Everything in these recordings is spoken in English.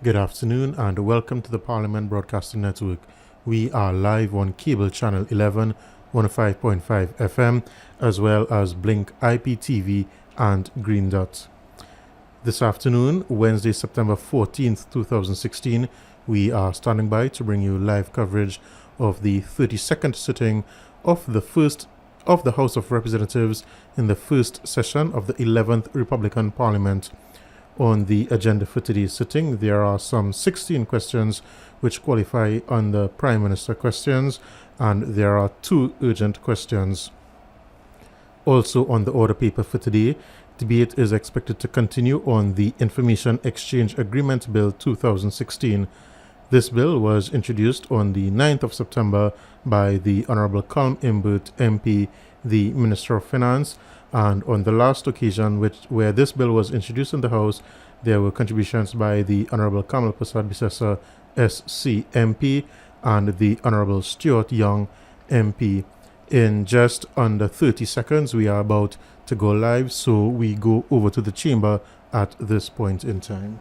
Good afternoon and welcome to the Parliament Broadcasting Network. We are live on cable channel 11, 105.5 FM, as well as Blink IPTV and Green Dot. This afternoon, Wednesday, September 14th, 2016, we are standing by to bring you live coverage of the 32nd sitting of the House of Representatives in the first session of the 11th Republican Parliament. On the agenda for today's sitting, there are some 16 questions which qualify under Prime Minister questions, and there are 2 urgent questions. Also on the order paper for today, debate is expected to continue on the Information Exchange Agreement Bill 2016. This bill was introduced on the 9th of September by the Honourable Colm Imbert MP, the Minister of Finance, and on the last occasion where this bill was introduced in the House, there were contributions by the Honourable Kamal Prasad Bisesa SC MP and the Honourable Stuart Young MP. In just under 30 seconds, we are about to go live, so we go over to the chamber at this point in time.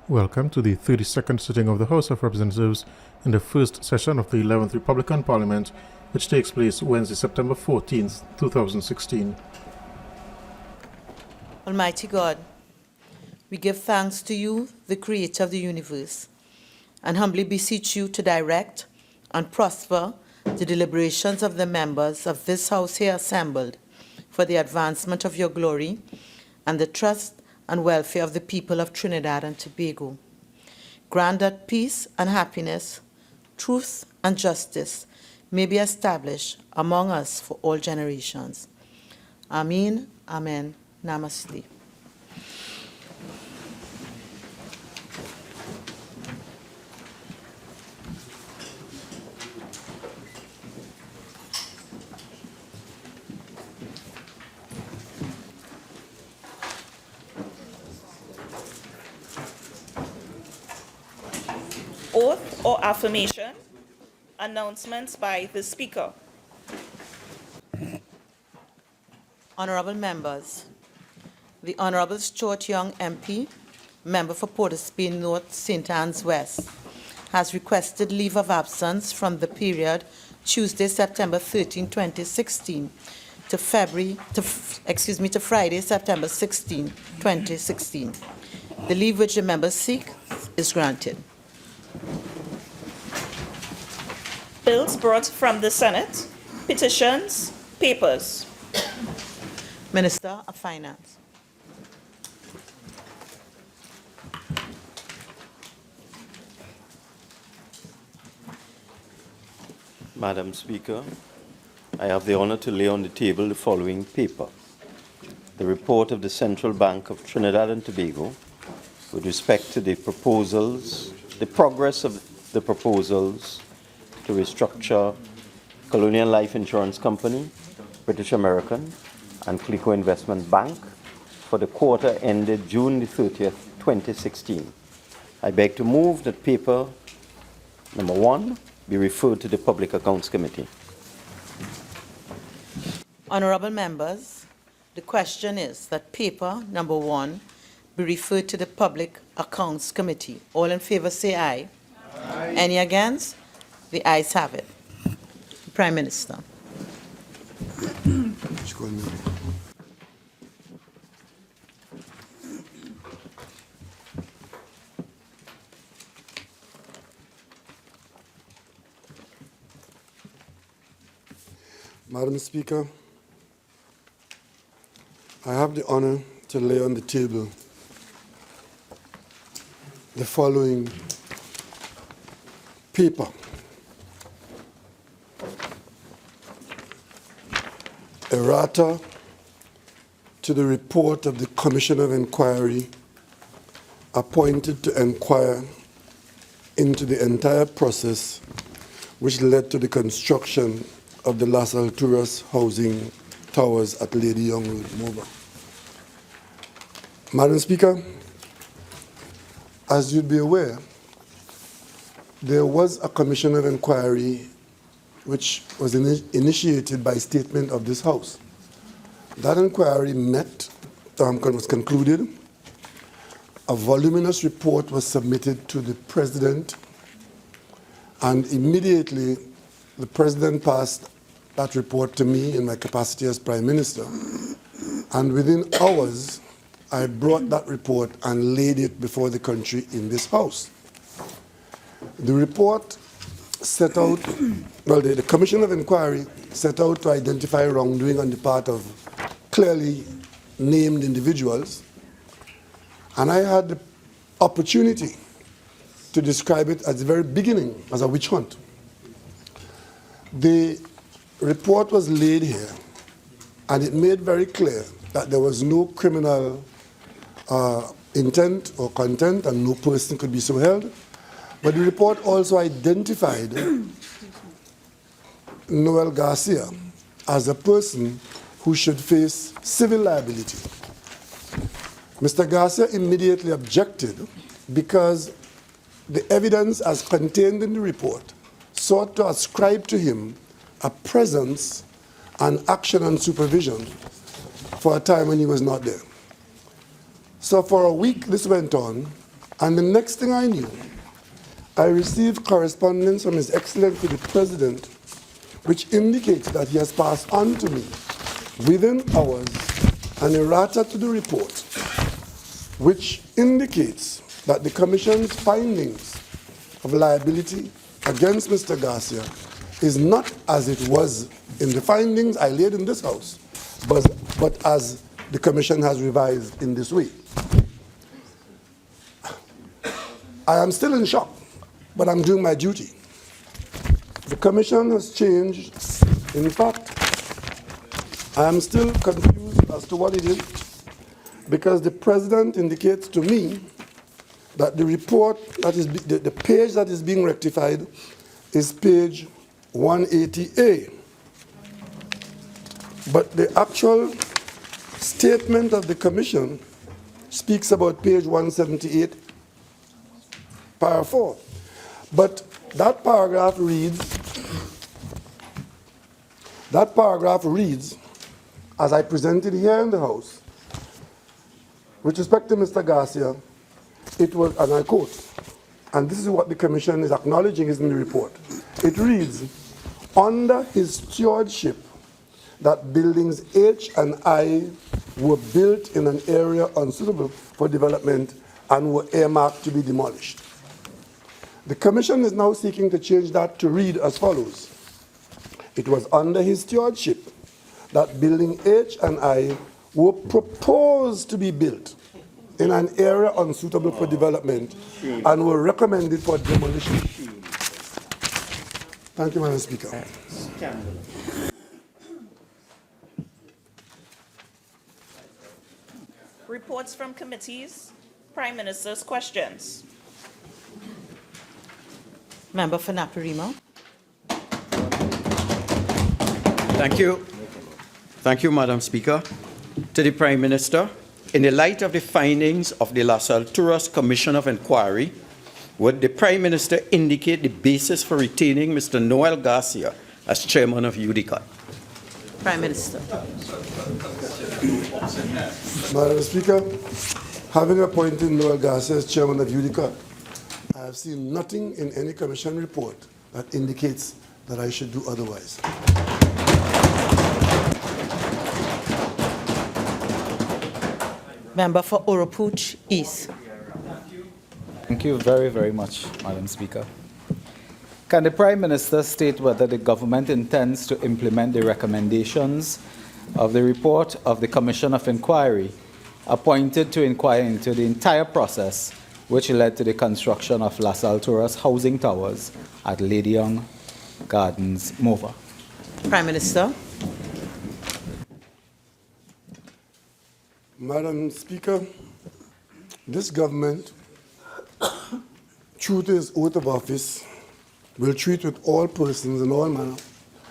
Welcome to the 32nd sitting of the House of Representatives in the first session of the 11th Republican Parliament, which takes place Wednesday, September 14th, 2016. Almighty God, we give thanks to you, the Creator of the universe, and humbly beseech you to direct and prosper the deliberations of the members of this House here assembled for the advancement of your glory and the trust and welfare of the people of Trinidad and Tobago. Grant that peace and happiness, truth and justice may be established among us for all generations. Amen, amen, namaste. Oath or affirmation. Announcements by the Speaker. Honourable members, the Honourable Stuart Young MP, member for Port of Spain North, St. Anne's West, has requested leave of absence from the period Tuesday, September 13, 2016 to Friday, September 16, 2016. The leave which the members seek is granted. Bills brought from the Senate. Petitions. Papers. Minister of Finance. Madam Speaker, I have the honor to lay on the table the following paper. The report of the Central Bank of Trinidad and Tobago with respect to the progress of the proposals to restructure Colonial Life Insurance Company, British American, and Clico Investment Bank for the quarter ended June the 30th, 2016. I beg to move that paper number 1 be referred to the Public Accounts Committee. Honorable members, the question is that paper number 1 be referred to the Public Accounts Committee. All in favor say aye. Aye. Any against? The ayes have it. Prime Minister. Madam Speaker, I have the honor to lay on the table the following paper. Errata to the report of the Commission of Inquiry appointed to inquire into the entire process which led to the construction of the Las Alturas housing towers at Lady Young Road, Moba. Madam Speaker, as you'd be aware, there was a commission of inquiry which was initiated by statement of this House. That inquiry was concluded. A voluminous report was submitted to the President, and immediately the President passed that report to me in my capacity as Prime Minister. And within hours, I brought that report and laid it before the country in this House. The report set out, the Commission of Inquiry set out to identify wrongdoing on the part of clearly named individuals, and I had the opportunity to describe it at the very beginning as a witch hunt. The report was laid here, and it made very clear that there was no criminal intent or content, and no person could be so held. But the report also identified Noel Garcia as a person who should face civil liability. Mr. Garcia immediately objected because the evidence as contained in the report sought to ascribe to him a presence and action and supervision for a time when he was not there. So for a week this went on, and the next thing I knew, I received correspondence from His Excellency the President, which indicates that he has passed on to me within hours an errata to the report, which indicates that the Commission's findings of liability against Mr. Garcia is not as it was in the findings I laid in this House, but as the Commission has revised in this way. I am still in shock, but I'm doing my duty. The Commission has changed. In fact, I am still confused as to what it is, because the President indicates to me that the report, that is the page that is being rectified is page 180A. But the actual statement of the Commission speaks about page 178, paragraph 4. But that paragraph reads, as I presented here in the House, with respect to Mr. Garcia, it was, and I quote, and this is what the Commission is acknowledging is in the report. It reads, under his stewardship, that buildings H and I were built in an area unsuitable for development and were earmarked to be demolished. The Commission is now seeking to change that to read as follows. It was under his stewardship that building H and I were proposed to be built in an area unsuitable for development and were recommended for demolition. Thank you, Madam Speaker. Reports from committees. Prime Minister's questions. Member for Naparima. Thank you. Thank you, Madam Speaker. To the Prime Minister, in the light of the findings of the Las Alturas Commission of Inquiry, would the Prime Minister indicate the basis for retaining Mr. Noel Garcia as chairman of UDICOT? Prime Minister. Madam Speaker, having appointed Noel Garcia as chairman of UDICA, I have seen nothing in any commission report that indicates that I should do otherwise. Member for Oropouche East. Thank you very, very much, Madam Speaker. Can the Prime Minister state whether the government intends to implement the recommendations of the report of the Commission of Inquiry appointed to inquire into the entire process which led to the construction of Las Alturas housing towers at Lady Young Gardens, Mova? Prime Minister. Madam Speaker, this government, true to its oath of office, will treat with all persons and all manner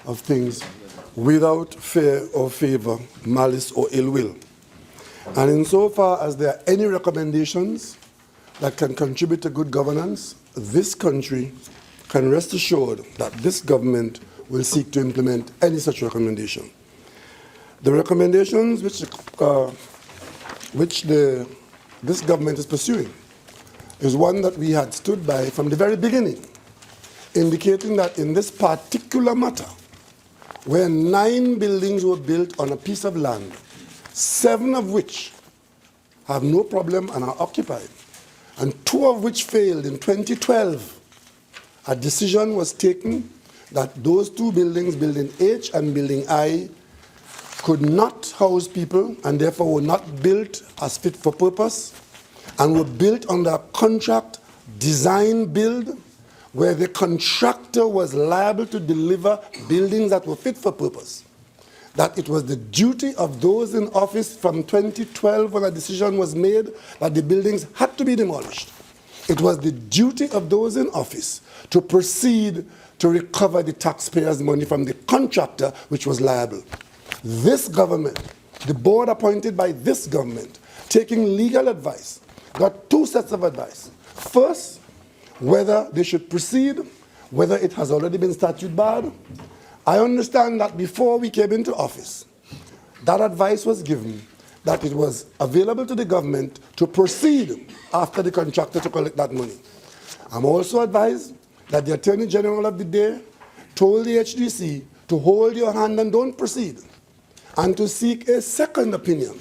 of things without fear or favor, malice or ill will. And insofar as there are any recommendations that can contribute to good governance, this country can rest assured that this government will seek to implement any such recommendation. The recommendations which this government is pursuing is one that we had stood by from the very beginning, indicating that in this particular matter, where 9 buildings were built on a piece of land, 7 of which have no problem and are occupied, and 2 of which failed in 2012, a decision was taken that those 2 buildings, Building H and Building I, could not house people and therefore were not built as fit for purpose and were built under a contract design build where the contractor was liable to deliver buildings that were fit for purpose. That it was the duty of those in office from 2012 when a decision was made that the buildings had to be demolished. It was the duty of those in office to proceed to recover the taxpayers' money from the contractor which was liable. This government, the board appointed by this government, taking legal advice, got 2 sets of advice. First, whether they should proceed, whether it has already been statute barred. I understand that before we came into office, that advice was given that it was available to the government to proceed after the contractor to collect that money. I'm also advised that the Attorney General of the day told the HDC to hold your hand and don't proceed, and to seek a second opinion.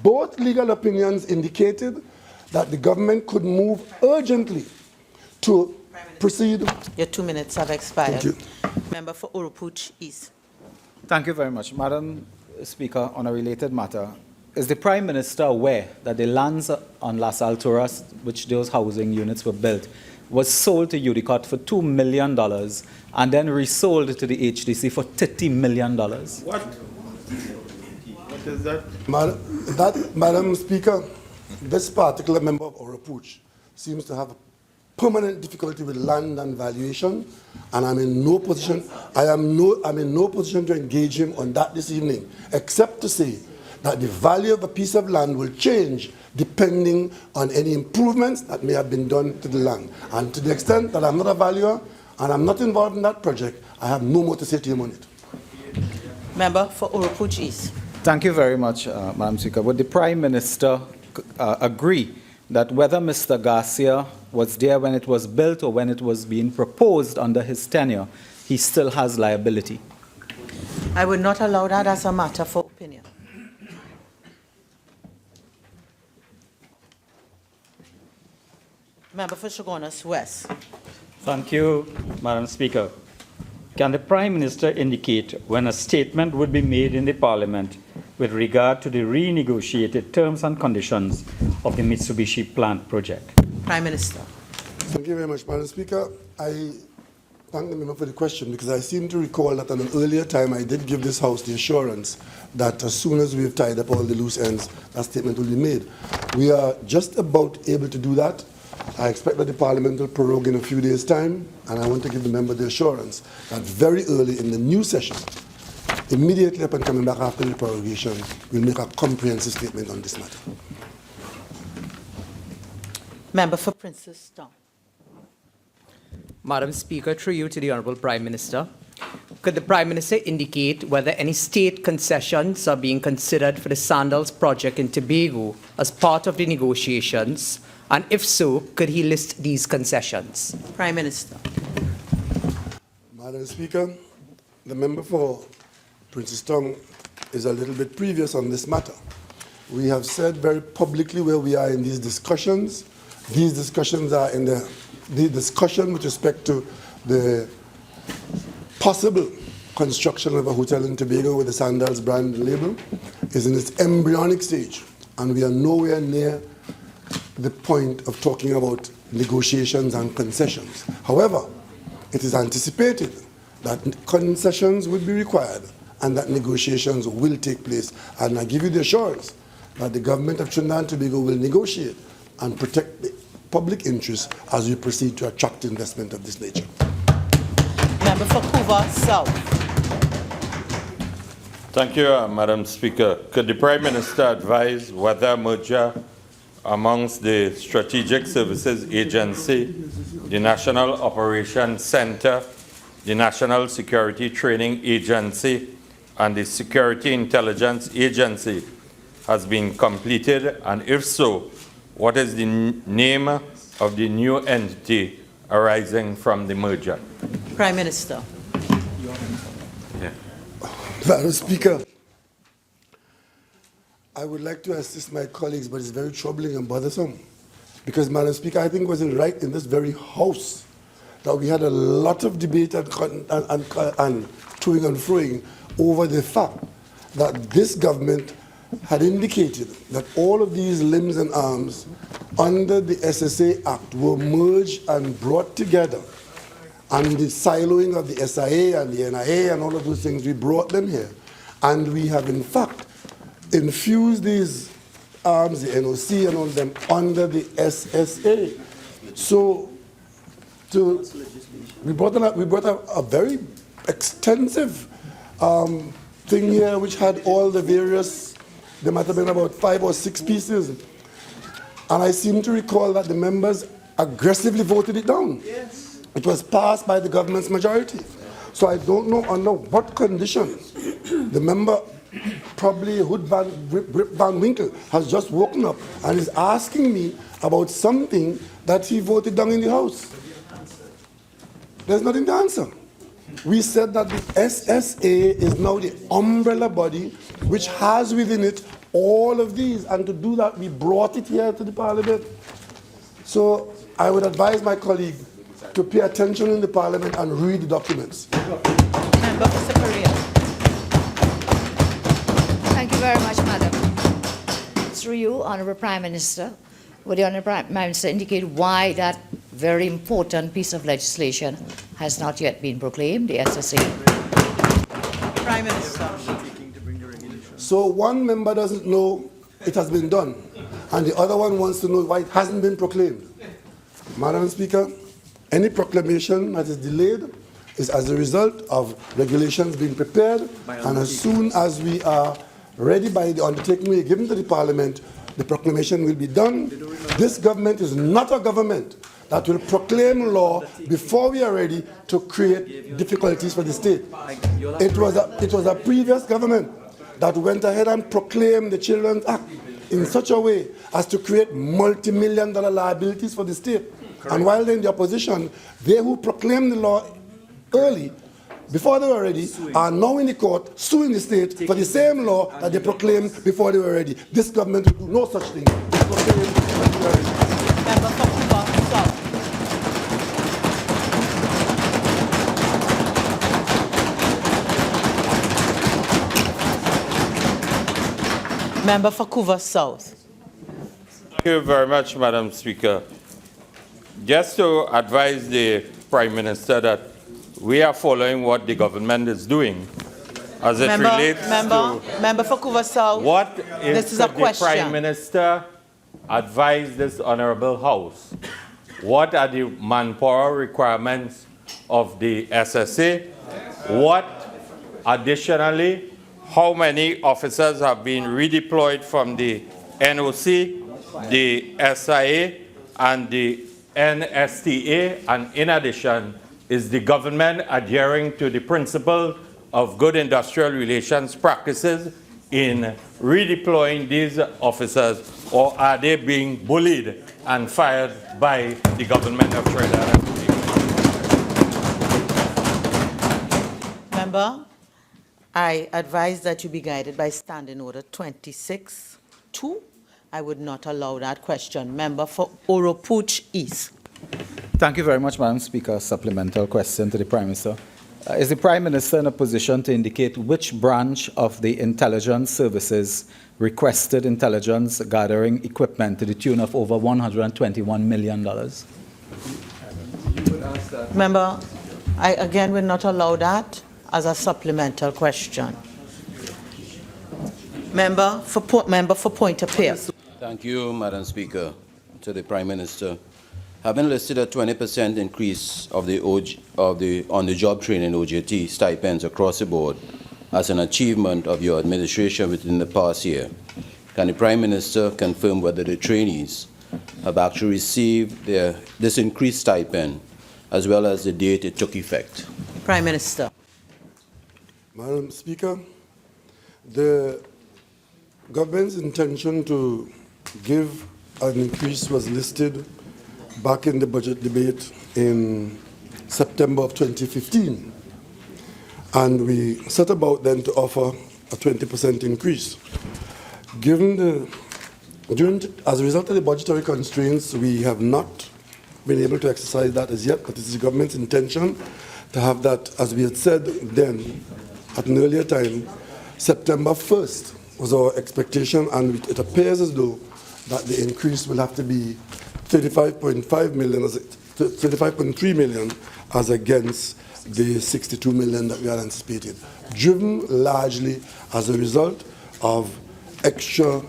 Both legal opinions indicated that the government could move urgently to proceed. Your 2 minutes have expired. Thank you. Member for Oropouche East. Thank you very much. Madam Speaker, on a related matter, is the Prime Minister aware that the lands on Las Alturas, which those housing units were built, was sold to UDICOT for $2 million and then resold to the HDC for $30 million? What? What is that? Madam Speaker, this particular member of Oropouche seems to have a permanent difficulty with land and valuation, and I'm in no position to engage him on that this evening, except to say that the value of a piece of land will change depending on any improvements that may have been done to the land. And to the extent that I'm not a valuer and I'm not involved in that project, I have no more to say to him on it. Member for Oropouche East. Thank you very much, Madam Speaker. Would the Prime Minister agree that whether Mr. Garcia was there when it was built or when it was being proposed under his tenure, he still has liability? I would not allow that as a matter for opinion. Member for Chaguanas West. Thank you, Madam Speaker. Can the Prime Minister indicate when a statement would be made in the Parliament with regard to the renegotiated terms and conditions of the Mitsubishi plant project? Prime Minister. Thank you very much, Madam Speaker. I thank the member for the question because I seem to recall that at an earlier time I did give this House the assurance that as soon as we've tied up all the loose ends, that statement will be made. We are just about able to do that. I expect that the Parliament will prorogue in a few days' time, and I want to give the member the assurance that very early in the new session, immediately upon coming back after the prorogation, we'll make a comprehensive statement on this matter. Member for Princess Town. Madam Speaker, through you to the Honourable Prime Minister, could the Prime Minister indicate whether any state concessions are being considered for the Sandals project in Tobago as part of the negotiations? And if so, could he list these concessions? Prime Minister. Madam Speaker, the member for Princess Tongue is a little bit previous on this matter. We have said very publicly where we are in these discussions. These discussions are in the discussion with respect to the possible construction of a hotel in Tobago with the Sandals brand label is in its embryonic stage, and we are nowhere near the point of talking about negotiations and concessions. However, it is anticipated that concessions will be required and that negotiations will take place. And I give you the assurance that the government of Trinidad and Tobago will negotiate and protect the public interest as we proceed to attract investment of this nature. Member for Couva South. Thank you, Madam Speaker. Could the Prime Minister advise whether a merger amongst the Strategic Services Agency, the National Operations Center, the National Security Training Agency, and the Security Intelligence Agency has been completed? And if so, what is the name of the new entity arising from the merger? Prime Minister. Madam Speaker, I would like to assist my colleagues, but it's very troubling and bothersome. Because, Madam Speaker, I think it was right in this very house that we had a lot of debate and toing and froing over the fact that this government had indicated that all of these limbs and arms under the SSA Act were merged and brought together. And the siloing of the SIA and the NIA and all of those things, we brought them here. And we have, in fact, infused these arms, the NOC and all of them, under the SSA. So we brought a very extensive thing here which had all the various, there might have been about 5 or 6 pieces. And I seem to recall that the members aggressively voted it down. Yes. It was passed by the government's majority. So I don't know under what conditions the member, probably Hood Van Winkle, has just woken up and is asking me about something that he voted down in the House. There's nothing to answer. We said that the SSA is now the umbrella body which has within it all of these, and to do that we brought it here to the Parliament. So I would advise my colleague to pay attention in the Parliament and read the documents. Member for Superior. Thank you very much, Madam. Through you, Honourable Prime Minister, would the Honourable Prime Minister indicate why that very important piece of legislation has not yet been proclaimed, the SSA? Prime Minister. So one member doesn't know it has been done, and the other one wants to know why it hasn't been proclaimed. Madam Speaker, any proclamation that is delayed is as a result of regulations being prepared, and as soon as we are ready by the undertaking we are given to the Parliament, the proclamation will be done. This government is not a government that will proclaim law before we are ready to create difficulties for the state. It was a previous government that went ahead and proclaimed the Children's Act in such a way as to create multi-million-dollar liabilities for the state. Correct. And while they're in the opposition, they who proclaimed the law early, before they were ready, are now in the court suing the state for the same law that they proclaimed before they were ready. This government will do no such thing. Member for Couva South. Member for Couva South. Thank you very much, Madam Speaker. Just to advise the Prime Minister that we are following what the government is doing as it relates to... Member for Couva South. What This is a question. The Prime Minister advise this Honourable House? What are the manpower requirements of the SSA? What, additionally, how many officers have been redeployed from the NOC, the SIA, and the NSTA? And in addition, is the government adhering to the principle of good industrial relations practices in redeploying these officers, or are they being bullied and fired by the government of Trinidad and Tobago? Member, I advise that you be guided by Standing Order 26-2. I would not allow that question. Member for Oropouche East. Thank you very much, Madam Speaker. Supplemental question to the Prime Minister. Is the Prime Minister in a position to indicate which branch of the intelligence services requested intelligence gathering equipment to the tune of over $121 million? Member, I again will not allow that as a supplemental question. Member for point of order. Thank you, Madam Speaker. To the Prime Minister. Having listed a 20% increase of the on-the-job training OJT stipends across the board as an achievement of your administration within the past year, can the Prime Minister confirm whether the trainees have actually received this increased stipend, as well as the date it took effect? Prime Minister. Madam Speaker, the government's intention to give an increase was listed back in the budget debate in September of 2015. And we set about then to offer a 20% increase. As a result of the budgetary constraints, we have not been able to exercise that as yet, but it is the government's intention to have that, as we had said then, at an earlier time, September 1st was our expectation, and it appears as though that the increase will have to be 35.5 million, 35.3 million, as against the 62 million that we had anticipated, driven largely as a result of extra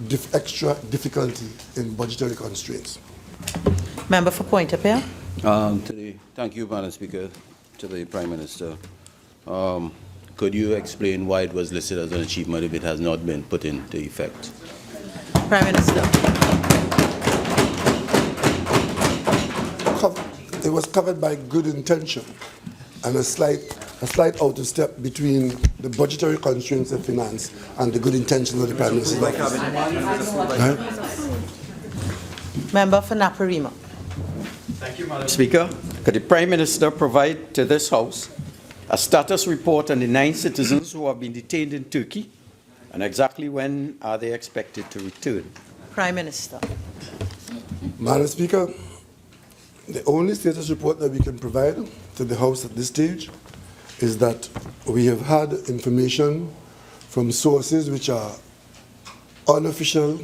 difficulty in budgetary constraints. Member for point of order. Thank you, Madam Speaker. To the Prime Minister, could you explain why it was listed as an achievement if it has not been put into effect? Prime Minister. It was covered by good intention and a slight out of step between the budgetary constraints of finance and the good intention of the Prime Minister's office. Member for Naparima. Thank you, Madam Speaker. Could the Prime Minister provide to this House a status report on the 9 citizens who have been detained in Turkey, and exactly when are they expected to return? Prime Minister. Madam Speaker, the only status report that we can provide to the House at this stage is that we have had information from sources which are unofficial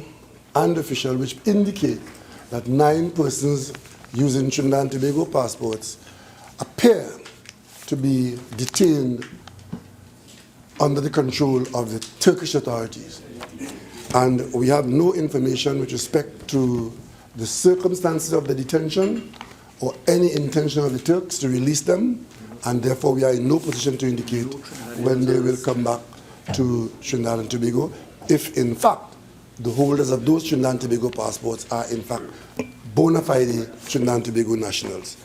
and official, which indicate that 9 persons using Trinidad and Tobago passports appear to be detained under the control of the Turkish authorities. And we have no information with respect to the circumstances of the detention or any intention of the Turks to release them, and therefore we are in no position to indicate when they will come back to Trinidad and Tobago, if in fact the holders of those Trinidad and Tobago passports are in fact bona fide Trinidad and Tobago nationals.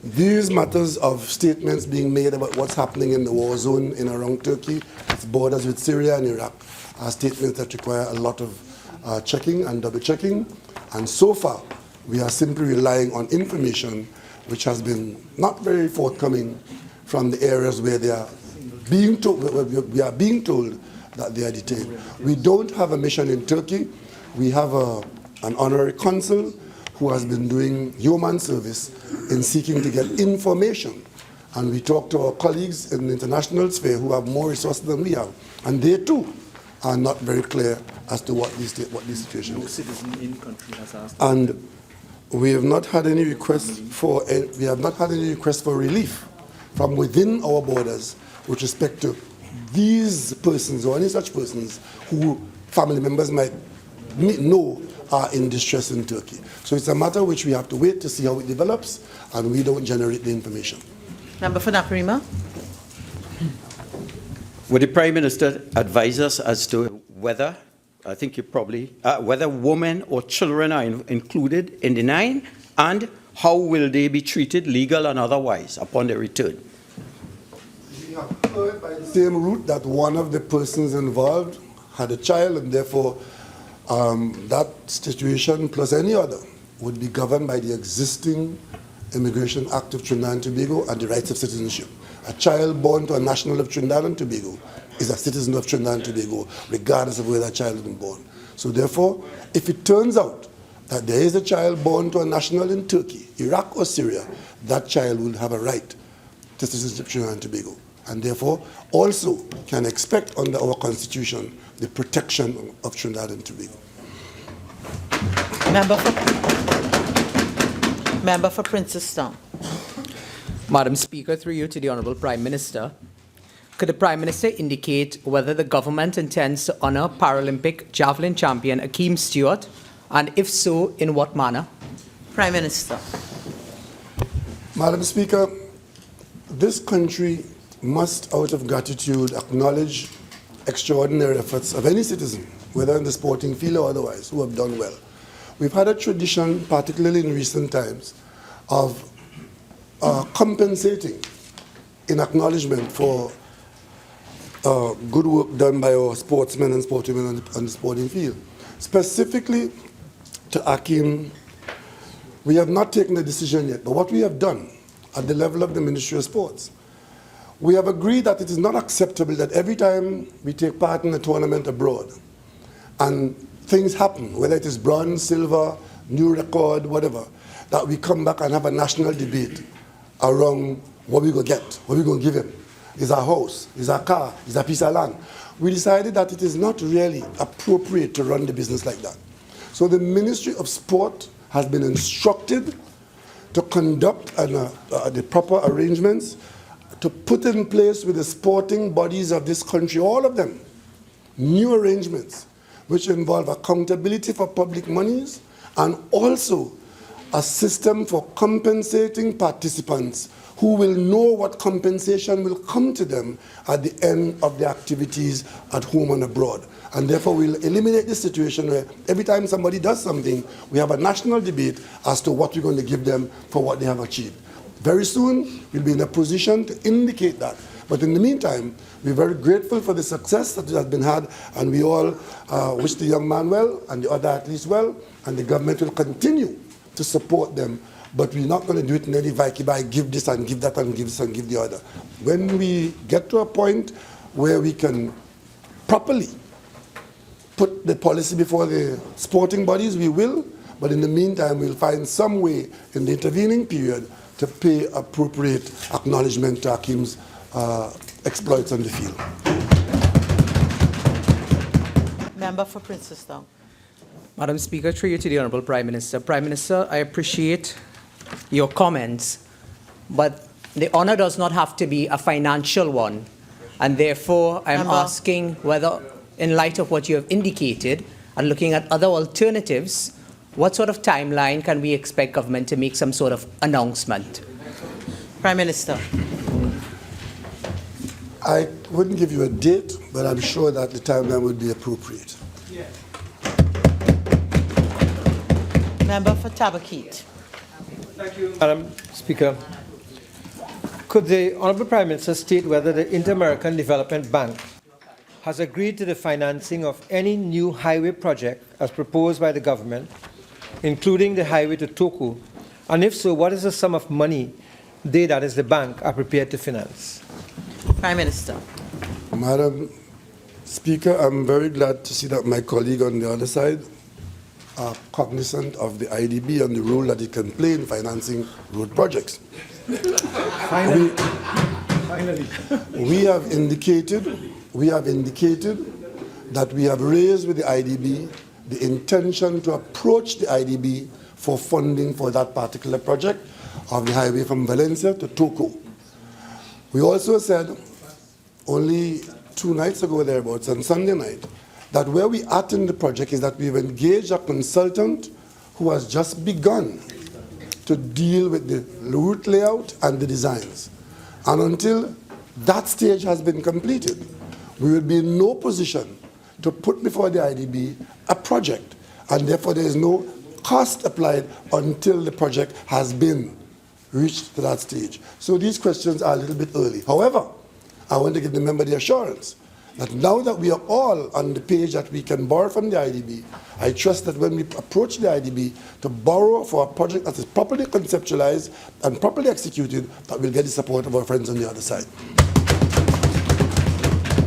These matters of statements being made about what's happening in the war zone in around Turkey, its borders with Syria and Iraq, are statements that require a lot of checking and double checking. And so far, we are simply relying on information which has been not very forthcoming from the areas where they are being told, we are being told that they are detained. We don't have a mission in Turkey. We have an honorary consul who has been doing human service in seeking to get information. And we talk to our colleagues in the international sphere who have more resources than we have. And they too are not very clear as to what this situation is. No citizen in country has asked. And we have not had any requests for relief from within our borders with respect to these persons or any such persons who family members might know are in distress in Turkey. So it's a matter which we have to wait to see how it develops, and we don't generate the information. Member for Naparima. Would the Prime Minister advise us as to whether, whether women or children are included in the 9, and how will they be treated, legal and otherwise, upon their return? We have heard by the same route that one of the persons involved had a child, and therefore that situation plus any other would be governed by the existing Immigration Act of Trinidad and Tobago and the rights of citizenship. A child born to a national of Trinidad and Tobago is a citizen of Trinidad and Tobago, regardless of where that child has been born. So therefore, if it turns out that there is a child born to a national in Turkey, Iraq or Syria, that child will have a right to citizenship of Trinidad and Tobago, and therefore also can expect under our constitution the protection of Trinidad and Tobago. Member for Princestown. Madam Speaker, through you to the Honourable Prime Minister, could the Prime Minister indicate whether the government intends to honour Paralympic javelin champion Akeem Stewart, and if so, in what manner? Prime Minister. Madam Speaker, this country must, out of gratitude, acknowledge extraordinary efforts of any citizen, whether in the sporting field or otherwise, who have done well. We've had a tradition, particularly in recent times, of compensating in acknowledgement for good work done by our sportsmen and sportswomen on the sporting field. Specifically to Akeem, we have not taken a decision yet, but what we have done at the level of the Ministry of Sports, we have agreed that it is not acceptable that every time we take part in a tournament abroad and things happen, whether it is bronze, silver, new record, whatever, that we come back and have a national debate around what we going to get, what we going to give him. Is our house, is our car, is our piece of land. We decided that it is not really appropriate to run the business like that. So the Ministry of Sport has been instructed to conduct the proper arrangements, to put in place with the sporting bodies of this country, all of them, new arrangements which involve accountability for public monies and also a system for compensating participants who will know what compensation will come to them at the end of their activities at home and abroad. And therefore we'll eliminate this situation where every time somebody does something, we have a national debate as to what we're going to give them for what they have achieved. Very soon, we'll be in a position to indicate that. But in the meantime, we're very grateful for the success that has been had, and we all wish the young man well and the other athletes well, and the government will continue to support them. But we're not going to do it in any vacuum by give this and give that and give this and give the other. When we get to a point where we can properly put the policy before the sporting bodies, we will. But in the meantime, we'll find some way in the intervening period to pay appropriate acknowledgement to Akeem's exploits on the field. Member for Princestown. Madam Speaker, through you to the Honourable Prime Minister. Prime Minister, I appreciate your comments, but the honour does not have to be a financial one, and therefore I'm asking whether, in light of what you have indicated and looking at other alternatives, what sort of timeline can we expect government to make some sort of announcement? Prime Minister. I wouldn't give you a date, but I'm sure that the timeline would be appropriate. Member for Tabaquite. Thank you, Madam Speaker. Could the Honourable Prime Minister state whether the Inter-American Development Bank has agreed to the financing of any new highway project as proposed by the government, including the highway to Toku? And if so, what is the sum of money they, that is the bank, are prepared to finance? Prime Minister. Madam Speaker, I'm very glad to see that my colleague on the other side are cognizant of the IDB and the role that it can play in financing road projects. Finally. We have indicated that we have raised with the IDB the intention to approach the IDB for funding for that particular project of the highway from Valencia to Toco. We also said only 2 nights ago thereabouts, on Sunday night, that where we are in the project is that we've engaged a consultant who has just begun to deal with the route layout and the designs. And until that stage has been completed, we will be in no position to put before the IDB a project, and therefore there is no cost applied until the project has been reached to that stage. So these questions are a little bit early. However, I want to give the member the assurance that now that we are all on the page that we can borrow from the IDB, I trust that when we approach the IDB to borrow for a project that is properly conceptualized and properly executed, that we'll get the support of our friends on the other side.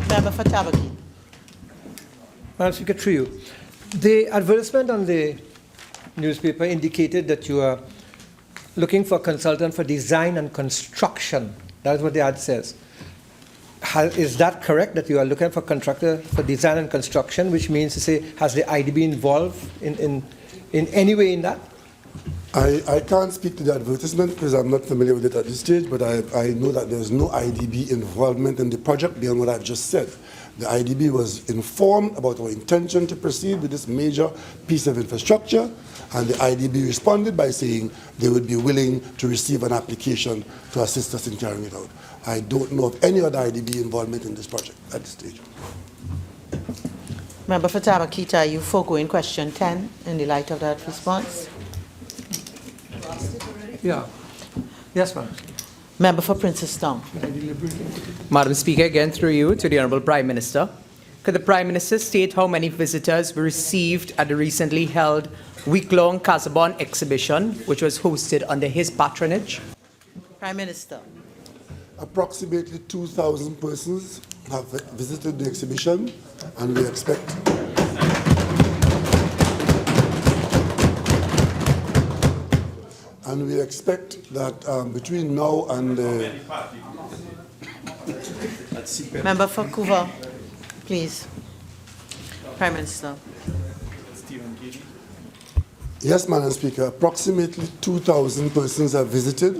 Member for Tewarie. Madam Speaker, through you. The advertisement on the newspaper indicated that you are looking for a consultant for design and construction. That is what the ad says. Is that correct, that you are looking for a contractor for design and construction, which means to say, has the IDB involved in any way in that? I can't speak to the advertisement because I'm not familiar with it at this stage, but I know that there's no IDB involvement in the project beyond what I've just said. The IDB was informed about our intention to proceed with this major piece of infrastructure, and the IDB responded by saying they would be willing to receive an application to assist us in carrying it out. I don't know of any other IDB involvement in this project at this stage. Member for Tewarie, are you foregoing question 10 in the light of that response? Yeah. Yes, ma'am. Member for Princess Town. Madam Speaker, again through you to the Honourable Prime Minister. Could the Prime Minister state how many visitors were received at the recently held week-long Casabon exhibition, which was hosted under his patronage? Prime Minister. Approximately 2,000 persons have visited the exhibition, and we expect that between now and Member for Couva, please. Prime Minister. Yes, Madam Speaker, approximately 2,000 persons have visited,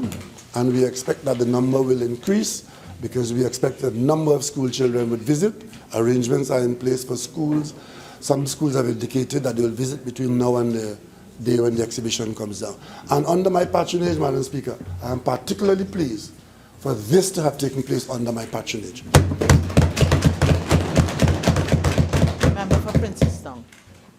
and we expect that the number will increase because we expect that a number of school children would visit. Arrangements are in place for schools. Some schools have indicated that they will visit between now and the day when the exhibition comes down. And under my patronage, Madam Speaker, I am particularly pleased for this to have taken place under my patronage. Member for Princess Town.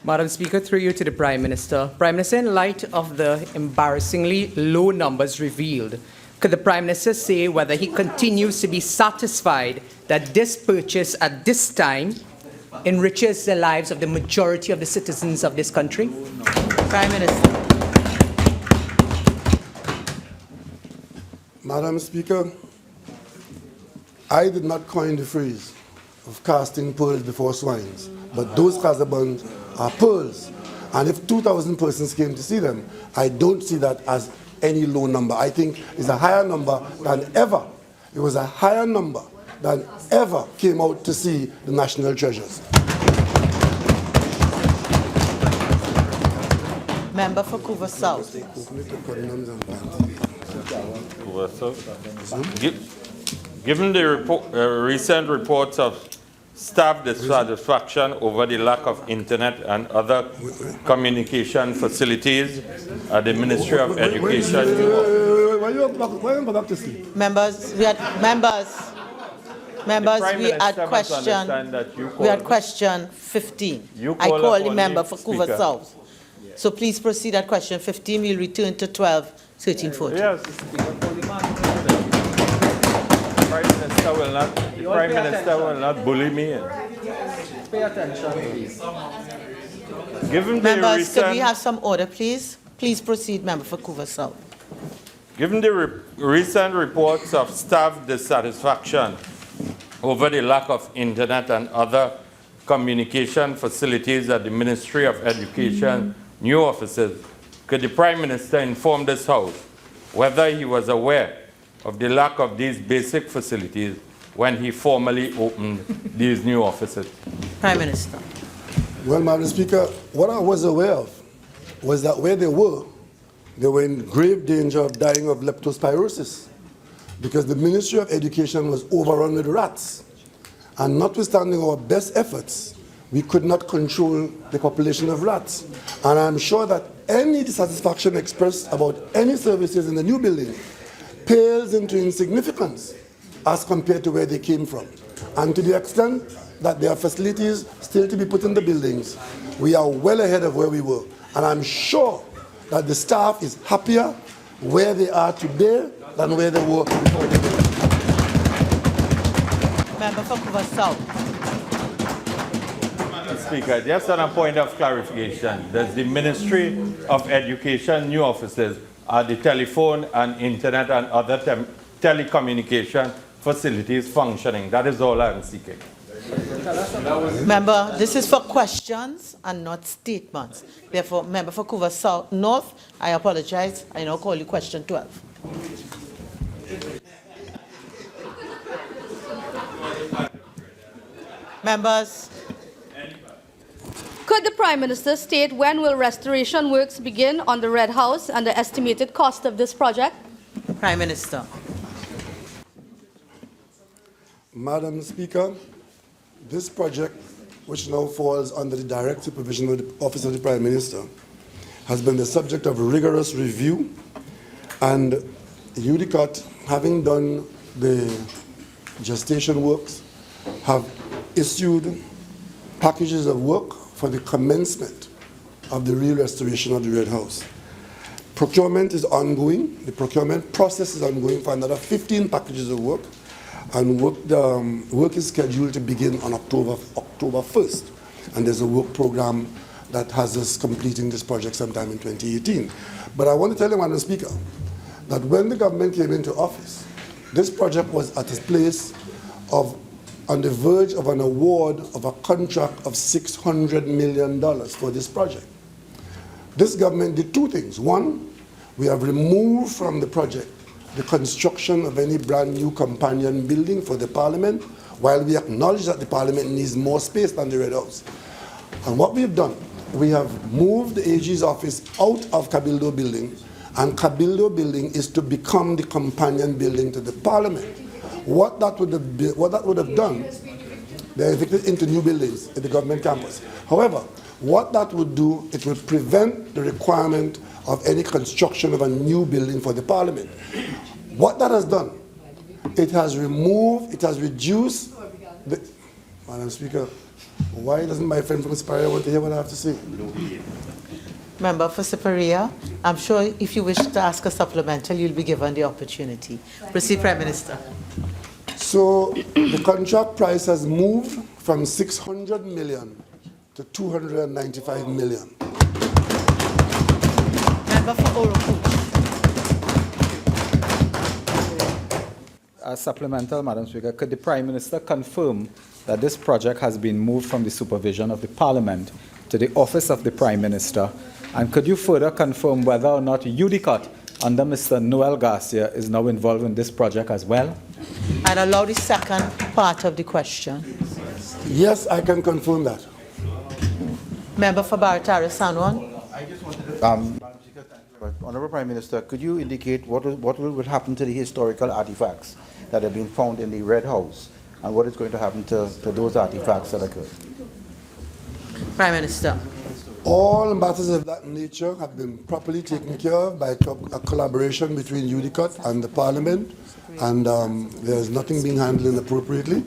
Madam Speaker, through you to the Prime Minister. Prime Minister, in light of the embarrassingly low numbers revealed, could the Prime Minister say whether he continues to be satisfied that this purchase at this time enriches the lives of the majority of the citizens of this country? Prime Minister. Madam Speaker, I did not coin the phrase of casting pearls before swines, but those Casabons are pearls. And if 2,000 persons came to see them, I don't see that as any low number. I think it's a higher number than ever. It was a higher number than ever came out to see the national treasures. Member for Couva South. Given the recent reports of staff dissatisfaction over the lack of internet and other communication facilities at the Ministry of Education. Members, we had question 15. I call the member for Couva South. So please proceed at question 15. We'll return to 12, 13, 14. Yes. The Prime Minister will not bully me. Pay attention, please. Given Members, could we have some order, please? Please proceed, member for Couva South. Given the recent reports of staff dissatisfaction over the lack of internet and other communication facilities at the Ministry of Education new offices, could the Prime Minister inform this House whether he was aware of the lack of these basic facilities when he formally opened these new offices? Prime Minister. Well, Madam Speaker, what I was aware of was that where they were in grave danger of dying of leptospirosis because the Ministry of Education was overrun with rats. And notwithstanding our best efforts, we could not control the population of rats. And I'm sure that any dissatisfaction expressed about any services in the new building pales into insignificance as compared to where they came from. And to the extent that there are facilities still to be put in the buildings, we are well ahead of where we were. And I'm sure that the staff is happier where they are today than where they were before they came. Member for Couva South. Madam Speaker, just on a point of clarification, does the Ministry of Education new offices are the telephone and internet and other telecommunication facilities functioning? That is all I'm seeking. Member, this is for questions and not statements. Therefore, member for Couva South North, I apologize. I now call you question 12. Members. Could the Prime Minister state when will restoration works begin on the Red House and the estimated cost of this project? Prime Minister. Madam Speaker, this project, which now falls under the direct supervision of the Office of the Prime Minister, has been the subject of rigorous review, and UDCOT, having done the gestation works, have issued packages of work for the commencement of the real restoration of the Red House. Procurement is ongoing. The procurement process is ongoing for another 15 packages of work, and work is scheduled to begin on October 1st. And there's a work program that has us completing this project sometime in 2018. But I want to tell you, Madam Speaker, that when the government came into office, this project was at a place of on the verge of an award of a contract of $600 million for this project. This government did two things. One, we have removed from the project the construction of any brand new companion building for the Parliament, while we acknowledge that the Parliament needs more space than the Red House. And what we have done, we have moved the AG's office out of Cabildo Building, and Cabildo Building is to become the companion building to the Parliament. What that would have done, they're evicted into new buildings at the government campus. However, what that would do, it would prevent the requirement of any construction of a new building for the Parliament. What that has done, it has reduced the... Madam Speaker, why doesn't my friend from Siparia want to hear what I have to say? Member for Siparia, I'm sure if you wish to ask a supplemental, you'll be given the opportunity. Proceed, Prime Minister. So the contract price has moved from 600 million to 295 million. Member for Oroku. As supplemental, Madam Speaker, could the Prime Minister confirm that this project has been moved from the supervision of the Parliament to the Office of the Prime Minister? And could you further confirm whether or not UDCOT under Mr. Noel Garcia is now involved in this project as well? And allow the second part of the question. Yes, I can confirm that. Member for Baratara Sanwan. I just wanted to, Madam Speaker, thank you very much. Honourable Prime Minister, could you indicate what will happen to the historical artifacts that have been found in the Red House, and what is going to happen to those artifacts that occurred? Prime Minister. All matters of that nature have been properly taken care of by a collaboration between UDCOT and the Parliament, and there's nothing being handled inappropriately.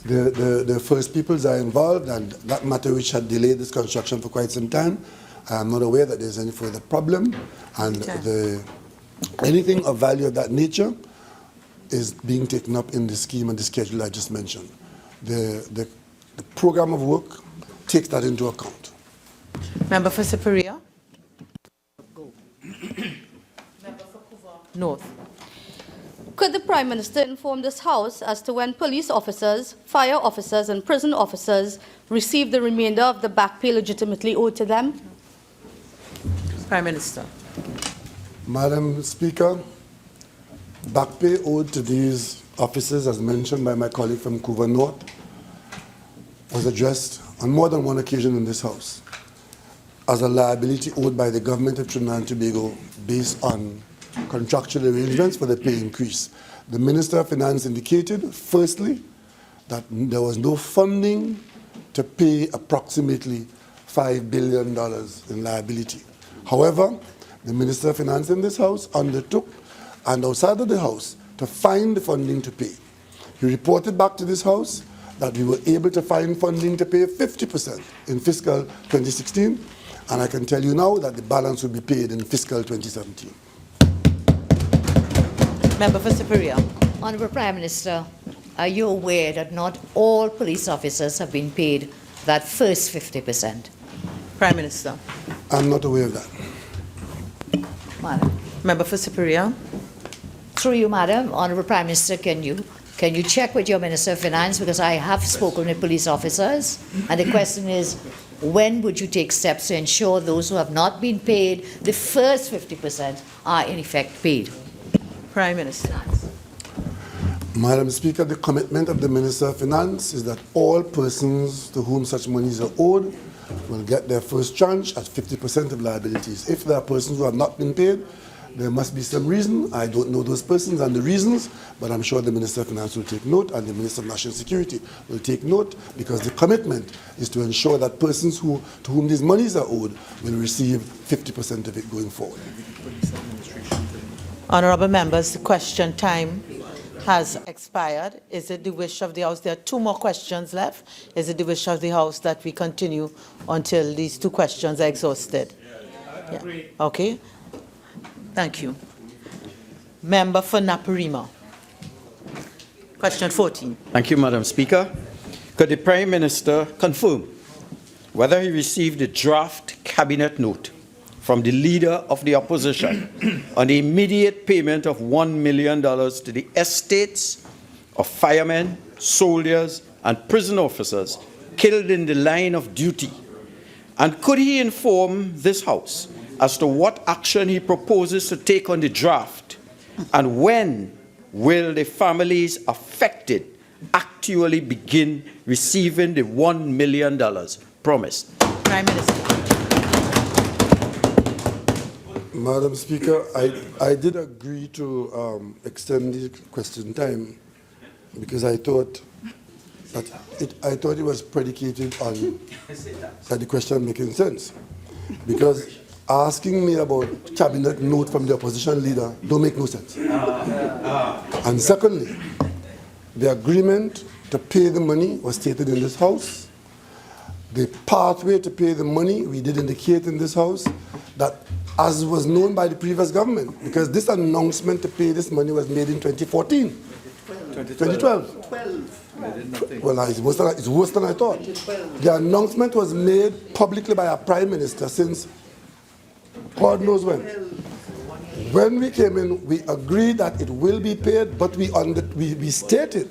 The First Peoples are involved, and that matter which had delayed this construction for quite some time, I am not aware that there's any further problem, and anything of value of that nature is being taken up in the scheme and the schedule I just mentioned. The program of work takes that into account. Member for Siparia. Member for Couva North. Could the Prime Minister inform this House as to when police officers, fire officers, and prison officers receive the remainder of the back pay legitimately owed to them? Prime Minister. Madam Speaker, back pay owed to these officers, as mentioned by my colleague from Couva North, was addressed on more than one occasion in this House as a liability owed by the government of Trinidad and Tobago based on contractual arrangements for the pay increase. The Minister of Finance indicated, firstly, that there was no funding to pay approximately $5 billion in liability. However, the Minister of Finance in this House undertook, and outside of the House, to find the funding to pay. He reported back to this House that we were able to find funding to pay 50% in fiscal 2016, And I can tell you now that the balance will be paid in fiscal 2017. Member for Superior. Honorable Prime Minister, are you aware that not all police officers have been paid that first 50%? Prime Minister. I'm not aware of that. Madam. Member for Superior. Through you, Madam, Honorable Prime Minister, can you check with your Minister of Finance, because I have spoken with police officers, and the question is, when would you take steps to ensure those who have not been paid the first 50% are in effect paid? Prime Minister. Madam Speaker, the commitment of the Minister of Finance is that all persons to whom such monies are owed will get their first tranche at 50% of liabilities. If there are persons who have not been paid, there must be some reason. I don't know those persons and the reasons, but I'm sure the Minister of Finance will take note and the Minister of National Security will take note, because the commitment is to ensure that persons to whom these monies are owed will receive 50% of it going forward. Honourable members, the question time has expired. Is it the wish of the House? There are 2 more questions left. Is it the wish of the House that we continue until these 2 questions are exhausted? Yeah. Okay. Thank you. Member for Naparima. Question 14. Thank you, Madam Speaker. Could the Prime Minister confirm whether he received a draft cabinet note from the leader of the opposition on the immediate payment of $1 million to the estates of firemen, soldiers, and prison officers killed in the line of duty? And could he inform this House as to what action he proposes to take on the draft, and when will the families affected actually begin receiving the $1 million promised? Prime Minister. Madam Speaker, I did agree to extend the question time because I thought it was predicated on the question making sense. Because asking me about cabinet note from the opposition leader don't make no sense. And secondly, the agreement to pay the money was stated in this House. The pathway to pay the money, we did indicate in this House that, as was known by the previous government, because this announcement to pay this money was made in 2014. 2012. Well, it's worse than I thought. The announcement was made publicly by our Prime Minister since God knows when. When we came in, we agreed that it will be paid, but we stated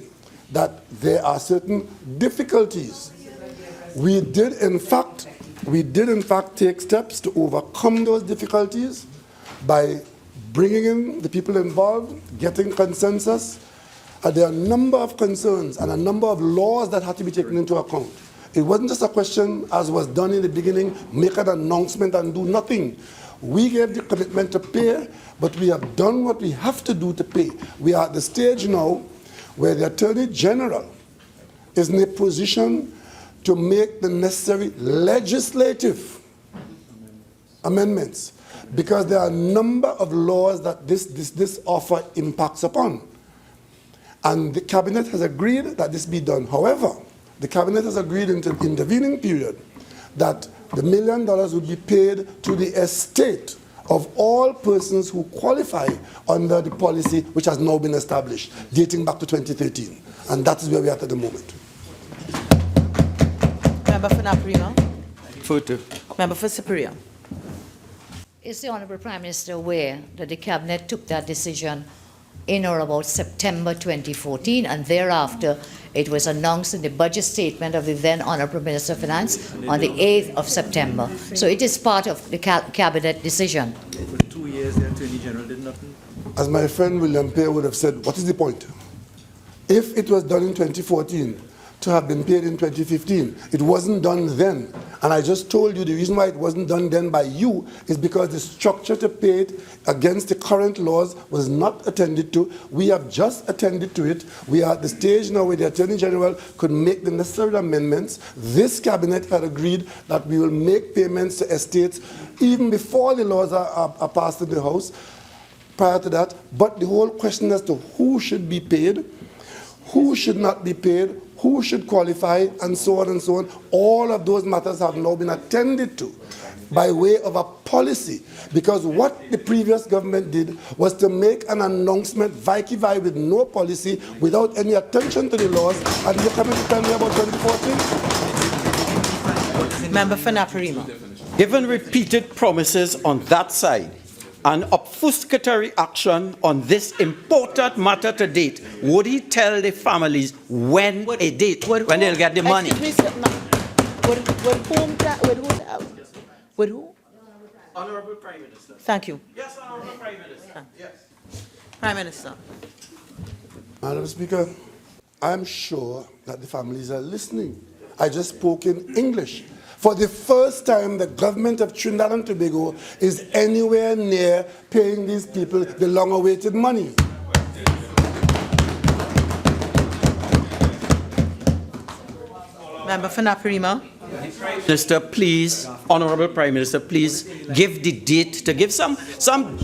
that there are certain difficulties. We did in fact take steps to overcome those difficulties by bringing in the people involved, getting consensus. There are a number of concerns and a number of laws that had to be taken into account. It wasn't just a question, as was done in the beginning, make an announcement and do nothing. We gave the commitment to pay, but we have done what we have to do to pay. We are at the stage now where the Attorney General is in a position to make the necessary legislative amendments, because there are a number of laws that this offer impacts upon. And the Cabinet has agreed that this be done. However, the Cabinet has agreed in the intervening period that the $1 million would be paid to the estate of all persons who qualify under the policy which has now been established, dating back to 2013. And that is where we are at the moment. Member for Naparima. Member for Superior. Is the Honourable Prime Minister aware that the Cabinet took that decision in or about September 2014, and thereafter it was announced in the budget statement of the then Honourable Minister of Finance on the 8th of September. So it is part of the Cabinet decision. For 2 years, the Attorney General did nothing. As my friend William Pear would have said, what is the point? If it was done in 2014, to have been paid in 2015, it wasn't done then. And I just told you the reason why it wasn't done then by you is because the structure to pay it against the current laws was not attended to. We have just attended to it. We are at the stage now where the Attorney General could make the necessary amendments. This Cabinet had agreed that we will make payments to estates even before the laws are passed in the House, prior to that. But the whole question as to who should be paid, who should not be paid, who should qualify, and so on and so on, all of those matters have now been attended to. by way of a policy, because what the previous government did was to make an announcement vice-versa with no policy, without any attention to the laws, and you're coming to tell me about 2014? Member for Naparima. Given repeated promises on that side and obfuscatory action on this important matter to date, would he tell the families when a date, when they'll get the money? Excuse me, sir, no. With who? Honorable Prime Minister. Thank you. Yes, Honorable Prime Minister. Yes. Prime Minister. Madam Speaker, I'm sure that the families are listening. I just spoke in English. For the first time, the government of Trinidad and Tobago is anywhere near paying these people the long-awaited money. Member for Naparima. Minister, please, Honorable Prime Minister, please give the date, to give some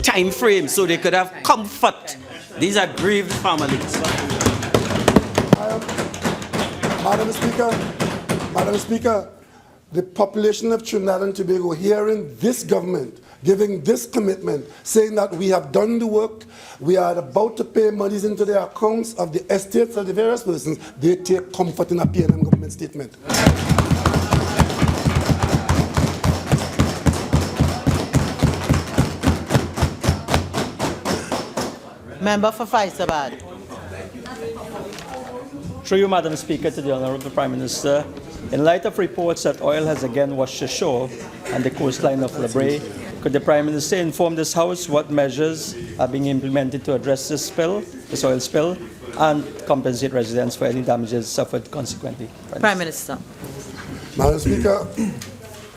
time frame so they could have comfort. These are grieved families. Madam Speaker, the population of Trinidad and Tobago hearing this government giving this commitment, saying that we have done the work, we are about to pay monies into the accounts of the estates of the various persons, they take comfort in a PNM government statement. Member for Faisabad. Through you, Madam Speaker, to the Honourable Prime Minister, in light of reports that oil has again washed ashore on the coastline of Labray, could the Prime Minister inform this House what measures are being implemented to address this spill, this oil spill, and compensate residents for any damages suffered consequently? Prime Minister. Madam Speaker,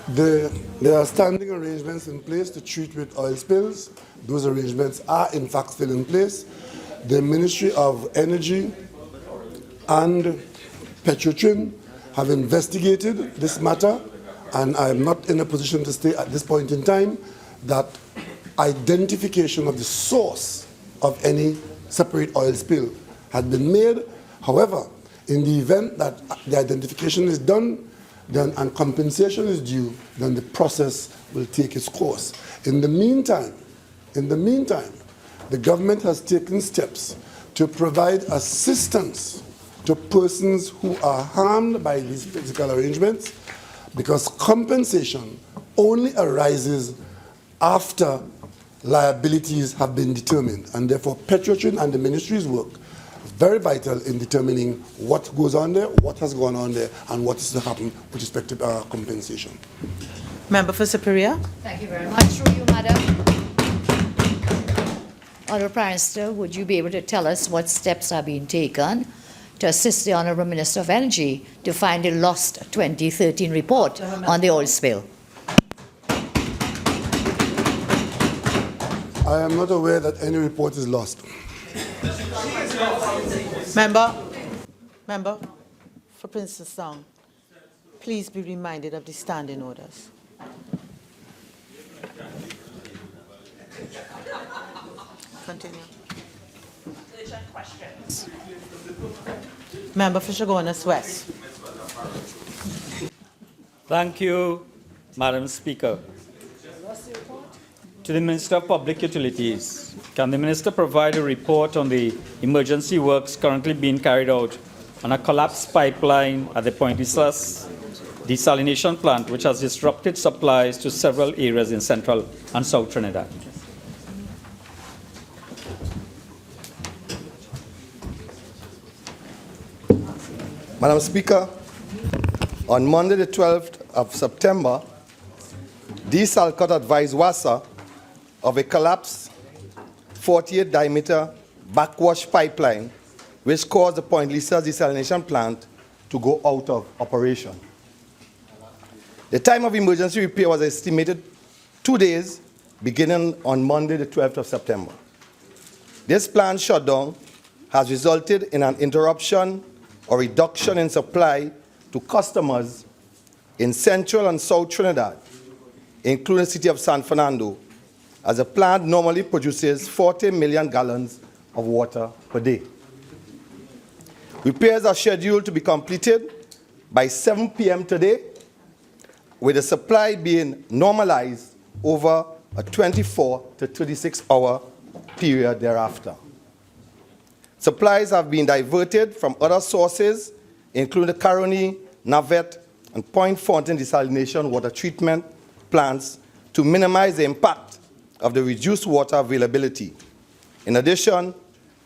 there are standing arrangements in place to treat with oil spills. Those arrangements are in fact still in place. The Ministry of Energy and Petrotrin have investigated this matter, and I am not in a position to say at this point in time that identification of the source of any separate oil spill has been made. However, in the event that the identification is done, then and compensation is due, then the process will take its course. In the meantime, the government has taken steps to provide assistance to persons who are harmed by these physical arrangements, because compensation only arises after liabilities have been determined, and therefore Petrotrin and the ministry's work is very vital in determining what goes on there, what has gone on there, and what is to happen with respect to compensation. Member for Superior. Thank you very much. Through you, Madam. Honourable Prime Minister, would you be able to tell us what steps are being taken to assist the Honourable Minister of Energy to find the lost 2013 report on the oil spill? I am not aware that any report is lost. Member for Princess Town, please be reminded of the standing orders. Continue. Questions. Member for Chaguanas West. Thank you, Madam Speaker. To the Minister of Public Utilities, can the Minister provide a report on the emergency works currently being carried out on a collapsed pipeline at the Point Islas desalination plant, which has disrupted supplies to several areas in central and south Trinidad? Madam Speaker, on Monday the 12th of September, DSALCOT advised WASA of a collapsed 48-diameter backwash pipeline which caused the Point Lisa desalination plant to go out of operation. The time of emergency repair was estimated 2 days, beginning on Monday the 12th of September. This plant shutdown has resulted in an interruption or reduction in supply to customers in central and south Trinidad, including the city of San Fernando, as the plant normally produces 40 million gallons of water per day. Repairs are scheduled to be completed by 7 p.m. today, with the supply being normalized over a 24 to 36-hour period thereafter. Supplies have been diverted from other sources, including the Caroni, Navet, and Point Fountain desalination water treatment plants, to minimize the impact of the reduced water availability. In addition,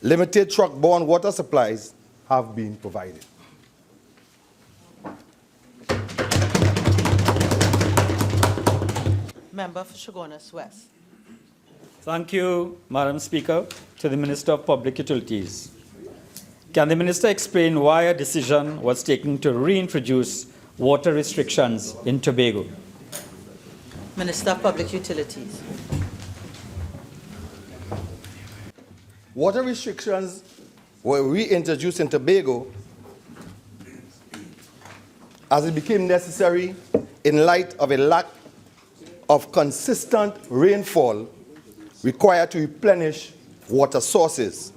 limited truck-borne water supplies have been provided. Member for Chaguanas West. Thank you, Madam Speaker. To the Minister of Public Utilities. Can the Minister explain why a decision was taken to reintroduce water restrictions in Tobago? Minister of Public Utilities. Water restrictions were reintroduced in Tobago as it became necessary in light of a lack of consistent rainfall required to replenish water sources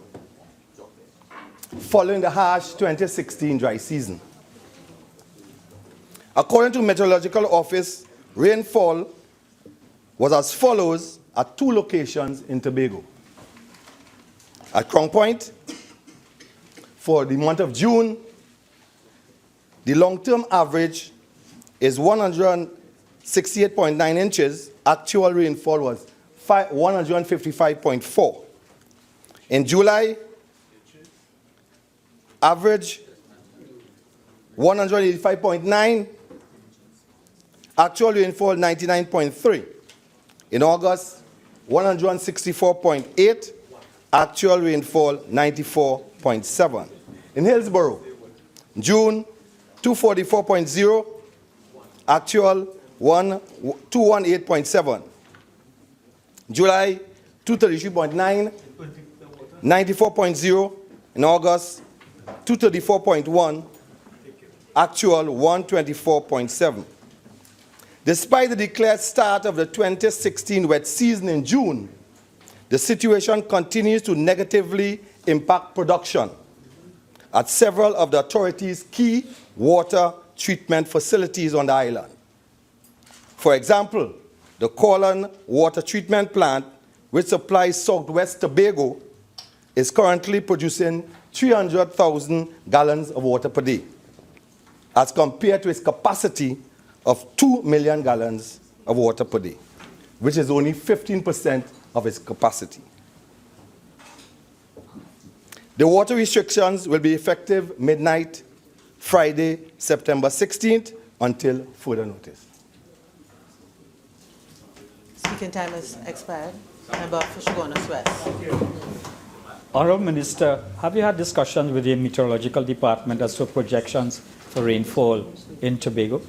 following the harsh 2016 dry season. According to Meteorological Office, rainfall was as follows at 2 locations in Tobago. At Crown Point, for the month of June, the long-term average is 168.9 inches. Actual rainfall was 155.4. In July, average 185.9, actual rainfall 99.3. In August, 164.8, actual rainfall 94.7. In Hillsborough, June 244.0, actual 218.7. July 233.9, 94.0. In August 234.1, actual 124.7. Despite the declared start of the 2016 wet season in June, the situation continues to negatively impact production at several of the authority's key water treatment facilities on the island. For example, the Corlan Water Treatment Plant, which supplies Southwest Tobago, is currently producing 300,000 gallons of water per day, as compared to its capacity of 2 million gallons of water per day, which is only 15% of its capacity. The water restrictions will be effective midnight, Friday, September 16th, until further notice. Speaking time has expired. Member for Chaguanas West. Honourable Minister, have you had discussions with the Meteorological Department as to projections for rainfall in Tobago?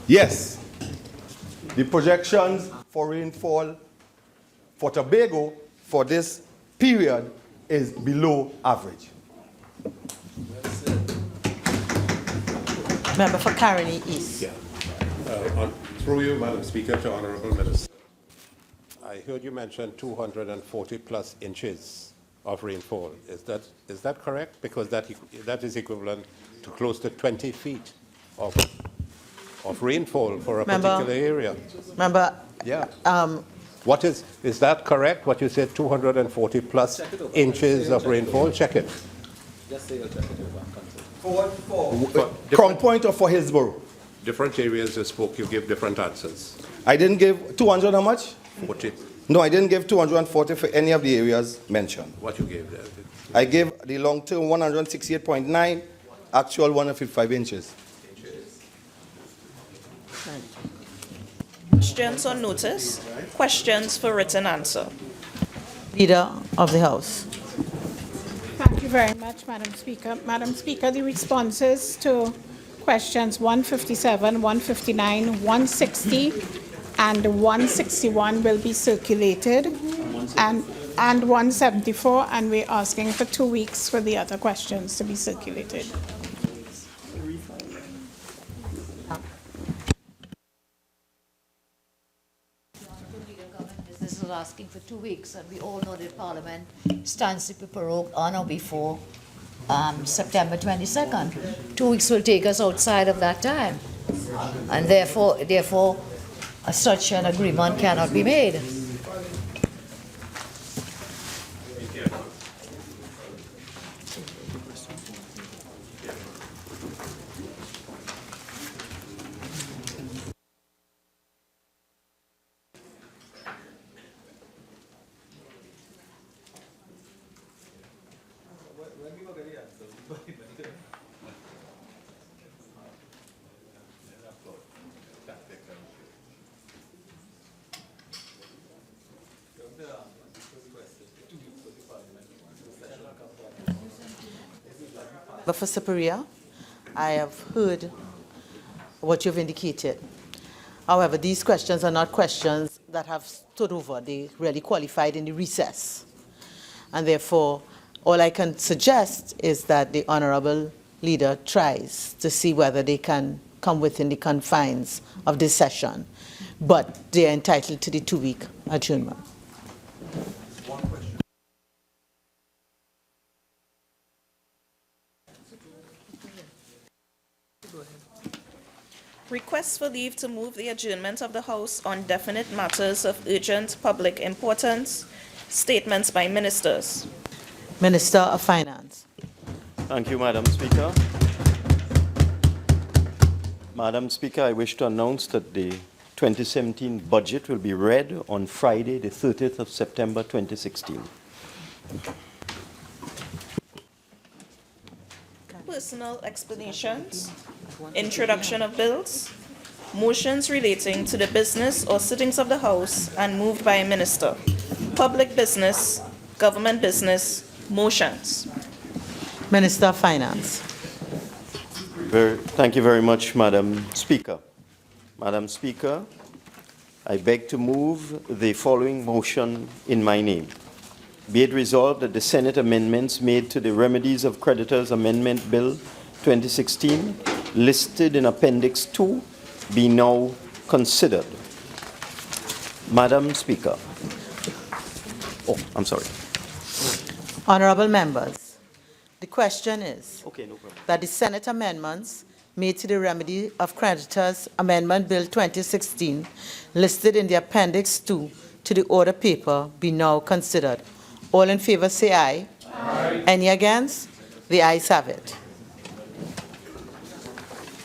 Yes. The projections for rainfall for Tobago for this period is below average. Member for Caroni East. Yeah. Through you, Madam Speaker, to Honourable Minister. I heard you mention 240 plus inches of rainfall. Is that correct? Because that is equivalent to close to 20 feet of rainfall for a particular area. Member. Yeah. What is that correct? What you said, 240 plus inches of rainfall? Check it. Just say you'll check it For Crown Point or for Hillsborough? Different areas you spoke, you give different answers. I didn't give 200 how much? 40. No, I didn't give 240 for any of the areas mentioned. What you gave there? I gave the long term 168.9, actual 155 inches. Questions on notice? Questions for written answer? Leader of the House. Thank you very much, Madam Speaker. Madam Speaker, the responses to questions 157, 159, 160, and 161 will be circulated, and 174, and we're asking for 2 weeks for the other questions to be circulated. This is asking for 2 weeks, and we all know that Parliament stands to be prorogued on or before September 22nd. 2 weeks will take us outside of that time. And therefore, such an agreement cannot be made. Professor Perea, I have heard what you've indicated. However, these questions are not questions that have stood over. They really qualified in the recess. And therefore, all I can suggest is that the Honorable Leader tries to see whether they can come within the confines of this session. But they are entitled to the 2-week adjournment. Request for leave to move the adjournment of the House on definite matters of urgent public importance. Statements by ministers. Minister of Finance. Thank you, Madam Speaker. Madam Speaker, I wish to announce that the 2017 budget will be read on Friday, the 30th of September 2016. Personal explanations. Introduction of bills. Motions relating to the business or sittings of the House and moved by a minister. Public business, government business, motions. Minister of Finance. Thank you very much, Madam Speaker. Madam Speaker, I beg to move the following motion in my name. Be it resolved that the Senate amendments made to the Remedies of Creditors Amendment Bill 2016, listed in Appendix 2, be now considered. Madam Speaker. Oh, I'm sorry. Honorable members, the question is Okay, no problem. that the Senate amendments made to the Remedy of Creditors Amendment Bill 2016, listed in the Appendix 2 to the order paper, be now considered. All in favor say aye. Aye. Any against? The ayes have it.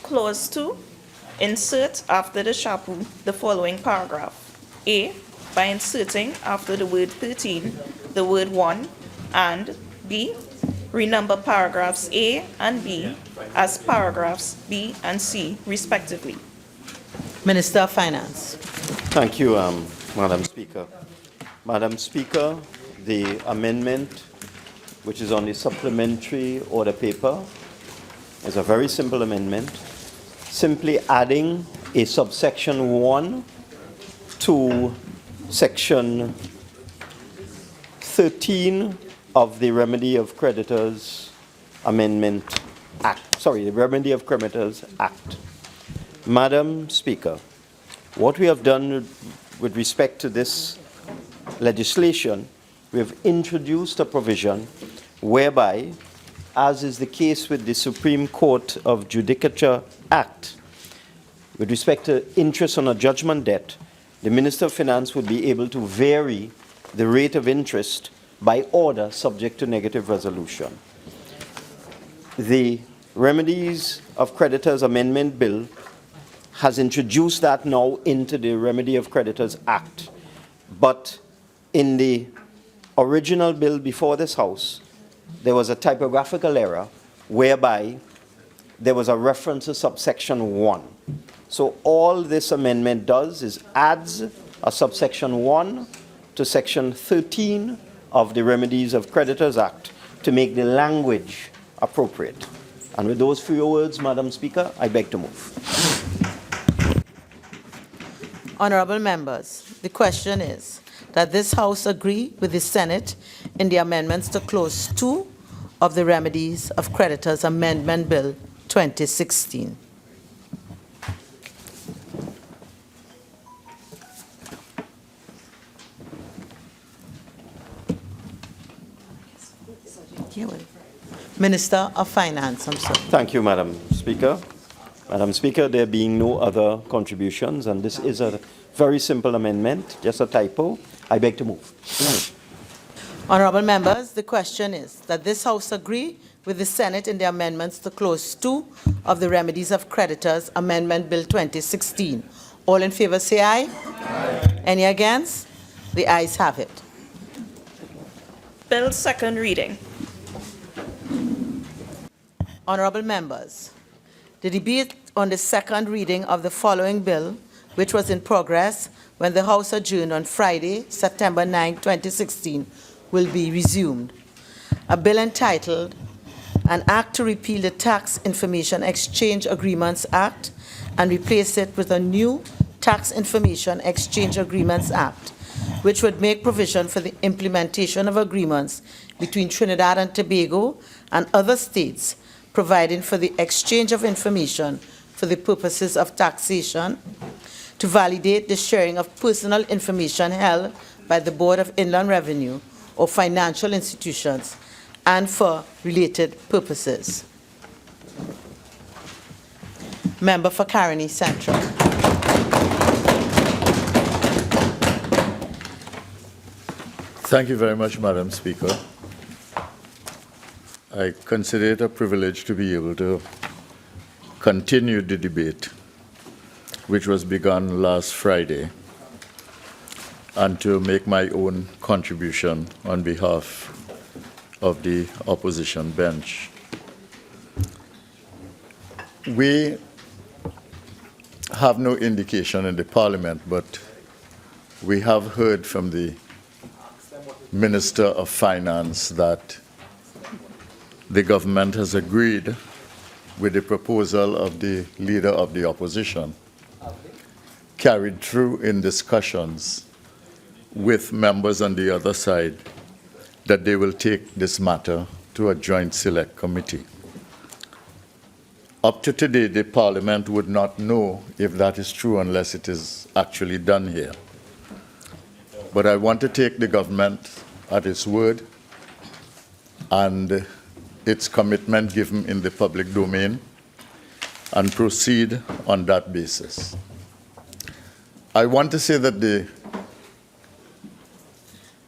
Clause 2. Insert after the chapeau the following paragraph. A. By inserting after the word 13 the word 1, and B. Renumber paragraphs A and B as paragraphs B and C respectively. Minister of Finance. Thank you, Madam Speaker. Madam Speaker, the amendment which is on the supplementary order paper is a very simple amendment, simply adding a subsection 1 to section 13 of the Remedy of Creditors Amendment Act. Sorry, the Remedy of Creditors Act. Madam Speaker, what we have done with respect to this legislation, we have introduced a provision whereby, as is the case with the Supreme Court of Judicature Act, with respect to interest on a judgment debt, the Minister of Finance would be able to vary the rate of interest by order subject to negative resolution. The Remedies of Creditors Amendment Bill has introduced that now into the Remedy of Creditors Act. But in the original bill before this House, there was a typographical error whereby there was a reference to subsection 1. So all this amendment does is adds a subsection 1 to section 13 of the Remedies of Creditors Act to make the language appropriate. And with those few words, Madam Speaker, I beg to move. Honorable members, the question is that this House agree with the Senate in the amendments to Clause 2 of the Remedies of Creditors Amendment Bill 2016. Minister of Finance, I'm sorry. Thank you, Madam Speaker. Madam Speaker, there being no other contributions, and this is a very simple amendment, just a typo, I beg to move. Honorable members, the question is that this House agree with the Senate in the amendments to Clause 2 of the Remedies of Creditors Amendment Bill 2016. All in favor say aye. Aye. Any against? The ayes have it. Bill second reading. Honorable members, the debate on the second reading of the following bill, which was in progress when the House adjourned on Friday, September 9, 2016, will be resumed. A bill entitled An Act to Repeal the Tax Information Exchange Agreements Act and replace it with a new Tax Information Exchange Agreements Act, which would make provision for the implementation of agreements between Trinidad and Tobago and other states, providing for the exchange of information for the purposes of taxation, to validate the sharing of personal information held by the Board of Inland Revenue or financial institutions, and for related purposes. Member for Caroni Central. Thank you very much, Madam Speaker. I consider it a privilege to be able to continue the debate, which was begun last Friday, and to make my own contribution on behalf of the opposition bench. We have no indication in the Parliament, but we have heard from the Minister of Finance that the government has agreed with the proposal of the Leader of the Opposition, carried through in discussions with members on the other side, that they will take this matter to a joint select committee. Up to today, the Parliament would not know if that is true unless it is actually done here. But I want to take the government at its word and its commitment given in the public domain and proceed on that basis. I want to say that the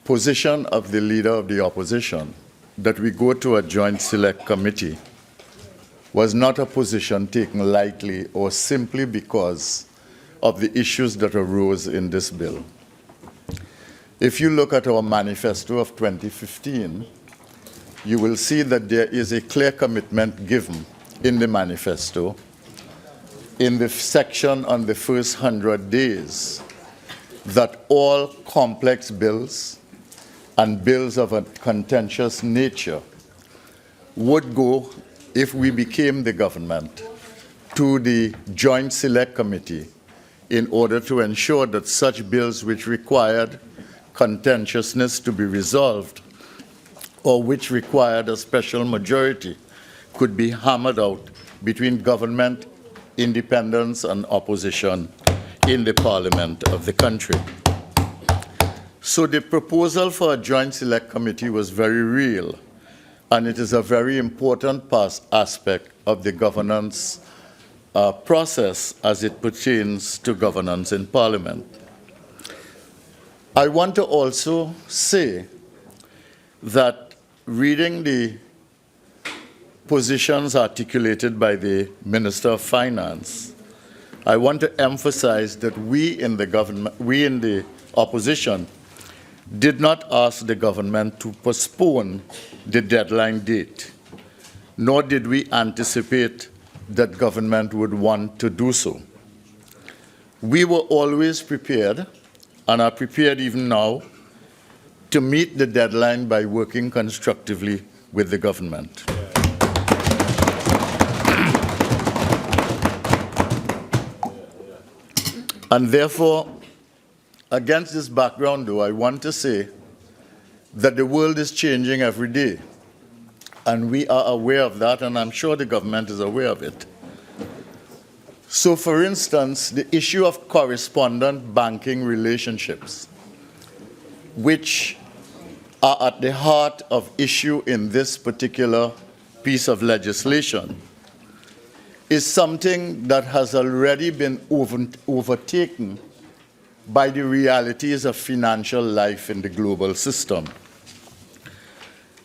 position of the Leader of the Opposition, that we go to a joint select committee, was not a position taken lightly or simply because of the issues that arose in this bill. If you look at our manifesto of 2015, you will see that there is a clear commitment given in the manifesto in the section on the first 100 days that all complex bills and bills of a contentious nature would go, if we became the government, to the Joint Select Committee in order to ensure that such bills which required contentiousness to be resolved or which required a special majority could be hammered out between government, independents, and opposition in the Parliament of the country. So the proposal for a joint select committee was very real, and it is a very important aspect of the governance process as it pertains to governance in Parliament. I want to also say that reading the positions articulated by the Minister of Finance, I want to emphasize that we in the opposition did not ask the government to postpone the deadline date, nor did we anticipate that government would want to do so. We were always prepared, and are prepared even now, to meet the deadline by working constructively with the government. And therefore, against this background, though, I want to say that the world is changing every day, and we are aware of that, and I'm sure the government is aware of it. So, for instance, the issue of correspondent banking relationships, which are at the heart of issue in this particular piece of legislation is something that has already been overtaken by the realities of financial life in the global system,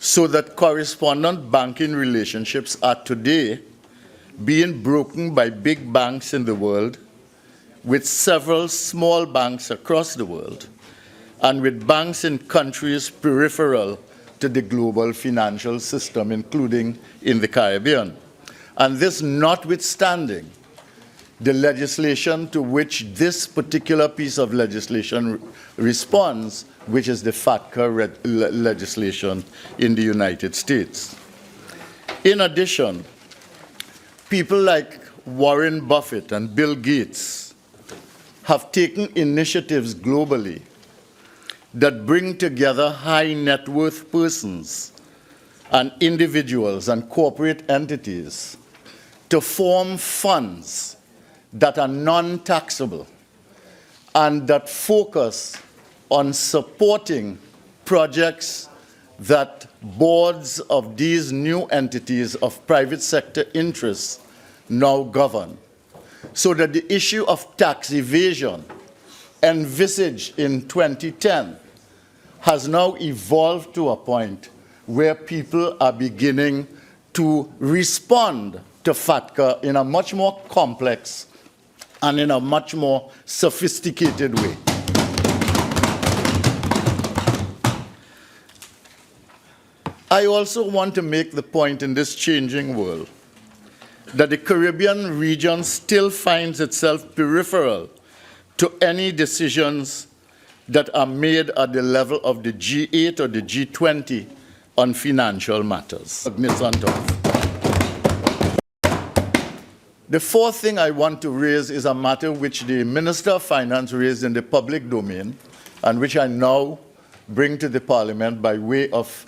so that correspondent banking relationships are today being broken by big banks in the world, with several small banks across the world, and with banks in countries peripheral to the global financial system, including in the Caribbean. And this notwithstanding the legislation to which this particular piece of legislation responds, which is the FATCA legislation in the United States. In addition, people like Warren Buffett and Bill Gates have taken initiatives globally that bring together high net worth persons and individuals and corporate entities to form funds that are non-taxable and that focus on supporting projects that boards of these new entities of private sector interests now govern, so that the issue of tax evasion envisaged in 2010 has now evolved to a point where people are beginning to respond to FATCA in a much more complex and in a much more sophisticated way. I also want to make the point in this changing world that the Caribbean region still finds itself peripheral to any decisions that are made at the level of the G8 or the G20 on financial matters. The fourth thing I want to raise is a matter which the Minister of Finance raised in the public domain and which I now bring to the Parliament by way of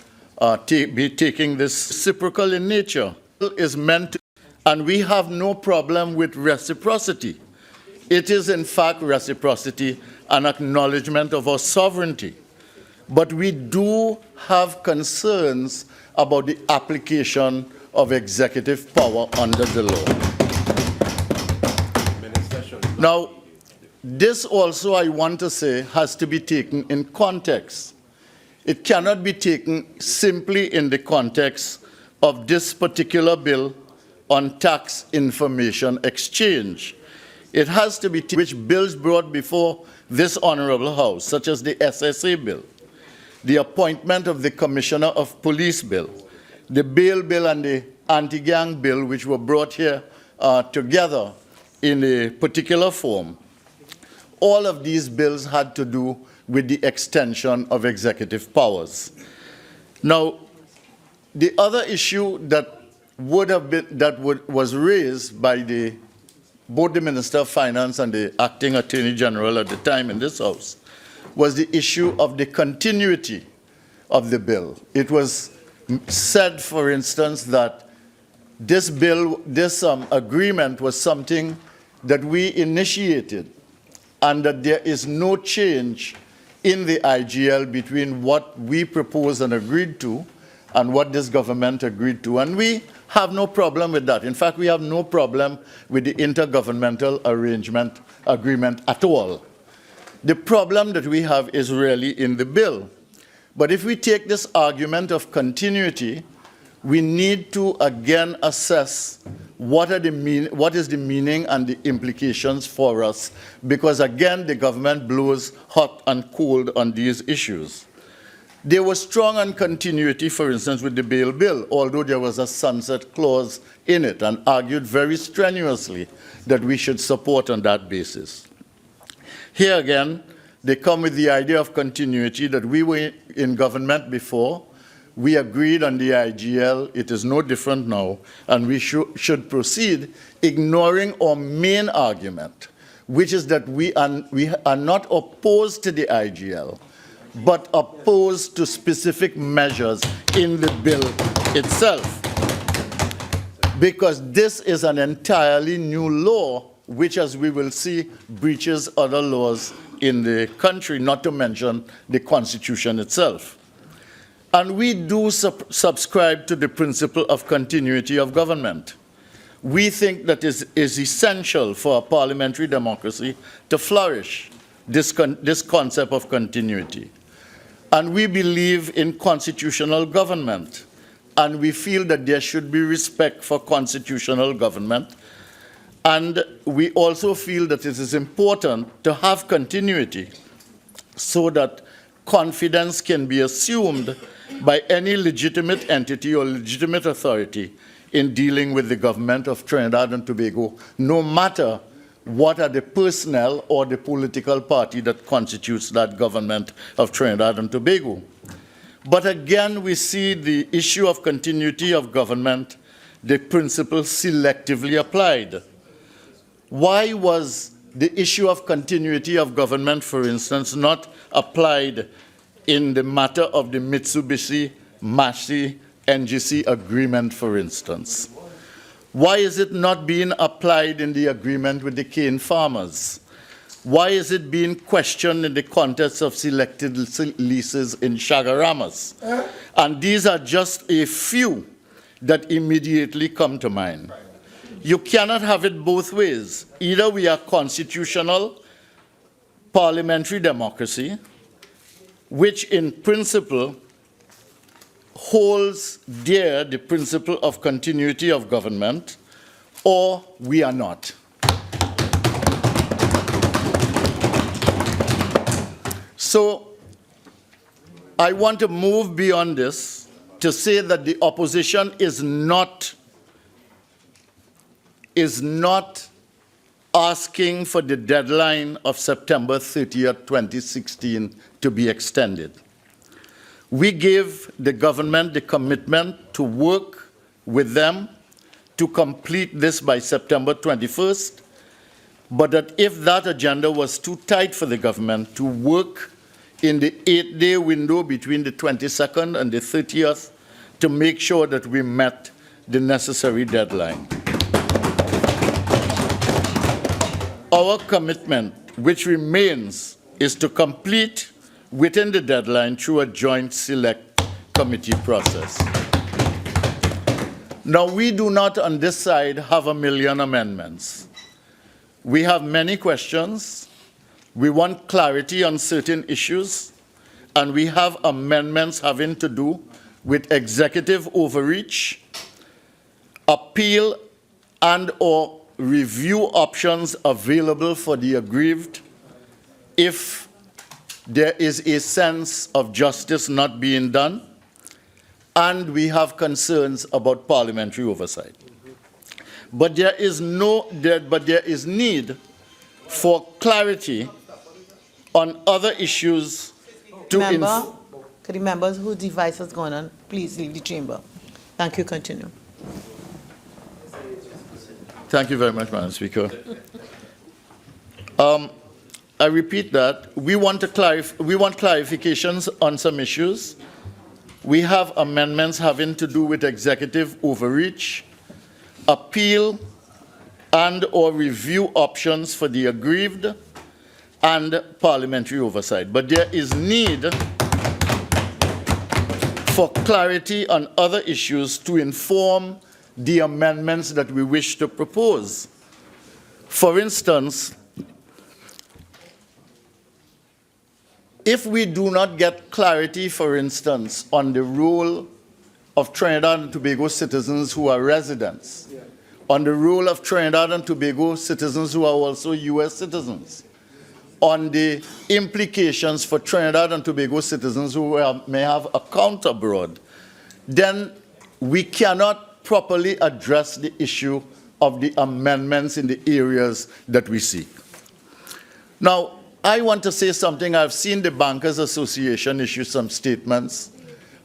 taking this reciprocal in nature. Is meant to, and we have no problem with reciprocity. It is in fact reciprocity, an acknowledgement of our sovereignty. But we do have concerns about the application of executive power under the law. Now, this also, I want to say, has to be taken in context. It cannot be taken simply in the context of this particular bill on tax information exchange. It has to be taken which bills brought before this Honorable House, such as the SSA bill, the appointment of the Commissioner of Police bill, the bail bill and the anti-gang bill, which were brought here together in a particular form. All of these bills had to do with the extension of executive powers. Now, the other issue that was raised by both the Minister of Finance and the Acting Attorney General at the time in this House was the issue of the continuity of the bill. It was said, for instance, that this bill, this agreement was something that we initiated and that there is no change in the IGL between what we proposed and agreed to and what this government agreed to. And we have no problem with that. In fact, we have no problem with the intergovernmental agreement at all. The problem that we have is really in the bill. But if we take this argument of continuity, we need to again assess what is the meaning and the implications for us, because again, the government blows hot and cold on these issues. There was strong on continuity, for instance, with the bail bill, although there was a sunset clause in it, and argued very strenuously that we should support on that basis. Here again, they come with the idea of continuity, that we were in government before, we agreed on the IGL, it is no different now, and we should proceed, ignoring our main argument, which is that we are not opposed to the IGL, but opposed to specific measures in the bill itself. Because this is an entirely new law, which, as we will see, breaches other laws in the country, not to mention the Constitution itself. And we do subscribe to the principle of continuity of government. We think that is essential for a parliamentary democracy to flourish, this concept of continuity. And we believe in constitutional government. And we feel that there should be respect for constitutional government. And we also feel that it is important to have continuity so that confidence can be assumed by any legitimate entity or legitimate authority in dealing with the government of Trinidad and Tobago, no matter what are the personnel or the political party that constitutes that government of Trinidad and Tobago. But again, we see the issue of continuity of government, the principle selectively applied. Why was the issue of continuity of government, for instance, not applied in the matter of the Mitsubishi Mashi NGC agreement, for instance? Why is it not being applied in the agreement with the cane farmers? Why is it being questioned in the context of selected leases in Chagaramas? And these are just a few that immediately come to mind. You cannot have it both ways. Either we are constitutional parliamentary democracy, which in principle holds dear the principle of continuity of government, or we are not. So I want to move beyond this to say that the opposition is not asking for the deadline of September 30th, 2016 to be extended. We give the government the commitment to work with them to complete this by September 21st, but that if that agenda was too tight for the government to work in the 8-day window between the 22nd and the 30th to make sure that we met the necessary deadline. Our commitment, which remains, is to complete within the deadline through a joint select committee process. Now, we do not on this side have 1 million amendments. We have many questions. We want clarity on certain issues, and we have amendments having to do with executive overreach, appeal and/or review options available for the aggrieved if there is a sense of justice not being done, and we have concerns about parliamentary oversight. But there is need for clarity on other issues to could the members whose device has gone on please leave the chamber? Thank you. Continue. Thank you very much, Madam Speaker. I repeat that we want clarifications on some issues. We have amendments having to do with executive overreach, appeal and/or review options for the aggrieved, and parliamentary oversight. But there is need for clarity on other issues to inform the amendments that we wish to propose. For instance, if we do not get clarity, for instance, on the role of Trinidad and Tobago citizens who are residents, on the role of Trinidad and Tobago citizens who are also U.S. citizens, on the implications for Trinidad and Tobago citizens who may have account abroad, then we cannot properly address the issue of the amendments in the areas that we seek. Now, I want to say something. I've seen the Bankers Association issue some statements.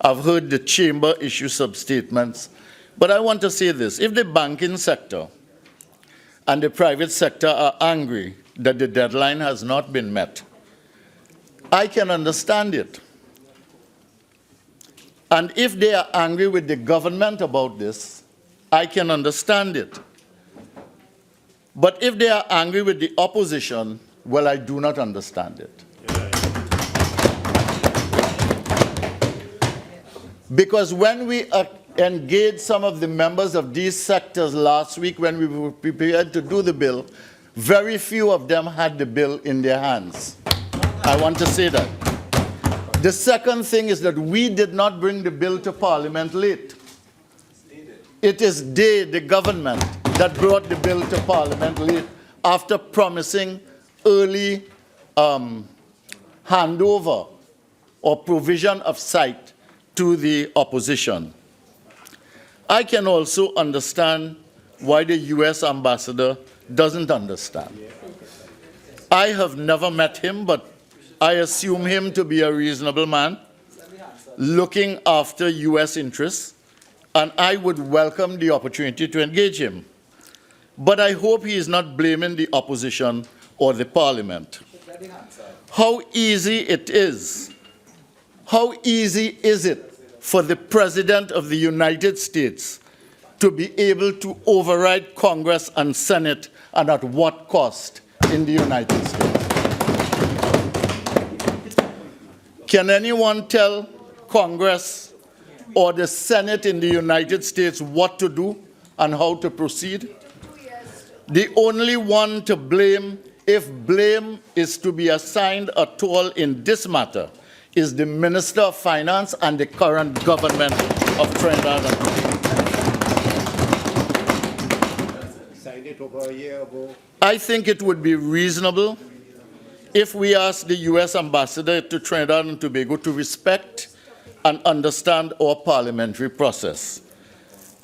I've heard the Chamber issue some statements. But I want to say this. If the banking sector and the private sector are angry that the deadline has not been met, I can understand it. And if they are angry with the government about this, I can understand it. But if they are angry with the opposition, well, I do not understand it. Because when we engaged some of the members of these sectors last week when we were prepared to do the bill, very few of them had the bill in their hands. I want to say that. The second thing is that we did not bring the bill to Parliament late. It is they, the government, that brought the bill to Parliament late after promising early handover or provision of site to the opposition. I can also understand why the US ambassador doesn't understand. I have never met him, but I assume him to be a reasonable man, looking after US interests, and I would welcome the opportunity to engage him. But I hope he is not blaming the opposition or the parliament. How easy it is, how easy is it for the President of the United States to be able to override Congress and Senate, and at what cost in the United States? Can anyone tell Congress or the Senate in the United States what to do and how to proceed? The only one to blame, if blame is to be assigned at all in this matter, is the Minister of Finance and the current government of Trinidad and Tobago. Signed it over a year ago. I think it would be reasonable if we ask the US ambassador to Trinidad and Tobago to respect and understand our parliamentary process.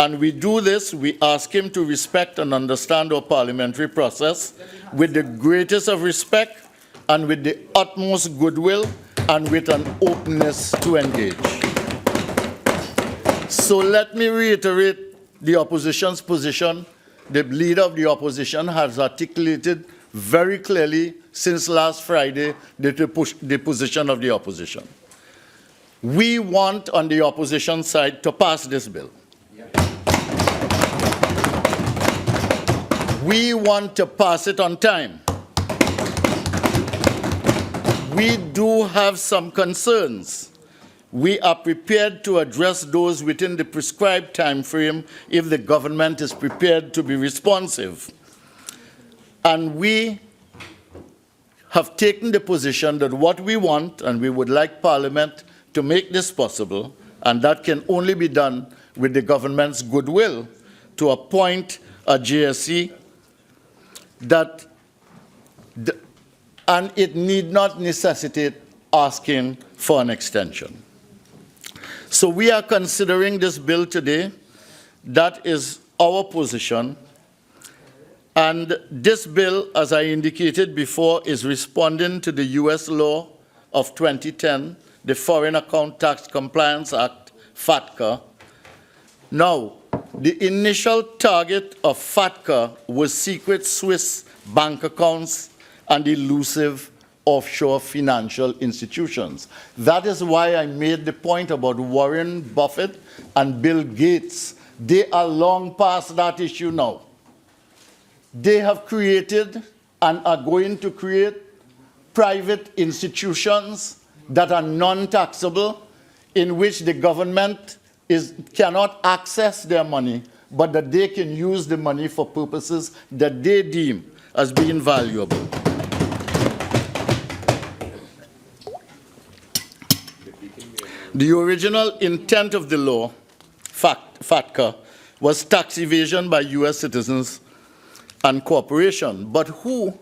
And we do this, we ask him to respect and understand our parliamentary process with the greatest of respect and with the utmost goodwill and with an openness to engage. So let me reiterate the opposition's position. The leader of the opposition has articulated very clearly since last Friday the position of the opposition. We want on the opposition side to pass this bill. We want to pass it on time. We do have some concerns. We are prepared to address those within the prescribed time frame if the government is prepared to be responsive. And we have taken the position that what we want, and we would like Parliament to make this possible, and that can only be done with the government's goodwill, to appoint a JSE and it need not necessitate asking for an extension. So we are considering this bill today. That is our position. And this bill, as I indicated before, is responding to the US law of 2010, the Foreign Account Tax Compliance Act, FATCA. Now, the initial target of FATCA was secret Swiss bank accounts and elusive offshore financial institutions. That is why I made the point about Warren Buffett and Bill Gates. They are long past that issue now. They have created and are going to create private institutions that are non-taxable, in which the government cannot access their money, but that they can use the money for purposes that they deem as being valuable. The original intent of the law, FATCA, was tax evasion by US citizens and corporations. But who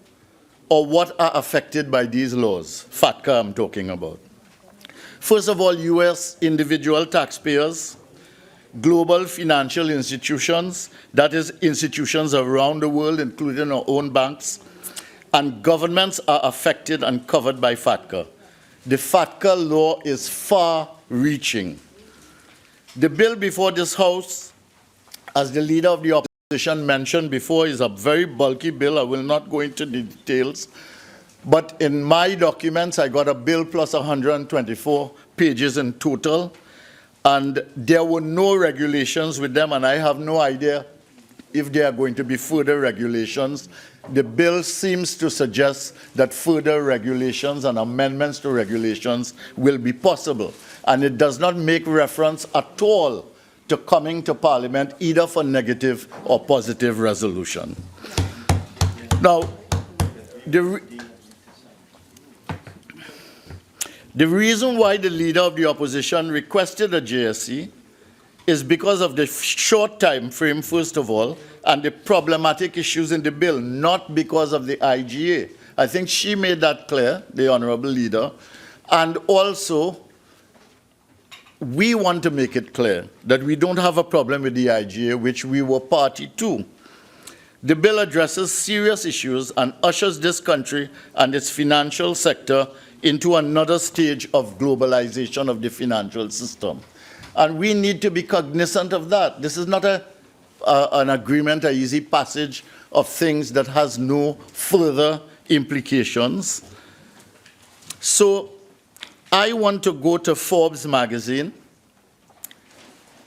or what are affected by these laws? FATCA I'm talking about. First of all, US individual taxpayers, global financial institutions, that is institutions around the world, including our own banks, and governments are affected and covered by FATCA. The FATCA law is far-reaching. The bill before this House, as the leader of the opposition mentioned before, is a very bulky bill. I will not go into the details. But in my documents, I got a bill plus 124 pages in total. And there were no regulations with them, and I have no idea if there are going to be further regulations. The bill seems to suggest that further regulations and amendments to regulations will be possible. And it does not make reference at all to coming to Parliament either for negative or positive resolution. Now, the reason why the Leader of the Opposition requested a JSC is because of the short time frame, first of all, and the problematic issues in the bill, not because of the IGA. I think she made that clear, the Honorable Leader. And also, we want to make it clear that we don't have a problem with the IGA, which we were party to. The bill addresses serious issues and ushers this country and its financial sector into another stage of globalization of the financial system. And we need to be cognizant of that. This is not an agreement, an easy passage of things that has no further implications. So I want to go to Forbes magazine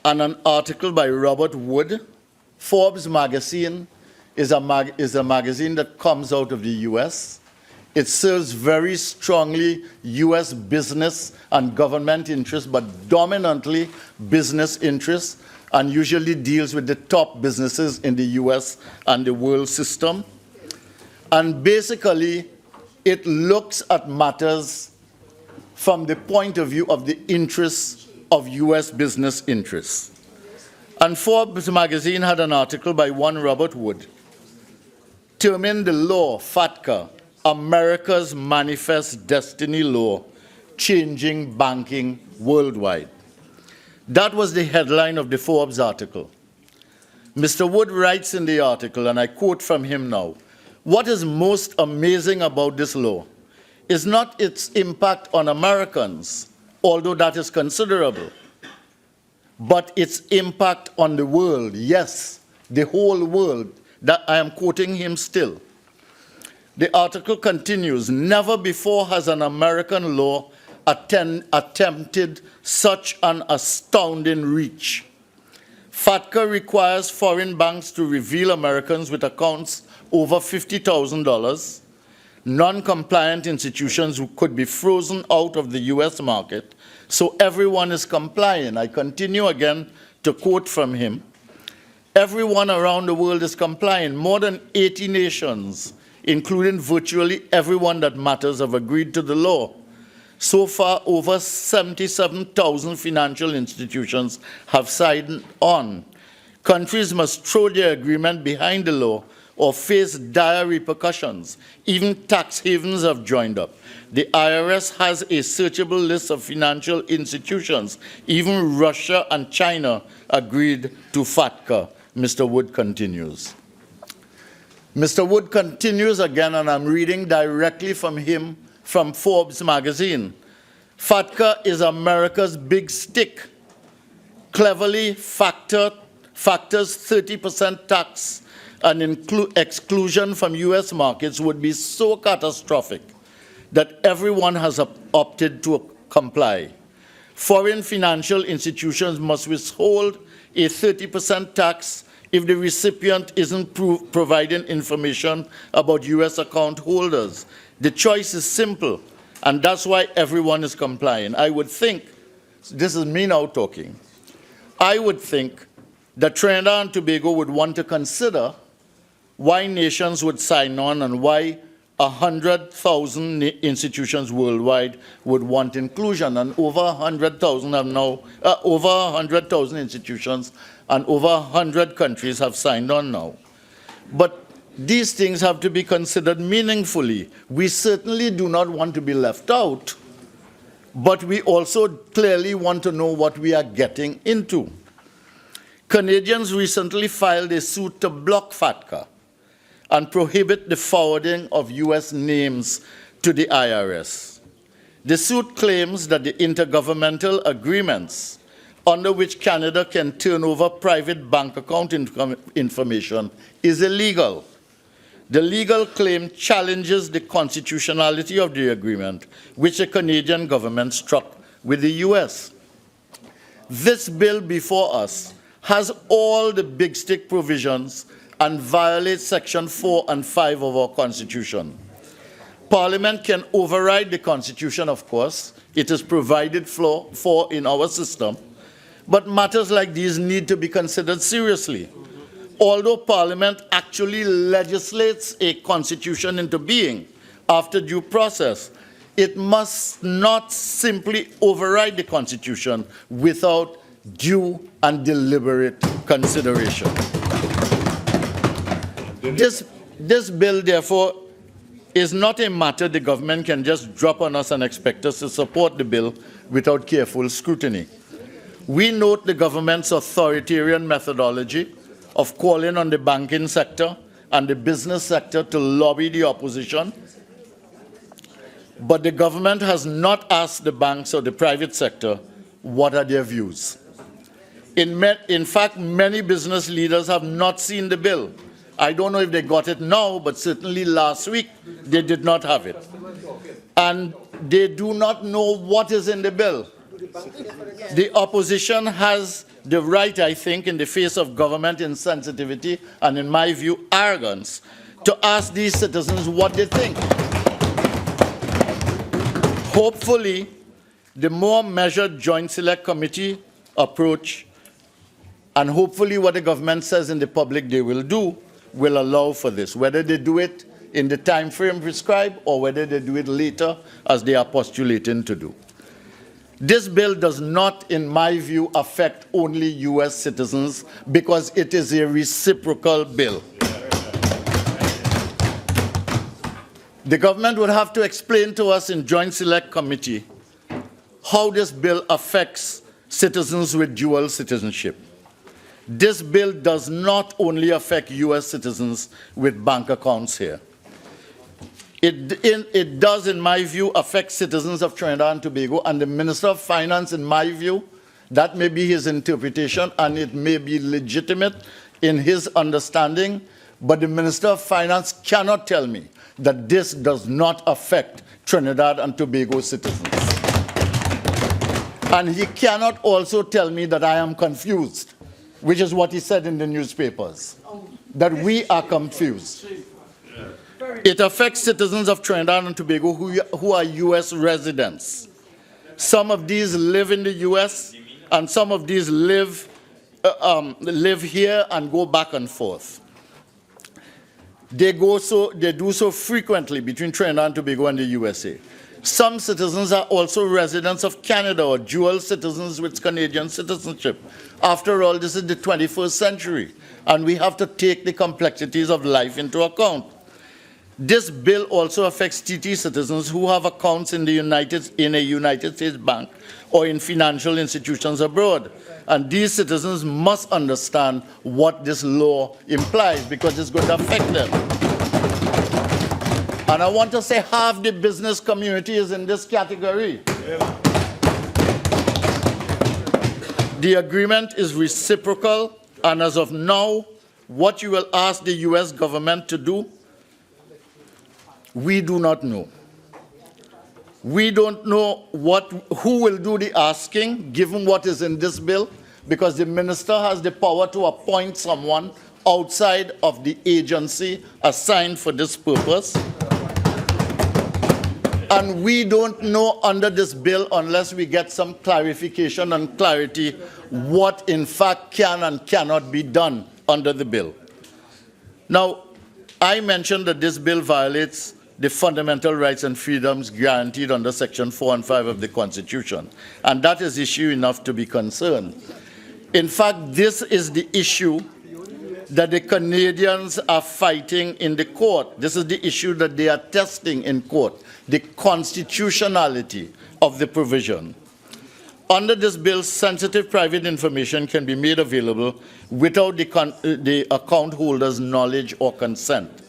and an article by Robert Wood. Forbes magazine is a magazine that comes out of the US. It serves very strongly US business and government interests, but dominantly business interests, and usually deals with the top businesses in the US and the world system. And basically, it looks at matters from the point of view of the interests of US business interests. And Forbes magazine had an article by one Robert Wood, terming the law, FATCA, America's Manifest Destiny Law, Changing Banking Worldwide. That was the headline of the Forbes article. Mr. Wood writes in the article, and I quote from him now, "What is most amazing about this law is not its impact on Americans, although that is considerable, but its impact on the world." Yes, the whole world. That I am quoting him still. The article continues, "Never before has an American law attempted such an astounding reach. FATCA requires foreign banks to reveal Americans with accounts over $50,000. Non-compliant institutions could be frozen out of the US market, so everyone is complying." I continue again to quote from him. "Everyone around the world is complying. More than 80 nations, including virtually everyone that matters, have agreed to the law. So far, over 77,000 financial institutions have signed on. Countries must throw their agreement behind the law or face dire repercussions. Even tax havens have joined up. The IRS has a searchable list of financial institutions. Even Russia and China agreed to FATCA." Mr. Wood continues. Mr. Wood continues again, and I'm reading directly from him from Forbes magazine. "FATCA is America's big stick. Cleverly factors 30% tax and exclusion from US markets would be so catastrophic that everyone has opted to comply. Foreign financial institutions must withhold a 30% tax if the recipient isn't providing information about US account holders. The choice is simple, and that's why everyone is complying. I would think," this is me now talking, "I would think that Trinidad and Tobago would want to consider why nations would sign on and why 100,000 institutions worldwide would want inclusion, and over 100,000 have now, over 100,000 institutions and over 100 countries have signed on now. But these things have to be considered meaningfully. We certainly do not want to be left out, but we also clearly want to know what we are getting into. Canadians recently filed a suit to block FATCA and prohibit the forwarding of US names to the IRS. The suit claims that the intergovernmental agreements under which Canada can turn over private bank account information is illegal. The legal claim challenges the constitutionality of the agreement, which the Canadian government struck with the US. This bill before us has all the big stick provisions and violates Section 4 and 5 of our Constitution. Parliament can override the Constitution, of course. It is provided for in our system. But matters like these need to be considered seriously. Although Parliament actually legislates a constitution into being after due process, it must not simply override the Constitution without due and deliberate consideration. This bill, therefore, is not a matter the government can just drop on us and expect us to support the bill without careful scrutiny. We note the government's authoritarian methodology of calling on the banking sector and the business sector to lobby the opposition, but the government has not asked the banks or the private sector what are their views. In fact, many business leaders have not seen the bill. I don't know if they got it now, but certainly last week they did not have it. And they do not know what is in the bill. The opposition has the right, I think, in the face of government insensitivity and, in my view, arrogance, to ask these citizens what they think. Hopefully, the more measured Joint Select Committee approach, and hopefully what the government says in the public they will do, will allow for this, whether they do it in the time frame prescribed or whether they do it later as they are postulating to do. This bill does not, in my view, affect only U.S. citizens because it is a reciprocal bill. The government would have to explain to us in Joint Select Committee how this bill affects citizens with dual citizenship. This bill does not only affect U.S. citizens with bank accounts here. It does, in my view, affect citizens of Trinidad and Tobago, and the Minister of Finance, in my view, that may be his interpretation, and it may be legitimate in his understanding, but the Minister of Finance cannot tell me that this does not affect Trinidad and Tobago citizens. And he cannot also tell me that I am confused, which is what he said in the newspapers, that we are confused. It affects citizens of Trinidad and Tobago who are U.S. residents. Some of these live in the U.S., and some of these live here and go back and forth. They do so frequently between Trinidad and Tobago and the USA. Some citizens are also residents of Canada or dual citizens with Canadian citizenship. After all, this is the 21st century, and we have to take the complexities of life into account. This bill also affects TT citizens who have accounts in a United States bank or in financial institutions abroad. And these citizens must understand what this law implies because it's going to affect them. And I want to say half the business community is in this category. The agreement is reciprocal, and as of now, what you will ask the U.S. government to do, we do not know. We don't know who will do the asking, given what is in this bill, because the minister has the power to appoint someone outside of the agency assigned for this purpose. And we don't know under this bill, unless we get some clarification and clarity, what in fact can and cannot be done under the bill. Now, I mentioned that this bill violates the fundamental rights and freedoms guaranteed under Section 4 and 5 of the Constitution. And that is issue enough to be concerned. In fact, this is the issue that the Canadians are fighting in the court. This is the issue that they are testing in court, the constitutionality of the provision. Under this bill, sensitive private information can be made available without the account holder's knowledge or consent.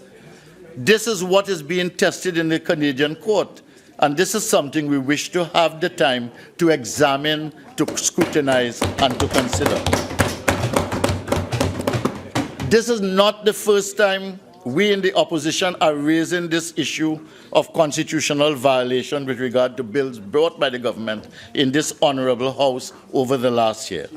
This is what is being tested in the Canadian court, and this is something we wish to have the time to examine, to scrutinize, and to consider. This is not the first time we in the opposition are raising this issue of constitutional violation with regard to bills brought by the government in this honorable House over the last year.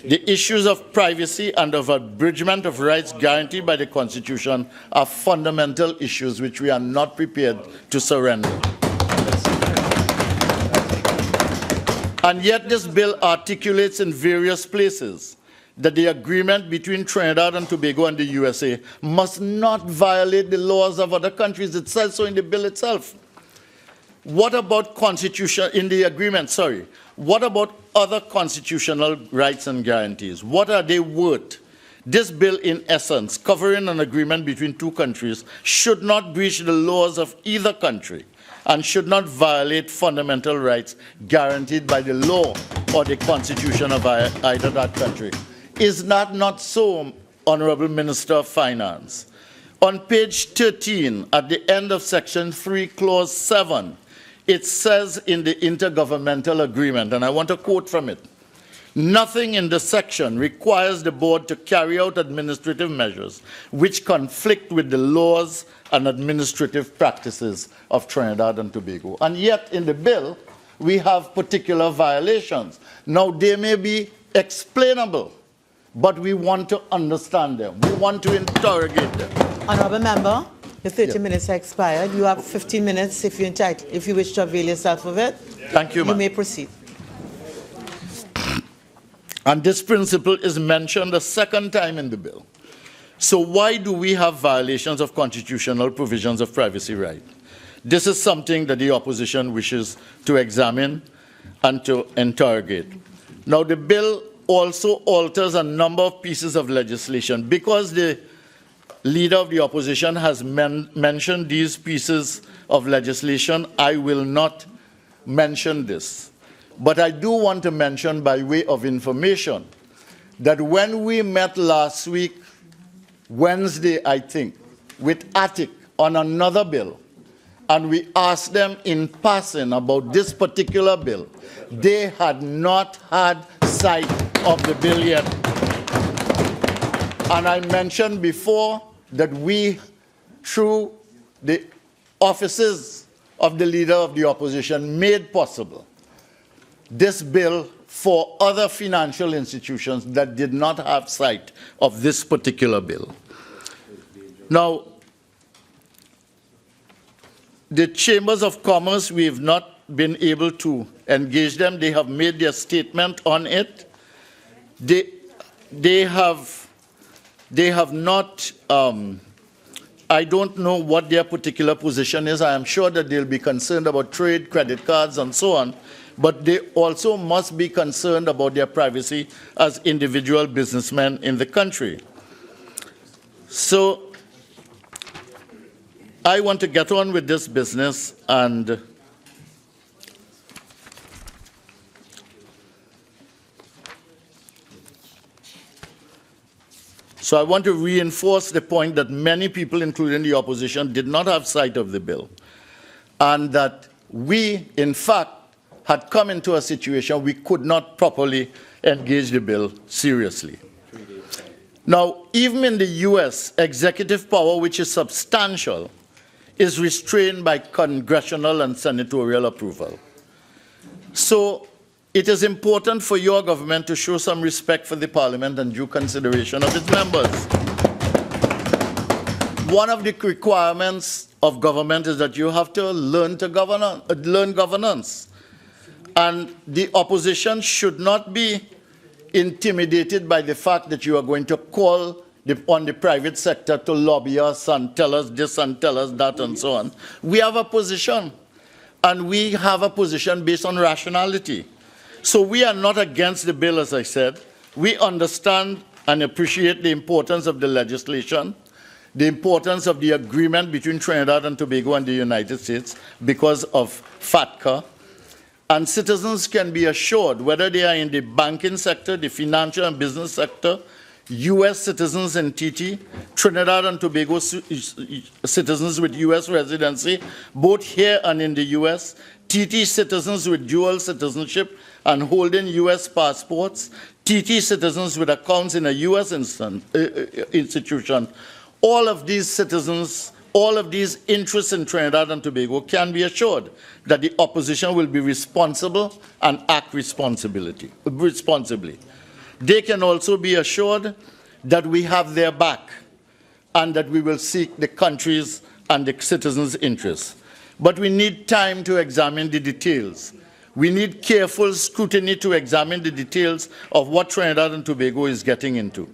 The issues of privacy and of abridgment of rights guaranteed by the Constitution are fundamental issues which we are not prepared to surrender. And yet this bill articulates in various places that the agreement between Trinidad and Tobago and the USA must not violate the laws of other countries. It says so in the bill itself. What about constitution in the agreement? Sorry. What about other constitutional rights and guarantees? What are they worth? This bill, in essence, covering an agreement between two countries, should not breach the laws of either country and should not violate fundamental rights guaranteed by the law or the constitution of either that country. Is that not so, Honorable Minister of Finance? On page 13, at the end of section 3, clause 7, it says in the intergovernmental agreement, and I want to quote from it, nothing in the section requires the board to carry out administrative measures which conflict with the laws and administrative practices of Trinidad and Tobago. And yet in the bill, we have particular violations. Now, they may be explainable, but we want to understand them. We want to interrogate them. Honourable Member, the 30 minutes have expired. You have 15 minutes if you wish to avail yourself of it. Thank you, ma'am. You may proceed. And this principle is mentioned a second time in the bill. So why do we have violations of constitutional provisions of privacy right? This is something that the opposition wishes to examine and to interrogate. Now, the bill also alters a number of pieces of legislation. Because the leader of the opposition has mentioned these pieces of legislation, I will not mention this. But I do want to mention, by way of information, that when we met last week, Wednesday, I think, with ATIC on another bill, and we asked them in passing about this particular bill, they had not had sight of the bill yet. And I mentioned before that we, through the offices of the leader of the opposition, made possible this bill for other financial institutions that did not have sight of this particular bill. Now, the chambers of commerce, we have not been able to engage them. They have made their statement on it. They have not, I don't know what their particular position is. I am sure that they'll be concerned about trade, credit cards, and so on. But they also must be concerned about their privacy as individual businessmen in the country. So I want to get on with this business, and so I want to reinforce the point that many people, including the opposition, did not have sight of the bill, and that we, in fact, had come into a situation we could not properly engage the bill seriously. Now, even in the US, executive power, which is substantial, is restrained by congressional and senatorial approval. So it is important for your government to show some respect for the parliament and due consideration of its members. One of the requirements of government is that you have to learn governance. And the opposition should not be intimidated by the fact that you are going to call on the private sector to lobby us and tell us this and tell us that and so on. We have a position, and we have a position based on rationality. So we are not against the bill, as I said. We understand and appreciate the importance of the legislation, the importance of the agreement between Trinidad and Tobago and the United States because of FATCA. And citizens can be assured, whether they are in the banking sector, the financial and business sector, U.S. citizens in TT, Trinidad and Tobago citizens with U.S. residency, both here and in the U.S., TT citizens with dual citizenship and holding U.S. passports, TT citizens with accounts in a U.S. institution, all of these citizens, all of these interests in Trinidad and Tobago can be assured that the opposition will be responsible and act responsibly. They can also be assured that we have their back and that we will seek the country's and the citizens' interests. But we need time to examine the details. We need careful scrutiny to examine the details of what Trinidad and Tobago is getting into.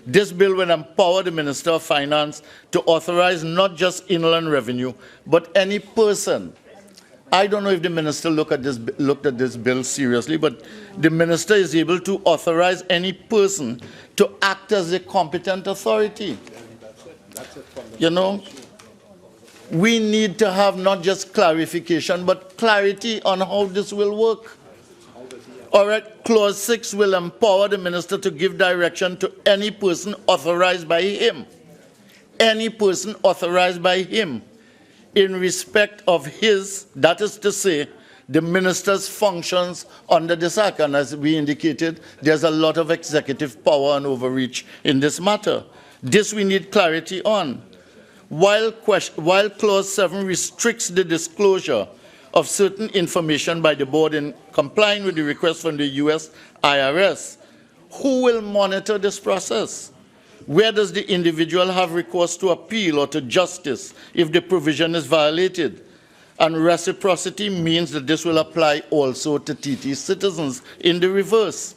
This bill will empower the Minister of Finance to authorize not just inland revenue, but any person. I don't know if the minister looked at this bill seriously, but the minister is able to authorize any person to act as a competent authority. You know, we need to have not just clarification, but clarity on how this will work. All right, Clause 6 will empower the minister to give direction to any person authorized by him. Any person authorized by him in respect of his, that is to say, the minister's functions under this act. And as we indicated, there's a lot of executive power and overreach in this matter. This we need clarity on. While Clause 7 restricts the disclosure of certain information by the board in complying with the request from the U.S. IRS, who will monitor this process? Where does the individual have recourse to appeal or to justice if the provision is violated? And reciprocity means that this will apply also to TT citizens in the reverse.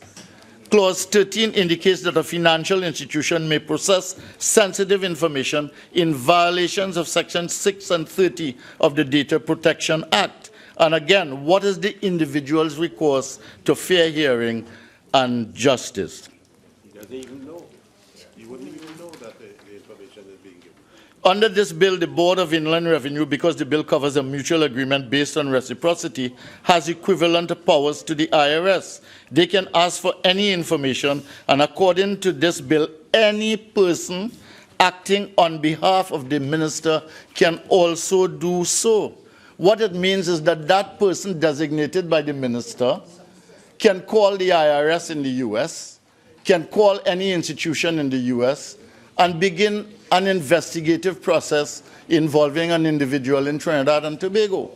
Clause 13 indicates that a financial institution may process sensitive information in violations of Section 6 and 30 of the Data Protection Act. And again, what is the individual's recourse to fair hearing and justice? He doesn't even know. He wouldn't even know that the information is being given. Under this bill, the Board of Inland Revenue, because the bill covers a mutual agreement based on reciprocity, has equivalent powers to the IRS. They can ask for any information, and according to this bill, any person acting on behalf of the minister can also do so. What it means is that that person designated by the minister can call the IRS in the U.S., can call any institution in the U.S., and begin an investigative process involving an individual in Trinidad and Tobago.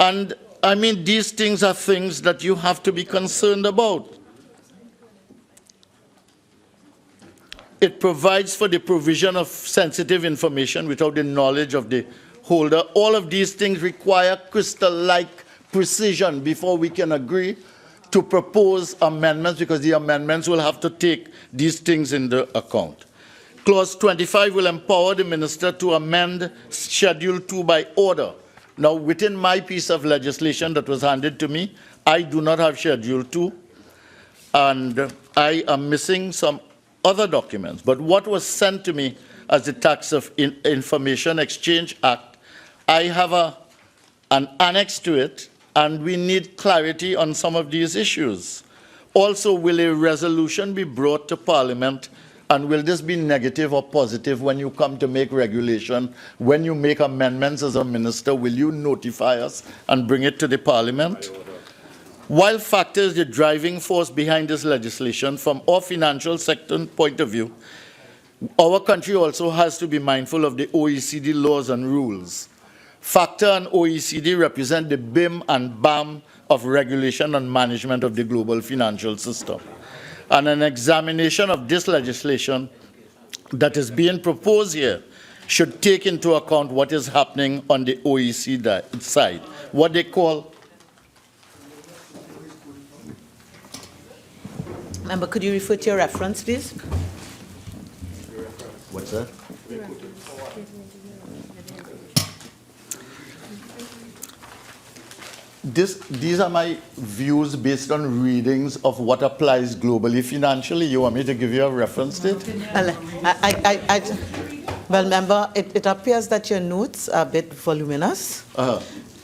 And I mean, these things are things that you have to be concerned about. It provides for the provision of sensitive information without the knowledge of the holder. All of these things require crystal-like precision before we can agree to propose amendments, because the amendments will have to take these things into account. Clause 25 will empower the minister to amend Schedule 2 by order. Now, within my piece of legislation that was handed to me, I do not have Schedule 2, and I am missing some other documents. But what was sent to me as the Tax of Information Exchange Act, I have an annex to it, and we need clarity on some of these issues. Also, will a resolution be brought to Parliament? And will this be negative or positive when you come to make regulation? When you make amendments as a minister, will you notify us and bring it to the Parliament? While factor is the driving force behind this legislation, from our financial sector point of view, our country also has to be mindful of the OECD laws and rules. Factor and OECD represent the BIM and BAM of regulation and management of the global financial system. And an examination of this legislation that is being proposed here should take into account what is happening on the OECD side, what they call. Member, could you refer to your reference, please? What's that? These are my views based on readings of what applies globally financially. You want me to give you a reference to it? Well, member, it appears that your notes are a bit voluminous,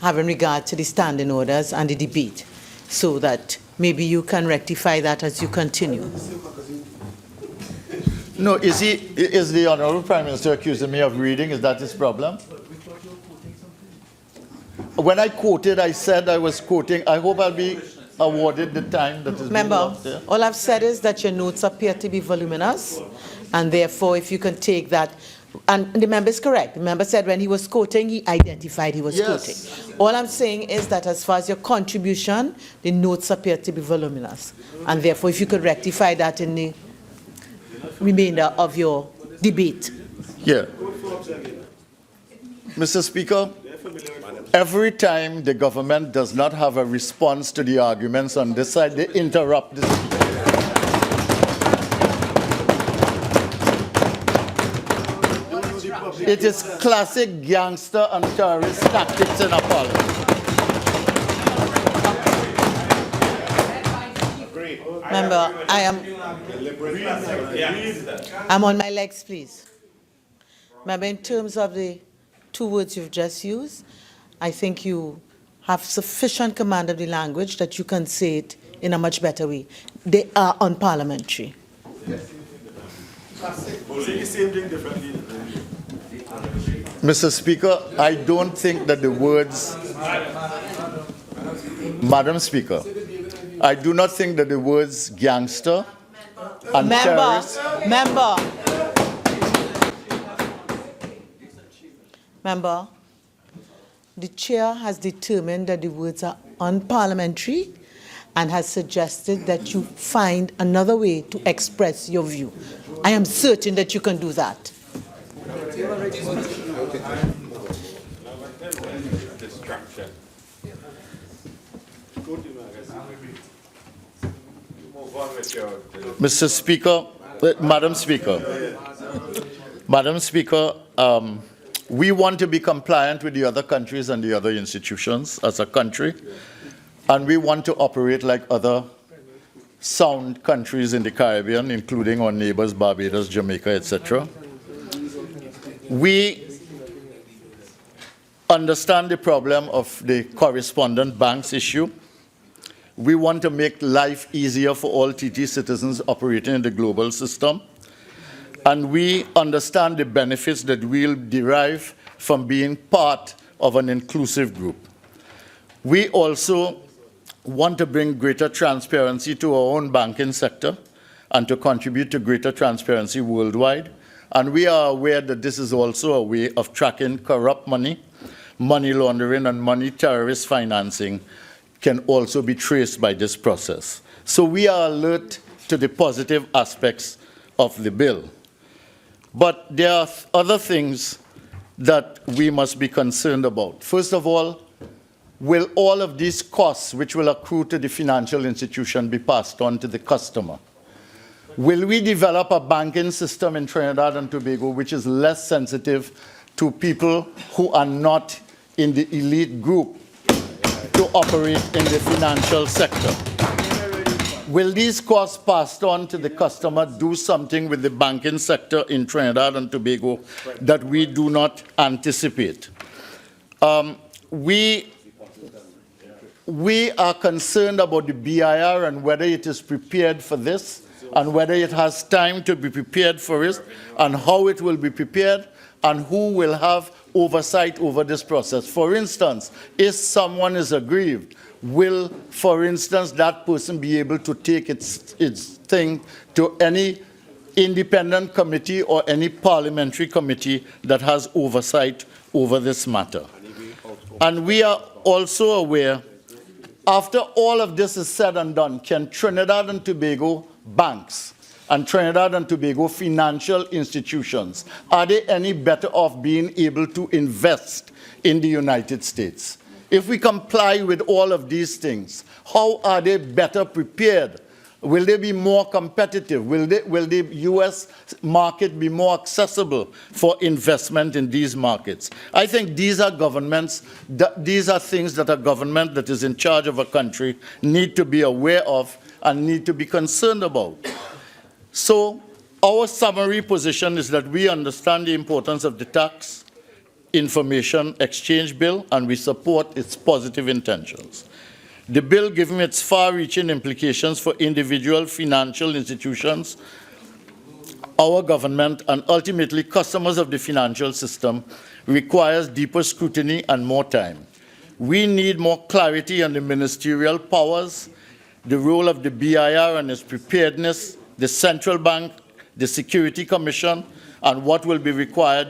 having regard to the standing orders and the debate, so that maybe you can rectify that as you continue. No, is the Honorable Prime Minister accusing me of reading? Is that his problem? When I quoted, I said I was quoting. I hope I'll be awarded the time that is Member, being all I've said is that your notes appear to be voluminous, and therefore, if you can take that And the member is correct. The member said when he was quoting, he identified he was quoting. All I'm saying is that as far as your contribution, the notes appear to be voluminous. And therefore, if you could rectify that in the remainder of your debate. Yeah. Mr. Speaker, every time the government does not have a response to the arguments on this side, they interrupt the speaker. It is classic gangster and terrorist tactics in a parliament. Member, I'm on my legs, please. Member, in terms of the two words you've just used, I think you have sufficient command of the language that you can say it in a much better way. They are unparliamentary. Mr. Speaker, I don't think that the words, Madam Speaker, I do not think that the words gangster and terrorist. Member, the chair has determined that the words are unparliamentary and has suggested that you find another way to express your view. I am certain that you can do that. Mr. Speaker, Madam Speaker, we want to be compliant with the other countries and the other institutions as a country, and we want to operate like other sound countries in the Caribbean, including our neighbors, Barbados, Jamaica, etc. We understand the problem of the correspondent banks issue. We want to make life easier for all TT citizens operating in the global system. And we understand the benefits that we'll derive from being part of an inclusive group. We also want to bring greater transparency to our own banking sector and to contribute to greater transparency worldwide. And we are aware that this is also a way of tracking corrupt money, money laundering, and money terrorist financing can also be traced by this process. So we are alert to the positive aspects of the bill. But there are other things that we must be concerned about. First of all, will all of these costs which will accrue to the financial institution be passed on to the customer? Will we develop a banking system in Trinidad and Tobago which is less sensitive to people who are not in the elite group to operate in the financial sector? Will these costs passed on to the customer do something with the banking sector in Trinidad and Tobago that we do not anticipate? We are concerned about the BIR and whether it is prepared for this and whether it has time to be prepared for it and how it will be prepared and who will have oversight over this process. For instance, if someone is aggrieved, will, for instance, that person be able to take its thing to any independent committee or any parliamentary committee that has oversight over this matter? And we are also aware, after all of this is said and done, can Trinidad and Tobago banks and Trinidad and Tobago financial institutions, are they any better off being able to invest in the United States? If we comply with all of these things, how are they better prepared? Will they be more competitive? Will the U.S. market be more accessible for investment in these markets? I think these are these are things that a government that is in charge of a country need to be aware of and need to be concerned about. So our summary position is that we understand the importance of the tax information exchange bill and we support its positive intentions. The bill, given its far-reaching implications for individual financial institutions, our government, and ultimately customers of the financial system, requires deeper scrutiny and more time. We need more clarity on the ministerial powers, the role of the BIR and its preparedness, the central bank, the Security Commission, and what will be required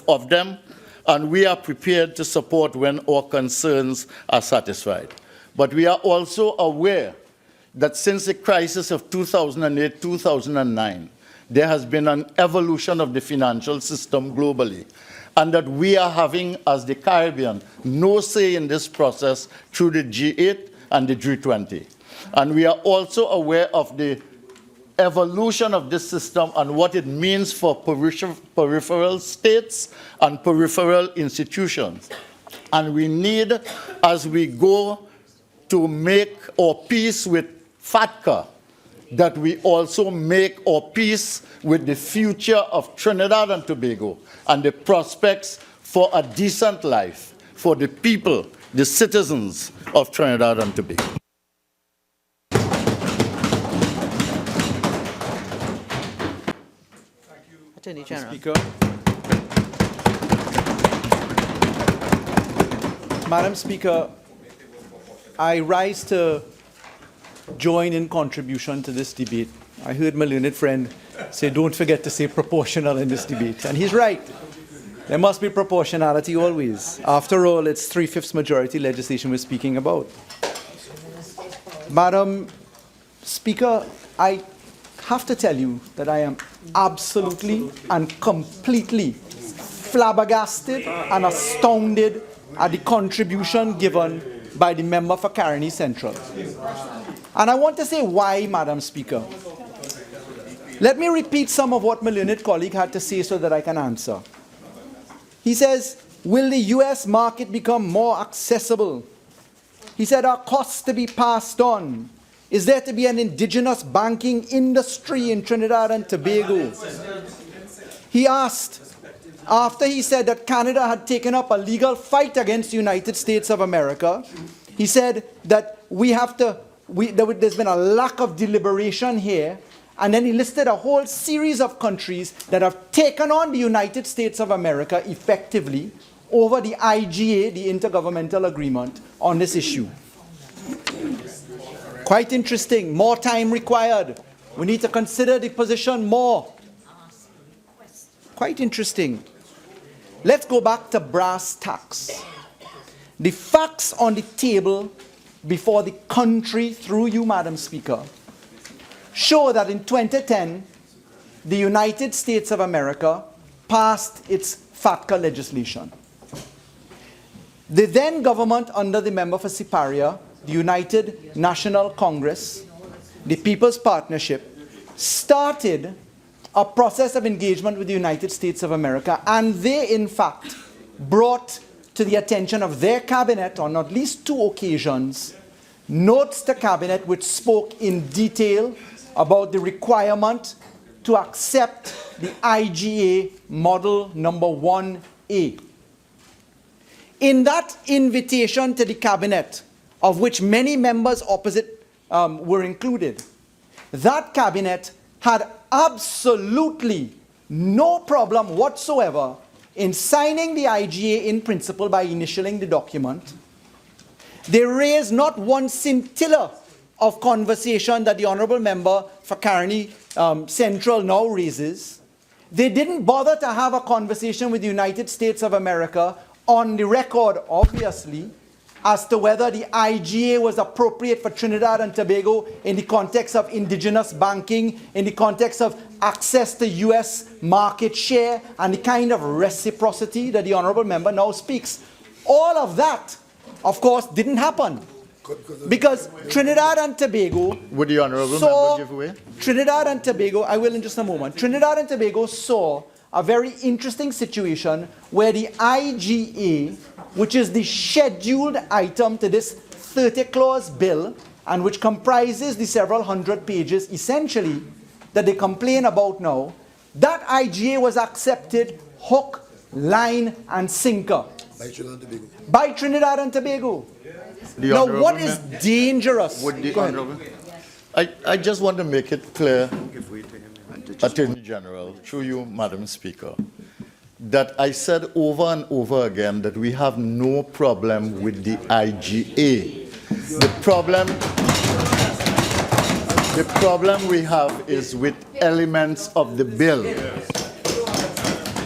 of them, and we are prepared to support when our concerns are satisfied. But we are also aware that since the crisis of 2008-2009, there has been an evolution of the financial system globally, and that we are having, as the Caribbean, no say in this process through the G8 and the G20. And we are also aware of the evolution of this system and what it means for peripheral states and peripheral institutions. And we need, as we go to make our peace with FATCA, that we also make our peace with the future of Trinidad and Tobago and the prospects for a decent life for the people, the citizens of Trinidad and Tobago. Attorney General. Speaker. Madam Speaker, I rise to join in contribution to this debate. I heard my learned friend say, don't forget to say proportional in this debate. And he's right. There must be proportionality always. After all, it's 3/5 majority legislation we're speaking about. Madam Speaker, I have to tell you that I am absolutely and completely flabbergasted and astounded at the contribution given by the member for Caroni Central. And I want to say why, Madam Speaker. Let me repeat some of what my learned colleague had to say so that I can answer. He says, will the US market become more accessible? He said, are costs to be passed on? Is there to be an indigenous banking industry in Trinidad and Tobago? He asked, after he said that Canada had taken up a legal fight against the United States of America, he said that there's been a lack of deliberation here, and then he listed a whole series of countries that have taken on the United States of America effectively over the IGA, the Intergovernmental Agreement, on this issue. Quite interesting. More time required. We need to consider the position more. Quite interesting. Let's go back to brass tacks. The facts on the table before the country, through you, Madam Speaker, show that in 2010, the United States of America passed its FATCA legislation. The then government, under the member for Siparia, the United National Congress, the People's Partnership, started a process of engagement with the United States of America, and they, in fact, brought to the attention of their cabinet on at least 2 occasions notes to cabinet which spoke in detail about the requirement to accept the IGA model number 1A. In that invitation to the cabinet, of which many members opposite were included, that cabinet had absolutely no problem whatsoever in signing the IGA in principle by initialing the document. They raised not one scintilla of conversation that the honourable member for Caroni Central now raises. They didn't bother to have a conversation with the United States of America on the record, obviously, as to whether the IGA was appropriate for Trinidad and Tobago in the context of indigenous banking, in the context of access to US market share, and the kind of reciprocity that the honourable member now speaks. All of that, of course, didn't happen. Because Trinidad and Tobago Would the honourable member give way? Trinidad and Tobago, I will in just a moment. Trinidad and Tobago saw a very interesting situation where the IGA, which is the scheduled item to this 30-clause bill, and which comprises the several hundred pages, essentially, that they complain about now, that IGA was accepted hook, line, and sinker by Trinidad and Tobago. Now, what is dangerous? I just want to make it clear, Attorney General, through you, Madam Speaker, that I said over and over again that we have no problem with the IGA. The problem we have is with elements of the bill.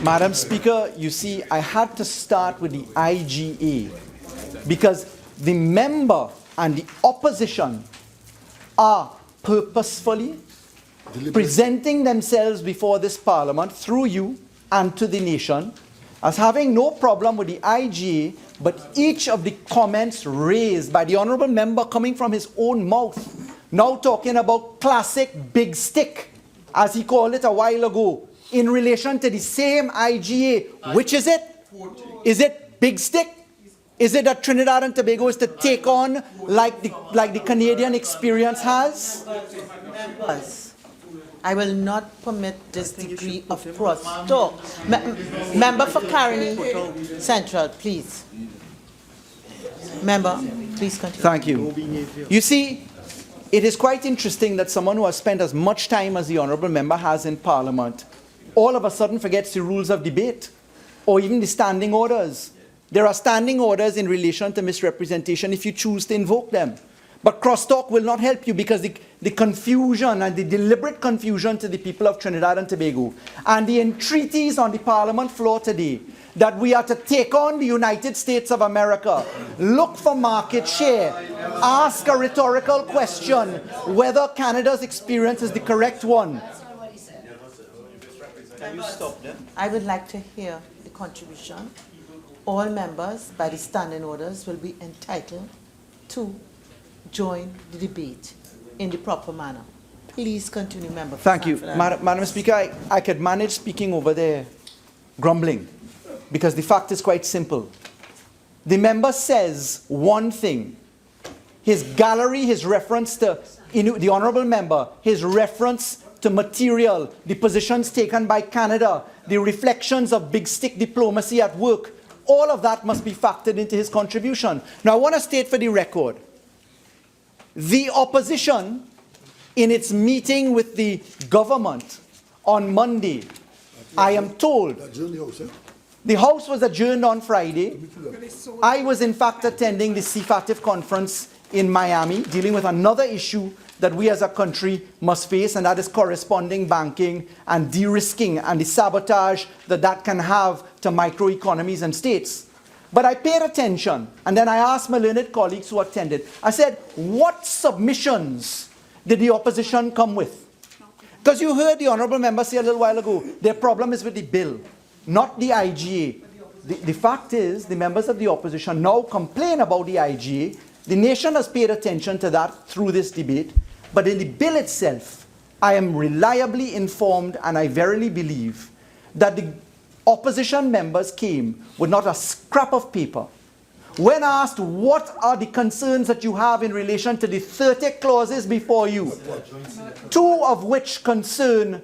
Madam Speaker, you see, I had to start with the IGA because the member and the opposition are purposefully presenting themselves before this Parliament through you and to the nation as having no problem with the IGA, but each of the comments raised by the honourable member coming from his own mouth, now talking about classic big stick, as he called it a while ago, in relation to the same IGA. Which is it? Is it big stick? Is it that Trinidad and Tobago is to take on like the Canadian experience has? I will not permit this degree of cross talk. Member for Caroni Central, please. Member, please continue. Thank you. You see, it is quite interesting that someone who has spent as much time as the honourable member has in Parliament all of a sudden forgets the rules of debate or even the standing orders. There are standing orders in relation to misrepresentation if you choose to invoke them. But crosstalk will not help you because the confusion and the deliberate confusion to the people of Trinidad and Tobago and the entreaties on the Parliament floor today that we are to take on the United States of America, look for market share, ask a rhetorical question whether Canada's experience is the correct one. Can you stop them? I would like to hear the contribution. All members, by the standing orders, will be entitled to join the debate in the proper manner. Please continue, Member. Thank you. Madam Speaker, I could manage speaking over there grumbling because the fact is quite simple. The member says one thing. His gallery, his reference to the honourable member, his reference to material, the positions taken by Canada, the reflections of big stick diplomacy at work, all of that must be factored into his contribution. Now I want to state for the record, the opposition in its meeting with the government on Monday, I am told, the House was adjourned on Friday. I was in fact attending the CFATIF conference in Miami, dealing with another issue that we as a country must face, and that is corresponding banking and de-risking and the sabotage that can have to microeconomies and states. But I paid attention, and then I asked my learned colleagues who attended, I said, what submissions did the opposition come with? Because you heard the honourable member say a little while ago, their problem is with the bill, not the IGA. The fact is, the members of the opposition now complain about the IGA. The nation has paid attention to that through this debate. But in the bill itself, I am reliably informed, and I verily believe, that the opposition members came with not a scrap of paper. When asked what are the concerns that you have in relation to the 30 clauses before you, 2 of which concern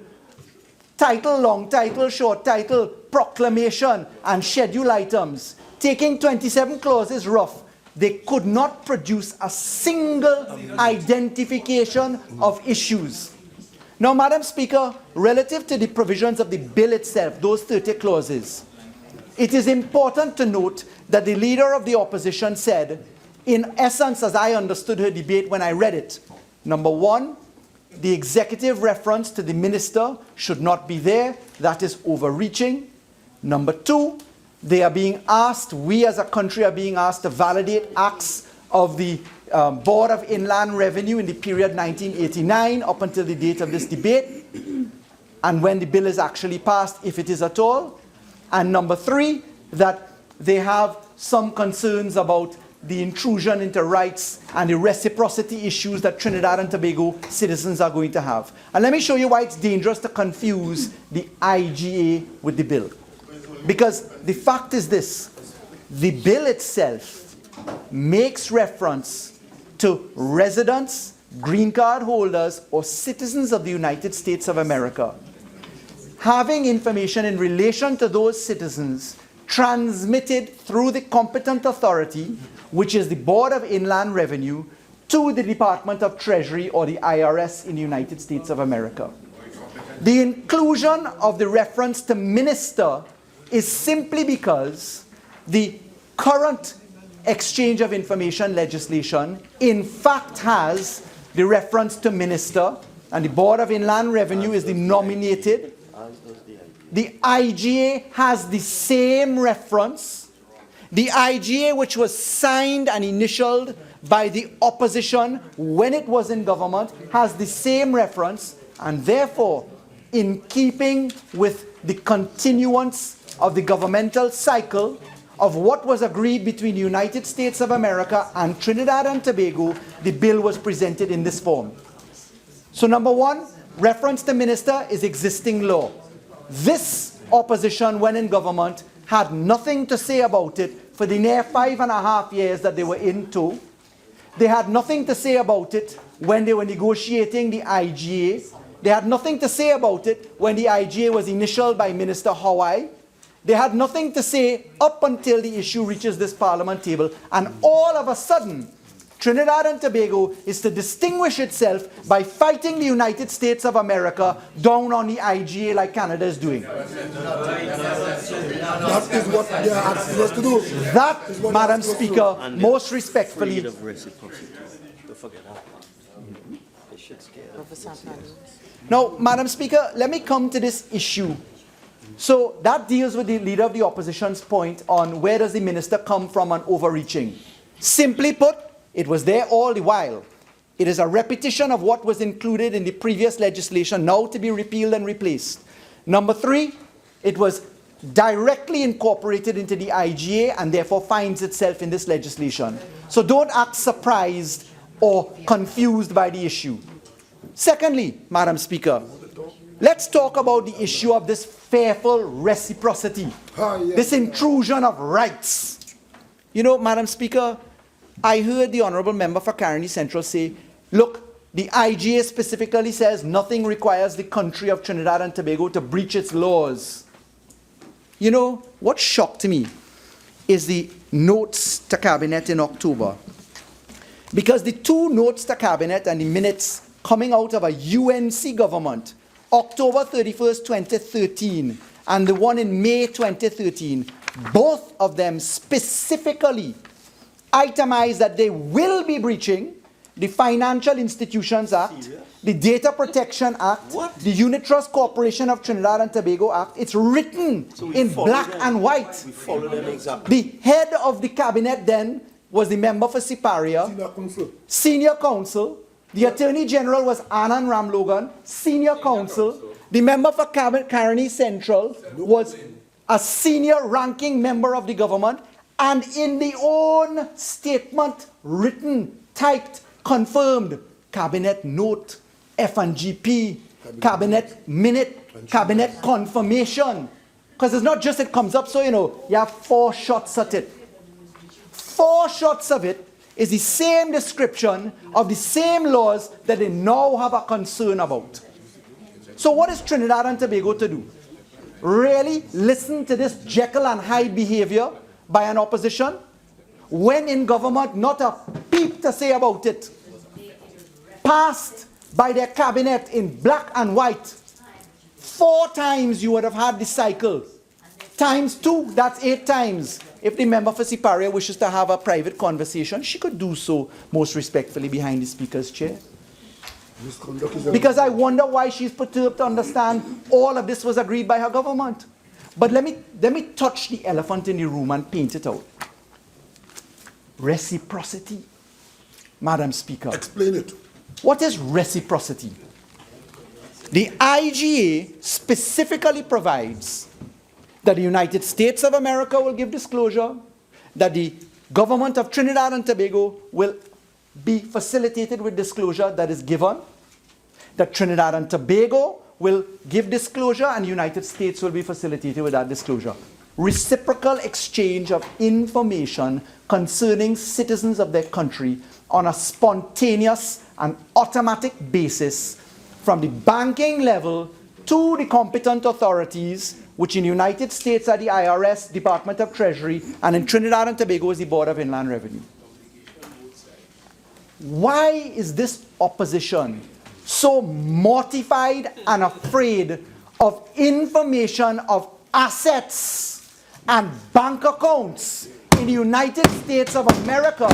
title, long title, short title, proclamation, and schedule items, taking 27 clauses rough, they could not produce a single identification of issues. Now, Madam Speaker, relative to the provisions of the bill itself, those 30 clauses, it is important to note that the leader of the opposition said, in essence, as I understood her debate when I read it, number 1, the executive reference to the minister should not be there. That is overreaching. Number 2, they are being asked, we as a country are being asked to validate acts of the Board of Inland Revenue in the period 1989 up until the date of this debate, and when the bill is actually passed, if it is at all. And number 3, that they have some concerns about the intrusion into rights and the reciprocity issues that Trinidad and Tobago citizens are going to have. And let me show you why it's dangerous to confuse the IGA with the bill. Because the fact is this, the bill itself makes reference to residents, green card holders, or citizens of the United States of America having information in relation to those citizens transmitted through the competent authority, which is the Board of Inland Revenue, to the Department of Treasury or the IRS in the United States of America. The inclusion of the reference to minister is simply because the current exchange of information legislation in fact has the reference to minister, and the Board of Inland Revenue is the nominated the IGA has the same reference. The IGA, which was signed and initialed by the opposition when it was in government, has the same reference, and therefore, in keeping with the continuance of the governmental cycle of what was agreed between the United States of America and Trinidad and Tobago, the bill was presented in this form. So number one, reference to minister is existing law. This opposition, when in government, had nothing to say about it for the near 5.5 years that they were into. They had nothing to say about it when they were negotiating the IGA. They had nothing to say about it when the IGA was initialed by Minister Hawaii. They had nothing to say up until the issue reaches this Parliament table. And all of a sudden, Trinidad and Tobago is to distinguish itself by fighting the United States of America down on the IGA like Canada is doing. That is what they are asking us to do. That, Madam Speaker, most respectfully, now, Madam Speaker, let me come to this issue. So that deals with the Leader of the Opposition's point on where does the minister come from on overreaching. Simply put, it was there all the while. It is a repetition of what was included in the previous legislation, now to be repealed and replaced. Number three, it was directly incorporated into the IGA and therefore finds itself in this legislation. So don't act surprised or confused by the issue. Secondly, Madam Speaker, let's talk about the issue of this fearful reciprocity, this intrusion of rights. You know, Madam Speaker, I heard the Honourable Member for Caroni Central say, look, the IGA specifically says nothing requires the country of Trinidad and Tobago to breach its laws. You know, what shocked me is the notes to Cabinet in October. Because the two notes to Cabinet and the minutes coming out of a UNC government, October 31st, 2013, and the one in May 2013, both of them specifically itemize that they will be breaching the Financial Institutions Act, the Data Protection Act, the Unit Trust Corporation of Trinidad and Tobago Act. It's written in black and white. The head of the cabinet then was the member for Siparia, senior counsel. The Attorney General was Anand Ramlogan, senior counsel. The member for Caroni Central was a senior ranking member of the government. And in the own statement, written, typed, confirmed, Cabinet note, F&GP, Cabinet minute, Cabinet confirmation. Because it's not just it comes up, so you know, you have 4 shots at it. 4 shots of it is the same description of the same laws that they now have a concern about. So what is Trinidad and Tobago to do? Really listen to this Jekyll and Hyde behavior by an opposition? When in government, not a peep to say about it. Passed by their cabinet in black and white. 4 times you would have had the cycle. Times 2, that's 8 times. If the member for Siparia wishes to have a private conversation, she could do so most respectfully behind the Speaker's chair. Because I wonder why she's perturbed to understand all of this was agreed by her government. But let me touch the elephant in the room and paint it out. Reciprocity. Madam Speaker. Explain it. What is reciprocity? The IGA specifically provides that the United States of America will give disclosure, that the government of Trinidad and Tobago will be facilitated with disclosure that is given, that Trinidad and Tobago will give disclosure and the United States will be facilitated with that disclosure. Reciprocal exchange of information concerning citizens of their country on a spontaneous and automatic basis from the banking level to the competent authorities, which in the United States are the IRS, Department of Treasury, and in Trinidad and Tobago is the Board of Inland Revenue. Why is this opposition so mortified and afraid of information of assets and bank accounts in the United States of America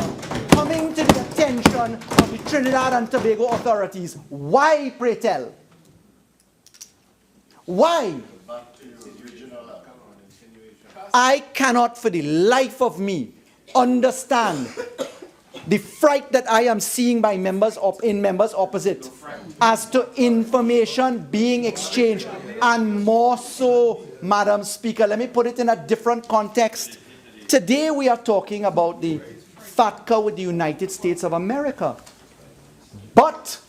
coming to the attention of the Trinidad and Tobago authorities? Why, pray tell? Why? I cannot for the life of me understand the fright that I am seeing by members opposite as to information being exchanged, and more so, Madam Speaker. Let me put it in a different context. Today we are talking about the FATCA with the United States of America. But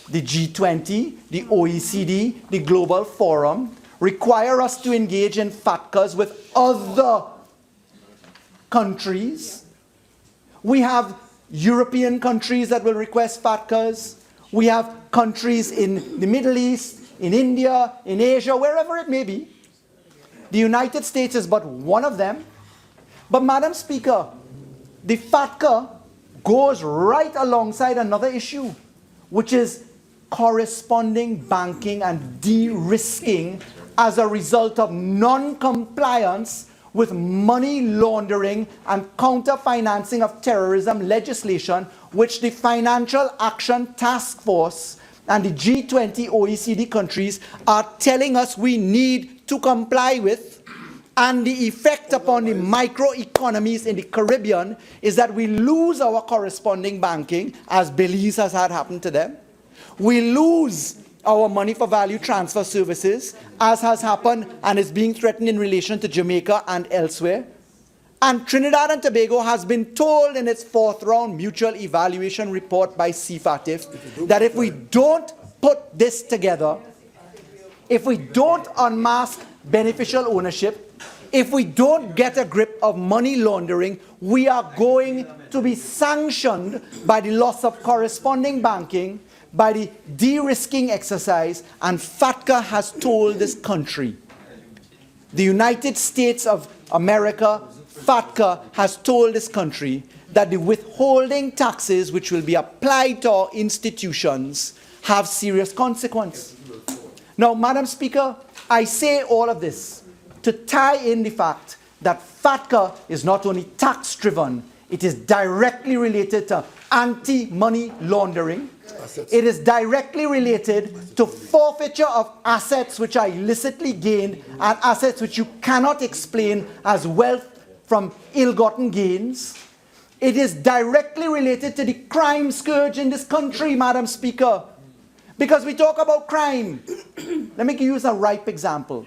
the G20, the OECD, the Global Forum require us to engage in FATCAs with other countries. We have European countries that will request FATCAs. We have countries in the Middle East, in India, in Asia, wherever it may be. The United States is but one of them. But Madam Speaker, the FATCA goes right alongside another issue, which is corresponding banking and de-risking as a result of non-compliance with money laundering and counter-financing of terrorism legislation, which the Financial Action Task Force and the G20 OECD countries are telling us we need to comply with. And the effect upon the microeconomies in the Caribbean is that we lose our corresponding banking, as Belize has had happen to them. We lose our money for value transfer services, as has happened and is being threatened in relation to Jamaica and elsewhere. And Trinidad and Tobago has been told in its 4th round mutual evaluation report by CFATF that if we don't put this together, if we don't unmask beneficial ownership, if we don't get a grip of money laundering, we are going to be sanctioned by the loss of corresponding banking, by the de-risking exercise, and FATCA has told this country, the United States of America, FATCA has told this country that the withholding taxes which will be applied to our institutions have serious consequence. Now, Madam Speaker, I say all of this to tie in the fact that FATCA is not only tax-driven, it is directly related to anti-money laundering. It is directly related to forfeiture of assets which are illicitly gained and assets which you cannot explain as wealth from ill-gotten gains. It is directly related to the crime scourge in this country, Madam Speaker. Because we talk about crime. Let me use a ripe example.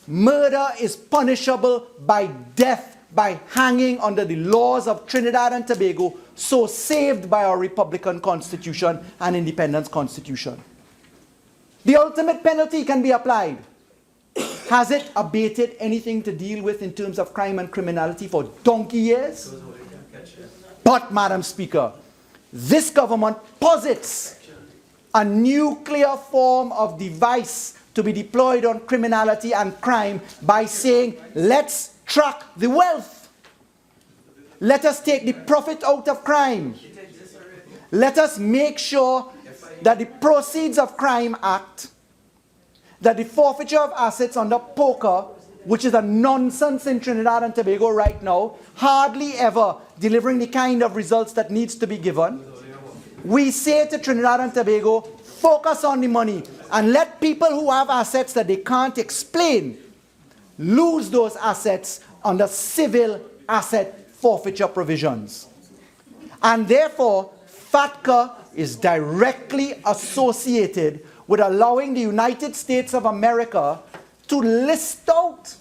Murder is punishable by death, by hanging under the laws of Trinidad and Tobago, so saved by our Republican Constitution and Independence Constitution. The ultimate penalty can be applied. Has it abated anything to deal with in terms of crime and criminality for donkey years? But, Madam Speaker, this government posits a nuclear form of device to be deployed on criminality and crime by saying, let's track the wealth. Let us take the profit out of crime. Let us make sure that the Proceeds of Crime Act, that the forfeiture of assets under poker, which is a nonsense in Trinidad and Tobago right now, hardly ever delivering the kind of results that needs to be given. We say to Trinidad and Tobago, focus on the money and let people who have assets that they can't explain lose those assets under civil asset forfeiture provisions. And therefore, FATCA is directly associated with allowing the United States of America to list out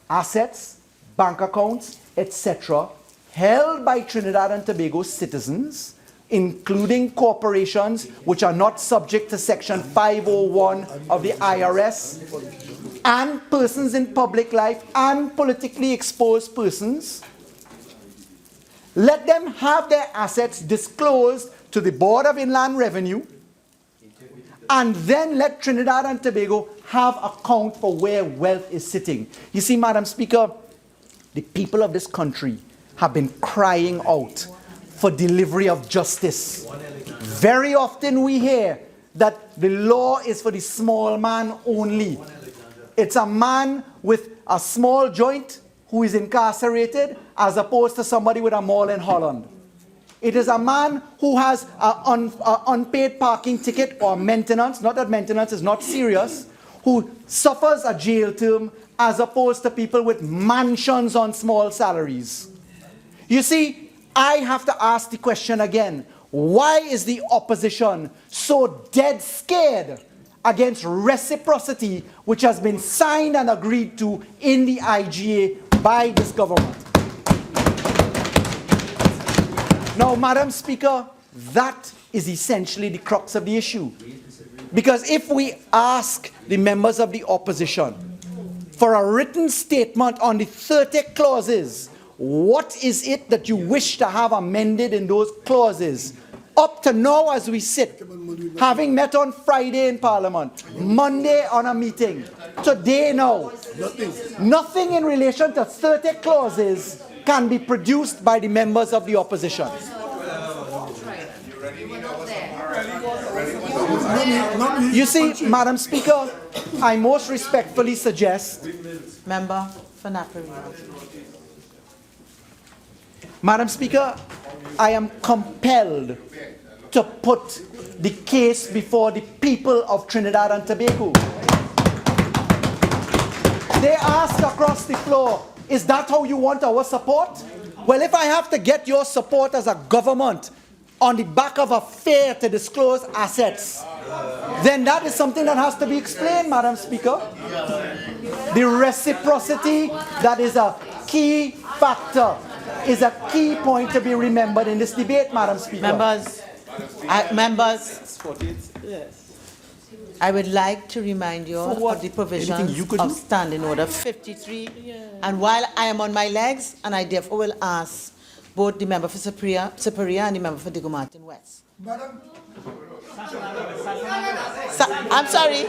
assets, bank accounts, etc., held by Trinidad and Tobago citizens, including corporations which are not subject to Section 501 of the IRS, and persons in public life and politically exposed persons. Let them have their assets disclosed to the Board of Inland Revenue, and then let Trinidad and Tobago have account for where wealth is sitting. You see, Madam Speaker, the people of this country have been crying out for delivery of justice. Very often we hear that the law is for the small man only. It's a man with a small joint who is incarcerated as opposed to somebody with a mall in Holland. It is a man who has an unpaid parking ticket or maintenance, not that maintenance is not serious, who suffers a jail term as opposed to people with mansions on small salaries. You see, I have to ask the question again. Why is the opposition so dead scared against reciprocity, which has been signed and agreed to in the IGA by this government? Now, Madam Speaker, that is essentially the crux of the issue. Because if we ask the members of the opposition for a written statement on the 30 clauses, what is it that you wish to have amended in those clauses? Up to now as we sit, having met on Friday in Parliament, Monday on a meeting, today now, nothing in relation to 30 clauses can be produced by the members of the opposition. You see, Madam Speaker, I most respectfully suggest... Member for Napoli. Madam Speaker, I am compelled to put the case before the people of Trinidad and Tobago. They ask across the floor, is that how you want our support? Well, if I have to get your support as a government on the back of a fair to disclose assets, then that is something that has to be explained, Madam Speaker. The reciprocity, that is a key factor, is a key point to be remembered in this debate, Madam Speaker. Members, I would like to remind you of the provisions of Standing Order 53. And while I am on my legs, and I therefore will ask both the member for Superior and the member for Diego Martin West. I'm sorry.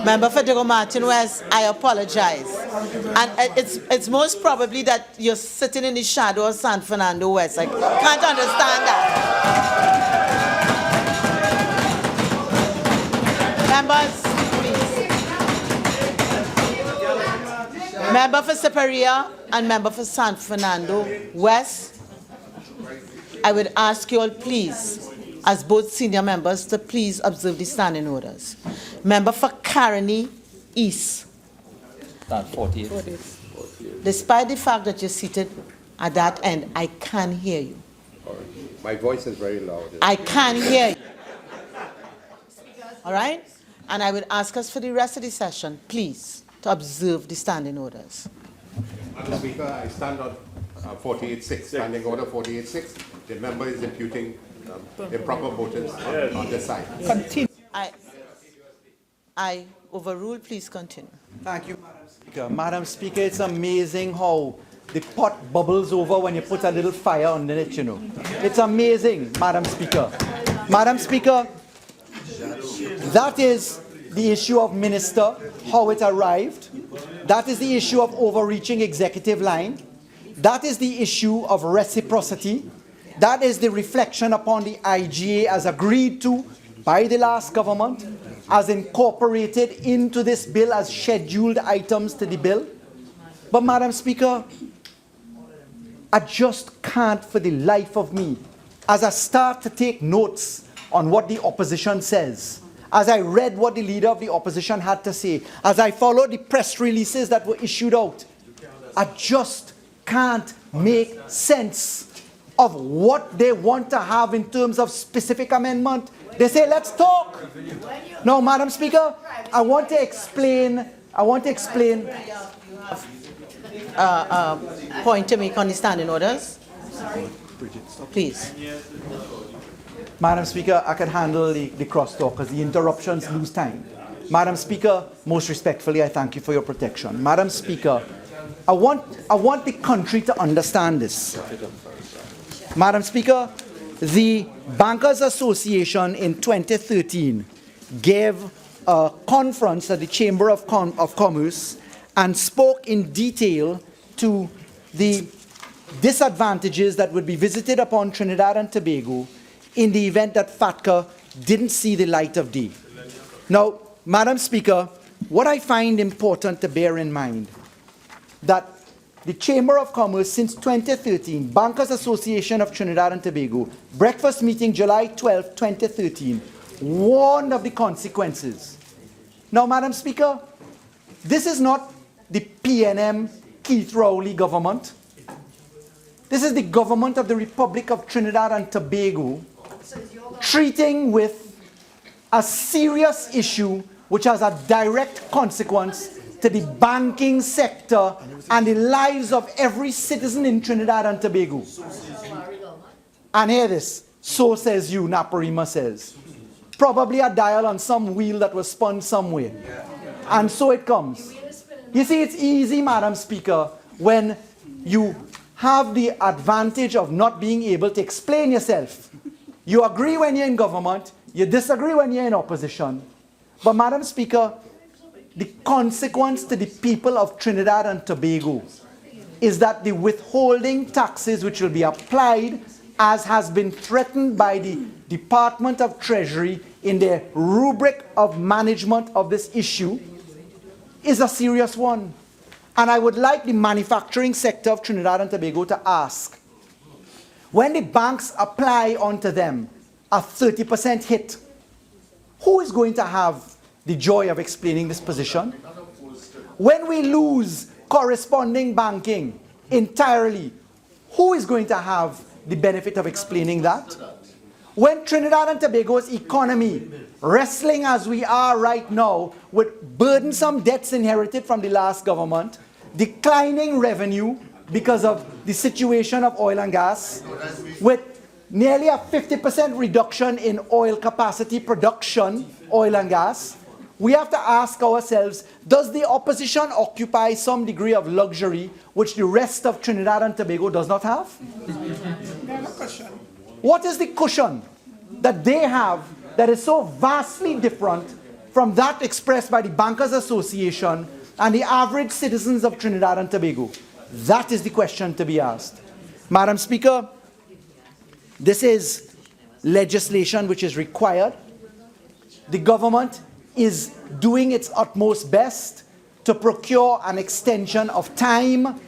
Member for Diego Martin West, I apologize. And it's most probably that you're sitting in the shadow of San Fernando West. I can't understand that. Members, please. Member for Superior and member for San Fernando West, I would ask you all, please, as both senior members, to please observe the standing orders. Member for Caroni East. That 48. Despite the fact that you're seated at that end, I can't hear you. My voice is very loud. I can't hear you. All right? And I would ask us for the rest of the session, please, to observe the standing orders. Madam Speaker, I stand on 48.6, standing order 48.6. The member is imputing improper motives on this side. Continue. I overrule. Please continue. Thank you, Madam Speaker. Madam Speaker, it's amazing how the pot bubbles over when you put a little fire under it, you know. It's amazing, Madam Speaker. Madam Speaker, that is the issue of minister, how it arrived. That is the issue of overreaching executive line. That is the issue of reciprocity. That is the reflection upon the IGA as agreed to by the last government, as incorporated into this bill as scheduled items to the bill. But Madam Speaker, I just can't for the life of me, as I start to take notes on what the opposition says, as I read what the leader of the opposition had to say, as I followed the press releases that were issued out, I just can't make sense of what they want to have in terms of specific amendment. They say, let's talk. No, Madam Speaker, I want to explain. Point to make on the standing orders. Please. Madam Speaker, I can handle the crosstalk because the interruptions lose time. Madam Speaker, most respectfully, I thank you for your protection. Madam Speaker, I want the country to understand this. Madam Speaker, the Bankers Association in 2013 gave a conference at the Chamber of Commerce and spoke in detail to the disadvantages that would be visited upon Trinidad and Tobago in the event that FATCA didn't see the light of day. Now, Madam Speaker, what I find important to bear in mind, that the Chamber of Commerce since 2013, Bankers Association of Trinidad and Tobago, breakfast meeting July 12, 2013, warned of the consequences. Now, Madam Speaker, this is not the PNM Keith Rowley government. This is the government of the Republic of Trinidad and Tobago treating with a serious issue which has a direct consequence to the banking sector and the lives of every citizen in Trinidad and Tobago. And hear this, so says you, Naparima says. Probably a dial on some wheel that was spun somewhere. And so it comes. You see, it's easy, Madam Speaker, when you have the advantage of not being able to explain yourself. You agree when you're in government, you disagree when you're in opposition. But Madam Speaker, the consequence to the people of Trinidad and Tobago is that the withholding taxes which will be applied, as has been threatened by the Department of Treasury in their rubric of management of this issue, is a serious one. And I would like the manufacturing sector of Trinidad and Tobago to ask, when the banks apply onto them a 30% hit, who is going to have the joy of explaining this position? When we lose corresponding banking entirely, who is going to have the benefit of explaining that? When Trinidad and Tobago's economy, wrestling as we are right now with burdensome debts inherited from the last government, declining revenue because of the situation of oil and gas, with nearly a 50% reduction in oil capacity production, oil and gas, we have to ask ourselves, does the opposition occupy some degree of luxury which the rest of Trinidad and Tobago does not have? What is the cushion that they have that is so vastly different from that expressed by the Bankers Association and the average citizens of Trinidad and Tobago? That is the question to be asked. Madam Speaker, this is legislation which is required. The government is doing its utmost best to procure an extension of time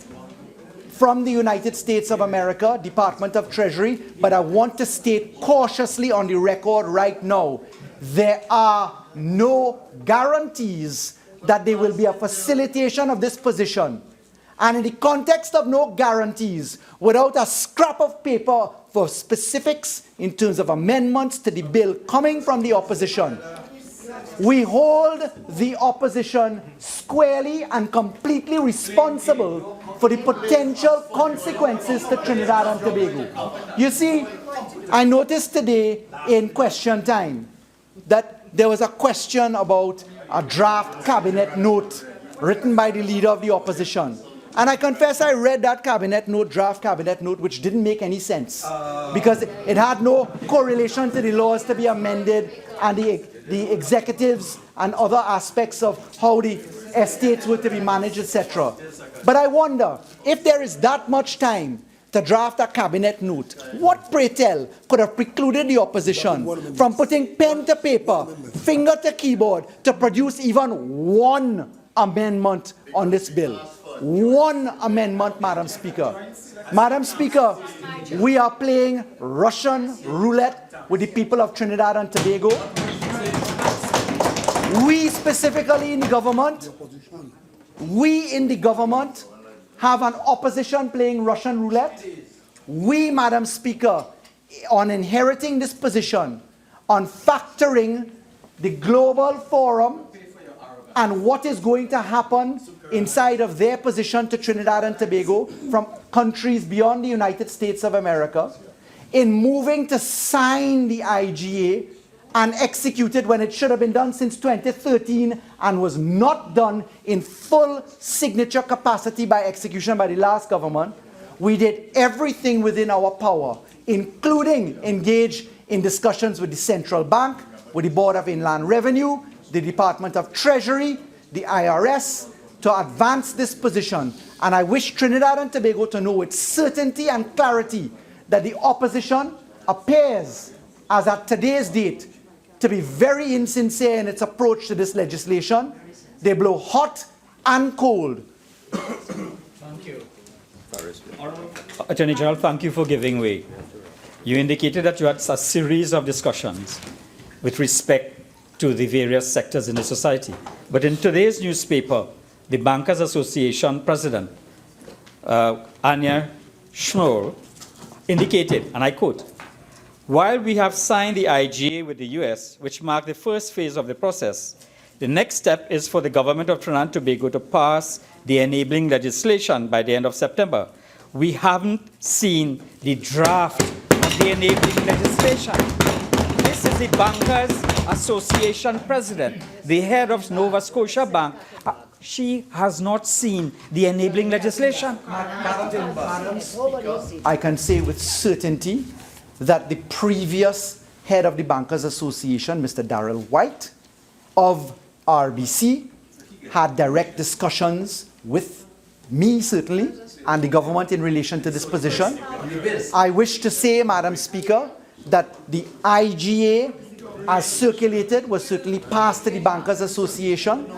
from the United States of America, Department of Treasury, but I want to state cautiously on the record right now, there are no guarantees that there will be a facilitation of this position. And in the context of no guarantees, without a scrap of paper for specifics in terms of amendments to the bill coming from the opposition, we hold the opposition squarely and completely responsible for the potential consequences to Trinidad and Tobago. You see, I noticed today in question time that there was a question about a draft cabinet note written by the leader of the opposition. And I confess I read that cabinet note, draft cabinet note, which didn't make any sense because it had no correlation to the laws to be amended and the executives and other aspects of how the estates were to be managed, etc. But I wonder, if there is that much time to draft a cabinet note, what, pray tell, could have precluded the opposition from putting pen to paper, finger to keyboard, to produce even one amendment on this bill? One amendment, Madam Speaker. Madam Speaker, we are playing Russian roulette with the people of Trinidad and Tobago. We specifically in the government, have an opposition playing Russian roulette. We, Madam Speaker, on inheriting this position, on factoring the global forum and what is going to happen inside of their position to Trinidad and Tobago from countries beyond the United States of America, in moving to sign the IGA and execute it when it should have been done since 2013 and was not done in full signature capacity by execution by the last government. We did everything within our power, including engage in discussions with the Central Bank, with the Board of Inland Revenue, the Department of Treasury, the IRS, to advance this position. And I wish Trinidad and Tobago to know with certainty and clarity that the opposition appears, as at today's date, to be very insincere in its approach to this legislation. They blow hot and cold. Thank you. Attorney General, thank you for giving way. You indicated that you had a series of discussions with respect to the various sectors in the society. But in today's newspaper, the Bankers Association president, Anya Schmoll, indicated, and I quote, "While we have signed the IGA with the US, which marked the first phase of the process, the next step is for the government of Trinidad and Tobago to pass the enabling legislation by the end of September. We haven't seen the draft of the enabling legislation." This is the Bankers Association president, the head of Nova Scotia Bank. She has not seen the enabling legislation. I can say with certainty that the previous head of the Bankers Association, Mr. Darrell White of RBC, had direct discussions with me, certainly, and the government in relation to this position. I wish to say, Madam Speaker, that the IGA, as circulated, was certainly passed to the Bankers Association.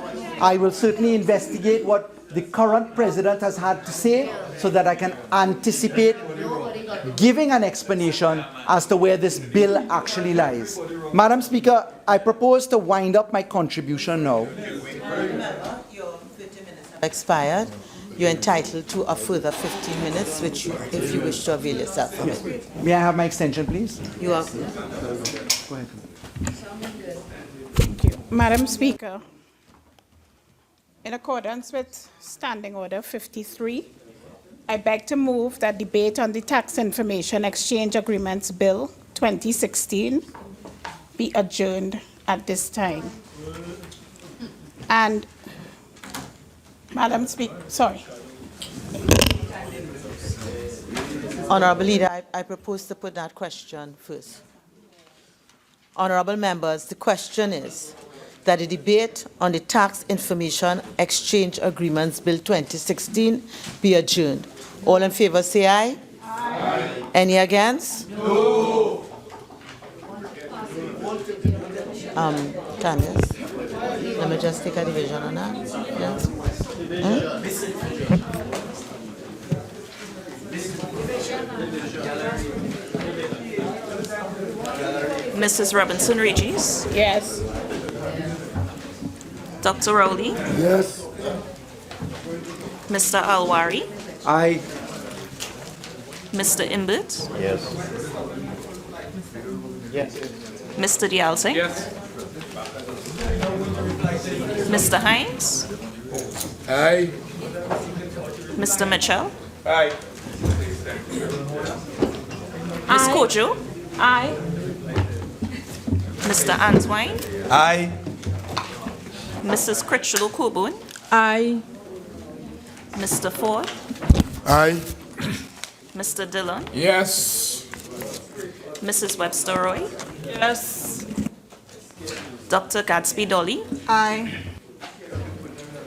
I will certainly investigate what the current president has had to say so that I can anticipate giving an explanation as to where this bill actually lies. Madam Speaker, I propose to wind up my contribution now. Expired. You're entitled to a further 15 minutes, which you, if you wish to avail yourself of Yes. it. May I have my extension, please? You are. Go ahead. Thank you. Madam Speaker, in accordance with Standing Order 53, I beg to move that debate on the Tax Information Exchange Agreements Bill 2016 be adjourned at this time. And Madam Speaker, sorry. Honorable Leader, I propose to put that question first. Honorable members, the question is that the debate on the Tax Information Exchange Agreements Bill 2016 be adjourned. All in favor say aye. Aye. Any against? No. Candace, let me just take a division on that. Yes. Mrs. Robinson Regis. Yes. Dr. Rowley. Yes. Mr. Al-Rawi. Aye. Mr. Imbert. Yes. Yes. Mr. Dialsing. Yes. Mr. Hines. Aye. Mr. Mitchell. Aye. Ms. Kojo. Aye. Mr. Antwine. Aye. Mrs. Critchlow Coburn. Aye. Mr. Ford. Aye. Mr. Dillon. Yes. Mrs. Webster Roy. Yes. Dr. Gadsby Dolly. Aye.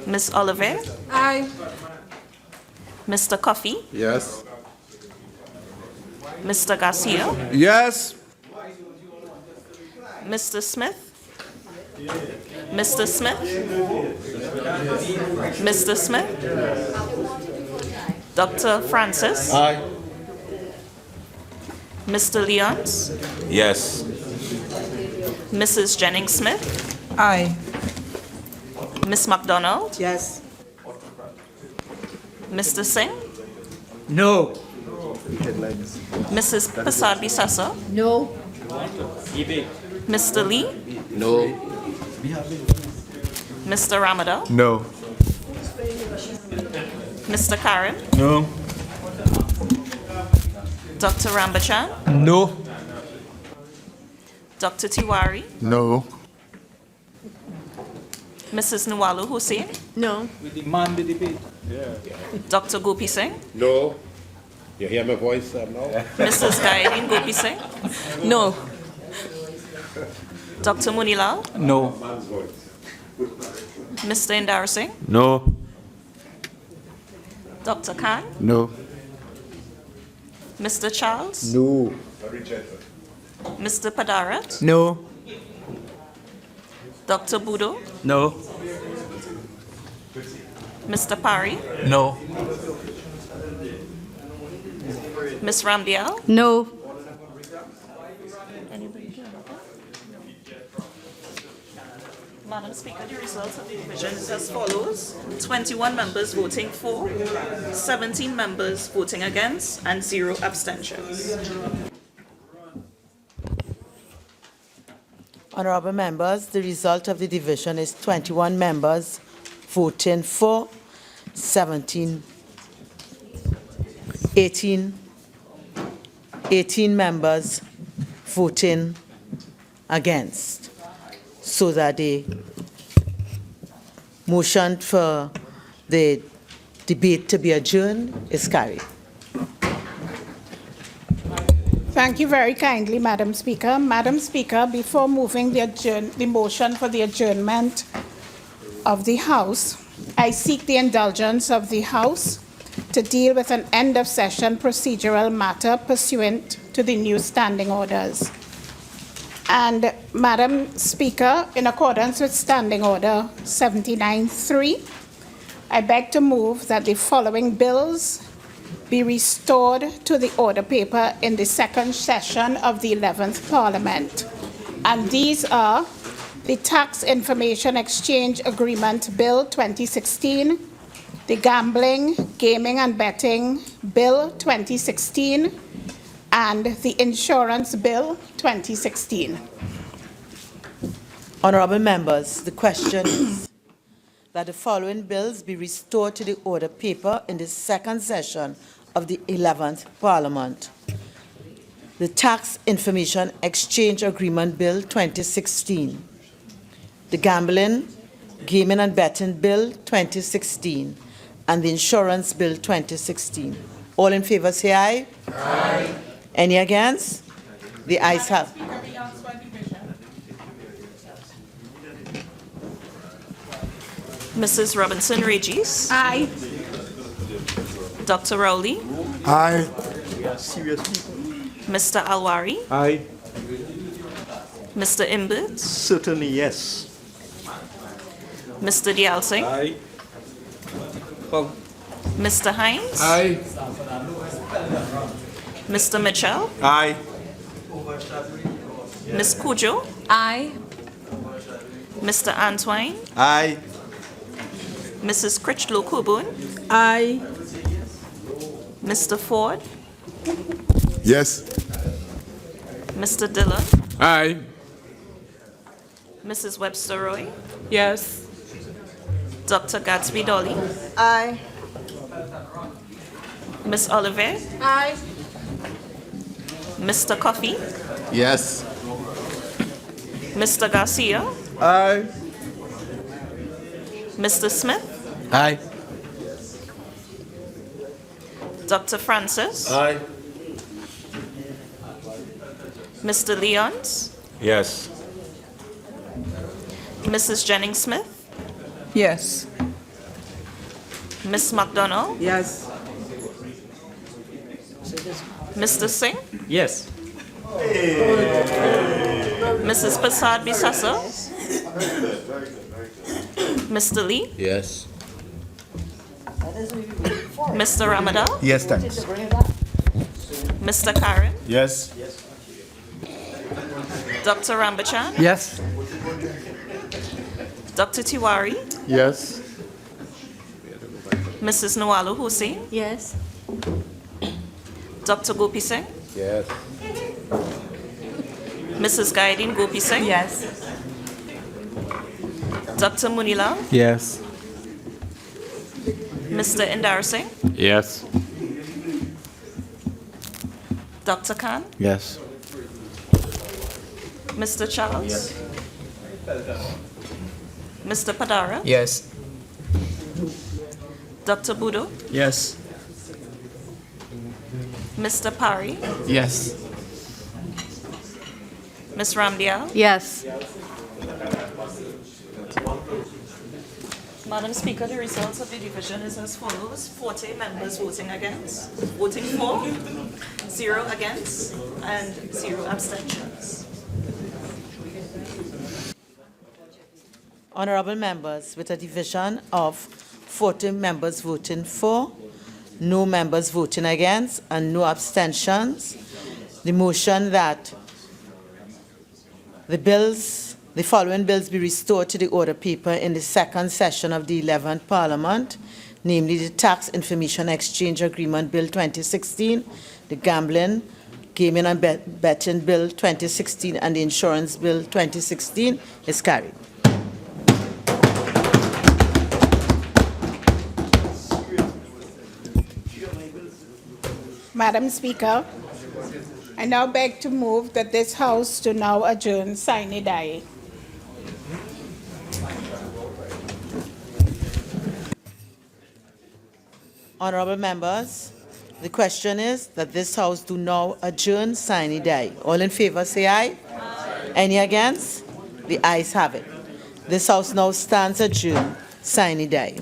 Ms. Oliver. Aye. Mr. Coffey. Yes. Mr. Garcia. Yes. Mr. Smith. Mr. Smith. Mr. Smith. Dr. Francis. Aye. Mr. Leons. Yes. Mrs. Jennings Smith. Aye. Miss McDonald. Yes. Mr. Singh. No. Mrs. Pasad Bisasa. No. Mr. Lee. No. Mr. Ramadan. No. Mr. Karim. No. Dr. Rambachan. No. Dr. Tewarie. No. Mrs. Nuwalu Hussain. No. We demand the debate. Dr. Gopi Singh. No. You hear my voice now? Mrs. Gayadeen Gopi Singh. No. Dr. Munilal. No. Mr. Indar Singh. No. Dr. Khan. No. Mr. Charles. No. Mr. Padarat. No. Dr. Budo. No. Mr. Parry? No. Ms. Ramdial? No. Madam Speaker, the results of the division is as follows. 21 members voting for, 17 members voting against, and 0 abstentions. Honorable members, the result of the division is 21 members voting for, 18 members voting against, so that the motion for the debate to be adjourned is carried. Thank you very kindly, Madam Speaker. Madam Speaker, before moving the motion for the adjournment of the House, I seek the indulgence of the House to deal with an end-of-session procedural matter pursuant to the new standing orders. And, Madam Speaker, in accordance with Standing Order 79.3, I beg to move that the following bills be restored to the order paper in the second session of the 11th Parliament. And these are the Tax Information Exchange Agreement Bill 2016, the Gambling, Gaming and Betting Bill 2016, and the Insurance Bill 2016. Honorable members, the question is that the following bills be restored to the order paper in the second session of the 11th Parliament. The Tax Information Exchange Agreement Bill 2016, the Gambling, Gaming and Betting Bill 2016, and the Insurance Bill 2016. All in favor say aye. Aye. Any against? The ayes have. Mrs. Robinson Regis? Aye. Dr. Rowley? Aye. Mr. Al-Rawi? Aye. Mr. Imbert? Certainly, yes. Mr. Dialsing? Aye. Mr. Hines? Aye. Mr. Mitchell? Aye. Ms. Cujo? Aye. Mr. Antwine? Aye. Mrs. Critchlow Coburn? Aye. Mr. Ford? Yes. Mr. Dillon? Aye. Mrs. Webster Roy? Yes. Dr. Gatsby Dolly? Aye. Ms. Oliver? Aye. Mr. Coffey? Yes. Mr. Garcia? Aye. Mr. Smith? Aye. Dr. Francis? Aye. Mr. Leons? Yes. Mrs. Jennings Smith? Yes. Ms. McDonald? Yes. Mr. Singh? Yes. Mrs. Prasad Bisasa? Mr. Lee? Yes. Mr. Ramadan? Yes, thanks. Mr. Karen? Yes. Dr. Rambachan? Yes. Dr. Tewarie? Yes. Mrs. Nawalu Hussain? Yes. Dr. Gopi Singh? Yes. Mrs. Gaidin Gopi Singh? Yes. Dr. Munila? Yes. Mr. Indar Singh? Yes. Dr. Khan? Yes. Mr. Charles? Mr. Padara? Yes. Dr. Budo? Yes. Mr. Parry? Yes. Ms. Ramdial? Yes. Madam Speaker, the results of the division is as follows. 40 members voting against, voting for, 0 against, and 0 abstentions. Honorable members, with a division of 40 members voting for, no members voting against, and no abstentions, the motion that the following bills be restored to the order paper in the second session of the 11th Parliament, namely the Tax Information Exchange Agreement Bill 2016, the Gambling, Gaming and Betting Bill 2016, and the Insurance Bill 2016, is carried. Madam Speaker, I now beg to move that this House do now adjourn sine die. Honorable members, the question is that this House do now adjourn sine die. All in favor say aye. Aye. Any against? The ayes have it. This House now stands adjourned sine die.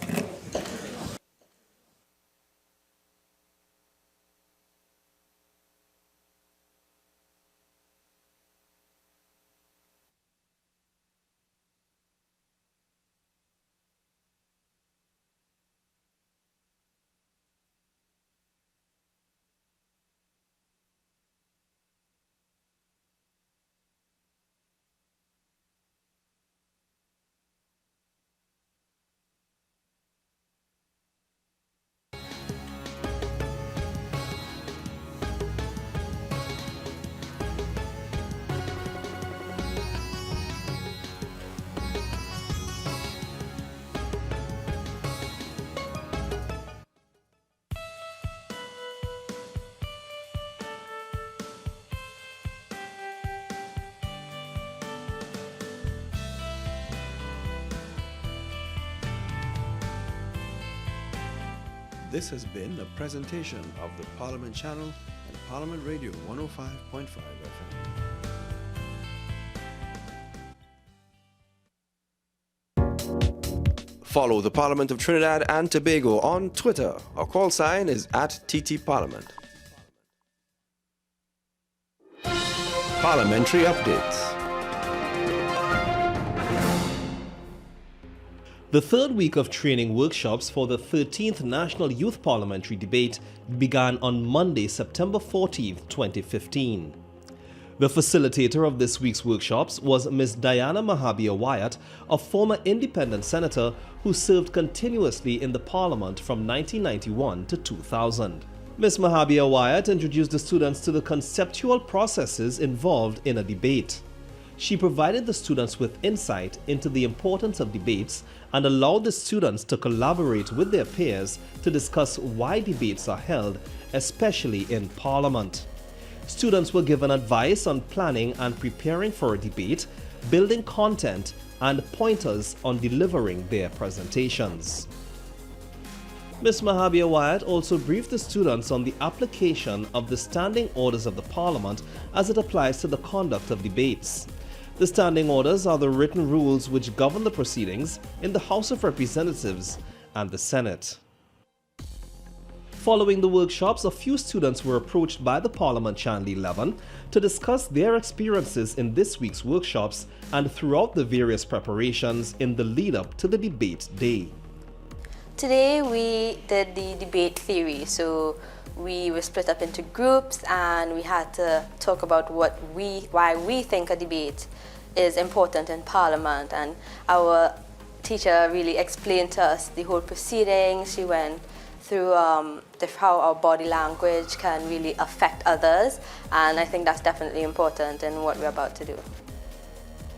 This has been a presentation of the Parliament Channel and Parliament Radio 105.5 FM. Follow the Parliament of Trinidad and Tobago on Twitter. Our call sign is @TTParliament. Parliamentary updates. The third week of training workshops for the 13th National Youth Parliamentary Debate began on Monday, September 14th, 2015. The facilitator of this week's workshops was Ms. Diana Mahabir Wyatt, a former independent senator who served continuously in the Parliament from 1991 to 2000. Ms. Mahabir Wyatt introduced the students to the conceptual processes involved in a debate. She provided the students with insight into the importance of debates and allowed the students to collaborate with their peers to discuss why debates are held, especially in Parliament. Students were given advice on planning and preparing for a debate, building content, and pointers on delivering their presentations. Ms. Mahabir Wyatt also briefed the students on the application of the Standing Orders of the Parliament as it applies to the conduct of debates. The Standing Orders are the written rules which govern the proceedings in the House of Representatives and the Senate. Following the workshops, a few students were approached by the Parliament Channel 11 to discuss their experiences in this week's workshops and throughout the various preparations in the lead-up to the debate day. Today we did the debate theory, so we were split up into groups and we had to talk about why we think a debate is important in Parliament, and our teacher really explained to us the whole proceedings. She went through how our body language can really affect others, and I think that's definitely important in what we're about to do.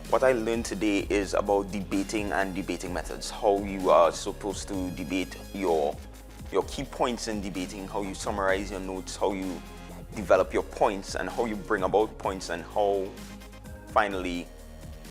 What I learned today is about debating and debating methods, how you are supposed to debate your key points in debating, how you summarize your notes, how you develop your points, and how you bring about points, and how finally